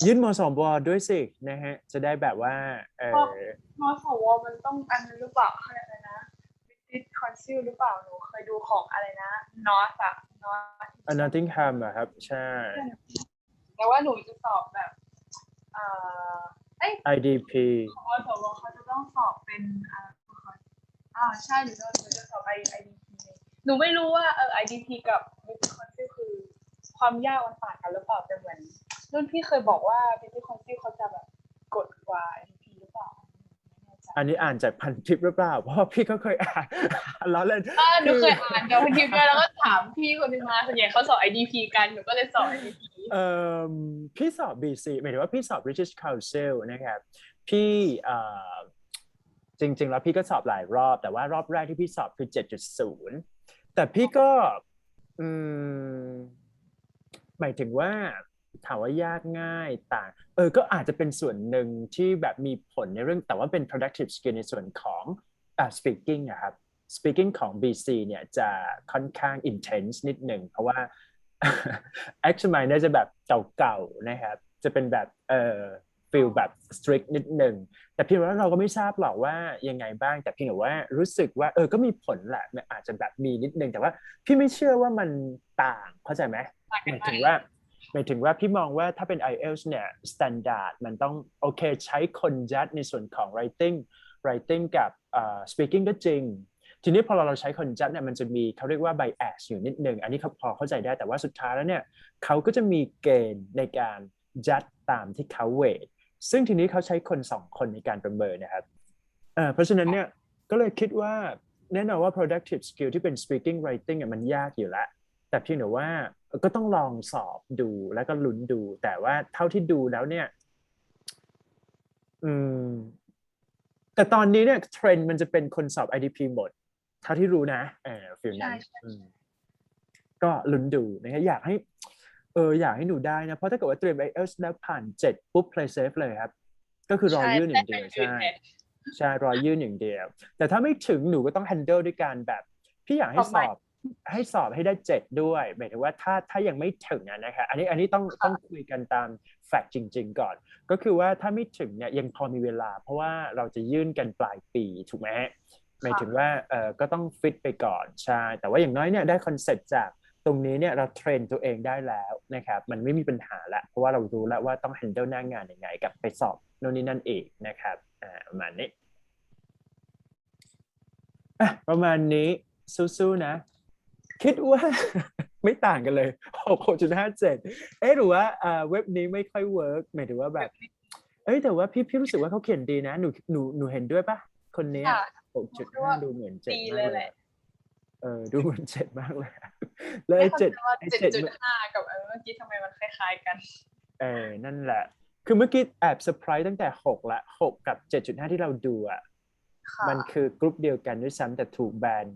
ยื่นมสวด้วยสินะฮะจะได้แบบว่ามสวมันต้องอันนั้นหรือเปล่าอะไรนะติดคอนซิลหรือเปล่าหนูเคยดูของอะไรนะนอสNottingham ครับใช่แต่ว่าหนูจะสอบแบบIDP มสวเขาจะต้องสอบเป็นใช่หนูจะสอบ IDP หนูไม่รู้ว่าIDP กับ British Council คือความยากมันต่างกันหรือเปล่าแต่เหมือนรุ่นพี่เคยบอกว่า British Council เขาจะแบบกดกว่า IDP หรือเปล่าอันนี้อ่านจากพันทิปหรือเปล่าเพราะพี่ก็เคยอ่านล้อเล่นหนูเคยอ่านจากพันทิปด้วยแล้วก็ถามพี่คนนึงมาส่วนใหญ่เขาสอบ IDP กันหนูก็เลยสอบ IDP พี่สอบ BC หมายถึงว่าพี่สอบ British Council นะครับพี่จริงๆแล้วพี่ก็สอบหลายรอบแต่ว่ารอบแรกที่พี่สอบคือ 7.0 แต่พี่ก็หมายถึงว่าถามว่ายากง่ายต่างก็อาจจะเป็นส่วนหนึ่งที่แบบมีผลในเรื่องแต่ว่าเป็น productive skill ในส่วนของspeaking ครับ speaking ของ BC เนี่ยจะค่อนข้าง intense นิดหนึ่งเพราะว่า action mind เนี่ยจะแบบเก่าๆนะครับจะเป็นแบบfeel แบบ strict นิดหนึ่งแต่เพียงว่าเราก็ไม่ทราบหรอกว่ายังไงบ้างแต่เพียงแต่ว่ารู้สึกว่าก็มีผลแหละอาจจะแบบมีนิดนึงแต่ว่าพี่ไม่เชื่อว่ามันต่างเข้าใจไหมหมายถึงว่าพี่มองว่าถ้าเป็น IELTS เนี่ย standard มันต้องโอเคใช้คนยัดในส่วนของ writing กับspeaking ก็จริงทีนี้พอเราใช้คนจัดเนี่ยมันจะมีเขาเรียกว่า bias อยู่นิดนึงอันนี้พอเข้าใจได้แต่ว่าสุดท้ายแล้วเนี่ยเขาก็จะมีเกณฑ์ในการจัดตามที่เขาเวทซึ่งทีนี้เขาใช้คน2คนในการประเมินนะครับเพราะฉะนั้นเนี่ยก็เลยคิดว่าแน่นอนว่า productive skill ที่เป็น speaking writing มันยากอยู่แล้วแต่เพียงแต่ว่าก็ต้องลองสอบดูแล้วก็ลุ้นดูแต่ว่าเท่าที่ดูแล้วเนี่ยแต่ตอนนี้เนี่ยเทรนด์มันจะเป็นคนสอบ IDP หมดเท่าที่รู้นะฟิลนั้นก็ลุ้นดูนะครับอยากให้หนูได้นะเพราะถ้าเกิดว่าเตรียม IELTS แล้วผ่าน7ปุ๊บ play safe เลยครับก็คือรอยื่นอย่างเดียวใช่รอยื่นอย่างเดียวแต่ถ้าไม่ถึงหนูก็ต้อง handle ด้วยการแบบพี่อยากให้สอบ ให้สอบให้ได้7ด้วยหมายถึงว่าถ้ายังไม่ถึงนะครับอันนี้ต้องคุยกันตามแฟกต์จริงๆก่อนก็คือว่าถ้าไม่ถึงเนี่ยยังพอมีเวลาเพราะว่าเราจะยื่นกันปลายปีถูกไหมหมายถึงว่าก็ต้องฟิตไปก่อนใช่แต่ว่าอย่างน้อยเนี่ยได้คอนเซ็ปต์จากตรงนี้เนี่ยเราเทรนตัวเองได้แล้วนะครับมันไม่มีปัญหาละเพราะว่าเรารู้แล้วว่าต้อง handle หน้างานยังไงกับไปสอบโน่นนี่นั่นเองนะครับประมาณนี้ประมาณนี้สู้ๆนะคิดว่า ไม่ต่างกันเลย6.57หรือว่าเว็บนี้ไม่ค่อยเวิร์กหมายถึงว่าแบบแต่ว่าพี่รู้สึกว่าเขาเขียนดีนะหนูเห็นด้วยปะคนนี้6.5ดูเหมือน7มากเลยดูเหมือน7มากเลยแล้ว7.5กับเมื่อกี้ทำไมมันคล้ายๆกันนั่นแหละคือเมื่อกี้แอบเซอร์ไพรส์ตั้งแต่6ละ6กับ 7.5 ที่เราดูอ่ะมันคือกรุ๊ปเดียวกันด้วยซ้ำแต่ถูกแบน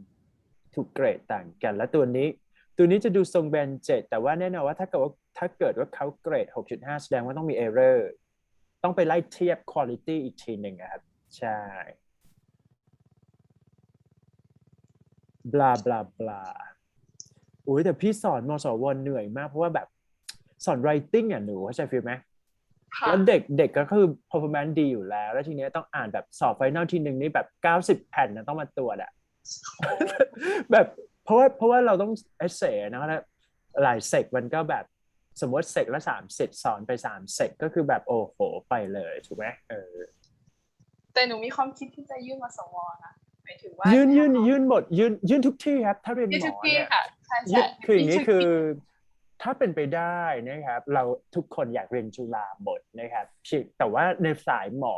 ถูกเกรดต่างกันแล้วตัวนี้จะดูทรงแบน7แต่ว่าแน่นอนว่าถ้าเกิดว่าเขาเกรด 6.5 แสดงว่าต้องมี error ต้องไปไล่เทียบ quality อีกทีหนึ่งครับใช่บลาบลาบลาอุ้ยแต่พี่สอนมสวเหนื่อยมากเพราะว่าแบบสอน writing หนูเข้าใจฟีลไหมแล้วเด็กก็คือ performance ดีอยู่แล้วทีนี้ต้องอ่านแบบสอบไฟนอลทีหนึ่งนี่แบบ90 แผ่นนะต้องมาตรวจอะ แบบเพราะว่าเราต้องเอเซ่นะแล้วหลายเซกมันก็แบบสมมติเซกละ3 เซกสอนไป3 เซกก็คือแบบโอ้โหไปเลยถูกไหมแต่หนูมีความคิดที่จะยื่นมสวนะหมายถึงว่ายื่นหมดยื่นทุกที่ครับถ้าเรียนหมอเนี่ยคืออย่างนี้คือถ้าเป็นไปได้นะครับเราทุกคนอยากเรียนจุฬาหมดนะครับแต่ว่าในสายหมอ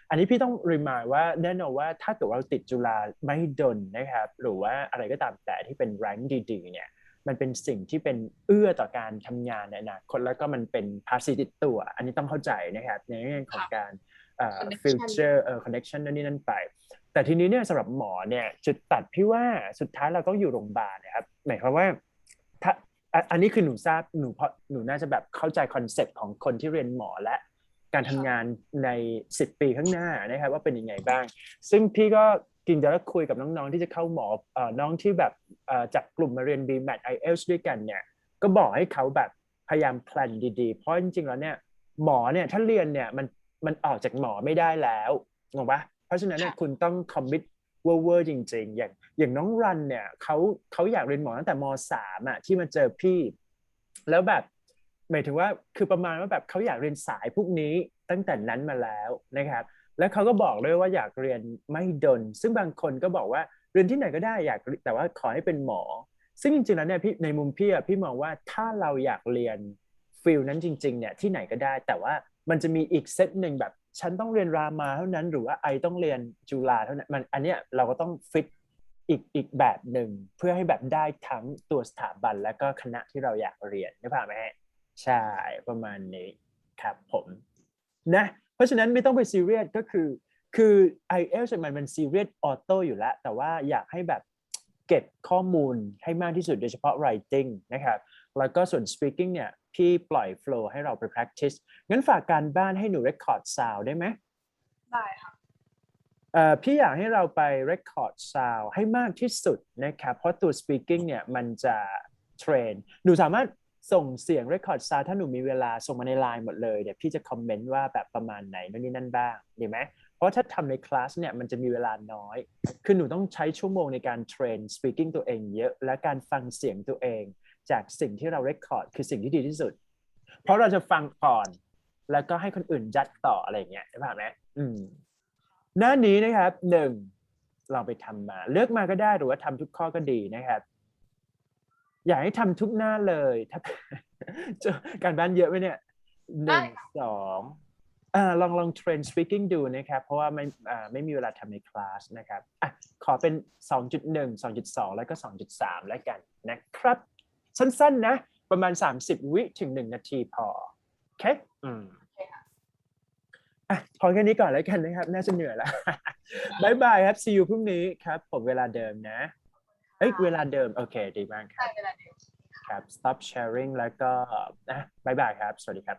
อันนี้พี่ต้องรีมายว่าแน่นอนว่าถ้าเกิดเราติดจุฬาไม่ดนนะครับหรือว่าอะไรก็ตามแต่ที่เป็นแรงค์ดีๆเนี่ยมันเป็นสิ่งที่เป็นเอื้อต่อการทำงานในอนาคตแล้วก็มันเป็นภาษีติดตัวอันนี้ต้องเข้าใจนะครับในเรื่องของการfuture connection นั่นนี่นั่นไปแต่ทีนี้เนี่ยสำหรับหมอเนี่ยจุดตัดพี่ว่าสุดท้ายเราต้องอยู่โรงพยาบาลนะครับหมายความว่าถ้าอันนี้คือหนูทราบหนูน่าจะแบบเข้าใจคอนเซ็ปต์ของคนที่เรียนหมอและการทำงานใน10 ปีข้างหน้านะครับว่าเป็นยังไงบ้างซึ่งพี่ก็กินจะแล้วคุยกับน้องๆที่จะเข้าหมอน้องที่แบบจากกลุ่มมาเรียน BMAT IELTS ด้วยกันเนี่ยก็บอกให้เขาแบบพยายามแพลนดีๆเพราะจริงๆแล้วเนี่ยหมอเนี่ยถ้าเรียนเนี่ยมันออกจากหมอไม่ได้แล้วงงปะเพราะฉะนั้นเนี่ยคุณต้องคอมมิตเวอร์จริงๆอย่างน้องรันเนี่ยเขาอยากเรียนหมอตั้งแต่ม.3 ที่มาเจอพี่แล้วแบบหมายถึงว่าคือประมาณว่าแบบเขาอยากเรียนสายพวกนี้ตั้งแต่นั้นมาแล้วนะครับแล้วเขาก็บอกเลยว่าอยากเรียนไม่ดนซึ่งบางคนก็บอกว่าเรียนที่ไหนก็ได้อยากแต่ว่าขอให้เป็นหมอซึ่งจริงๆแล้วเนี่ยพี่ในมุมพี่มองว่าถ้าเราอยากเรียนฟิลนั้นจริงๆเนี่ยที่ไหนก็ได้แต่ว่ามันจะมีอีกเซตหนึ่งแบบฉันต้องเรียนรามาเท่านั้นหรือว่าไอต้องเรียนจุฬาเท่านั้นอันเนี้ยเราก็ต้องฟิตอีกแบบหนึ่งเพื่อให้แบบได้ทั้งตัวสถาบันและก็คณะที่เราอยากเรียนนึกภาพไหมใช่ประมาณนี้ครับผมนะเพราะฉะนั้นไม่ต้องไปซีเรียสก็คือ IELTS มันซีเรียสออโต้อยู่แล้วแต่ว่าอยากให้แบบเก็บข้อมูลให้มากที่สุดโดยเฉพาะ writing นะครับแล้วก็ส่วน speaking เนี่ยพี่ปล่อย flow ให้เราไป practice งั้นฝากการบ้านให้หนู record sound ได้ไหมได้ค่ะพี่อยากให้เราไป record sound ให้มากที่สุดนะครับเพราะตัว speaking เนี่ยมันจะเทรนหนูสามารถส่งเสียง record sound ถ้าหนูมีเวลาส่งมาใน line หมดเลยเดี๋ยวพี่จะคอมเมนต์ว่าแบบประมาณไหนนู่นนี่นั่นบ้างดีไหมเพราะถ้าทำในคลาสเนี่ยมันจะมีเวลาน้อยคือหนูต้องใช้ชั่วโมงในการเทรน speaking ตัวเองเยอะและการฟังเสียงตัวเองจากสิ่งที่เรา record คือสิ่งที่ดีที่สุดเพราะเราจะฟังก่อนแล้วก็ให้คนอื่นยัดต่ออะไรอย่างเงี้ยใช่ไหมหน้านี้นะครับ1ลองไปทำมาเลือกมาก็ได้หรือว่าทำทุกข้อก็ดีนะครับอยากให้ทำทุกหน้าเลยถ้าการบ้านเยอะไหมเนี่ย1 2ลองเทรน speaking ดูนะครับเพราะว่าไม่มีเวลาทำในคลาสนะครับขอเป็น 2.1 2.2 แล้วก็ 2.3 แล้วกันนะครับสั้นๆนะประมาณ30 วิถึง1 นาทีพอโอเคพอแค่นี้ก่อนแล้วกันนะครับน่าจะเหนื่อยแล้วบ๊ายบายครับ see you พรุ่งนี้ครับผมเวลาเดิมนะเวลาเดิมโอเคดีมากครับครับ stop sharing แล้วก็บ๊ายบายครับสวัสดีครับ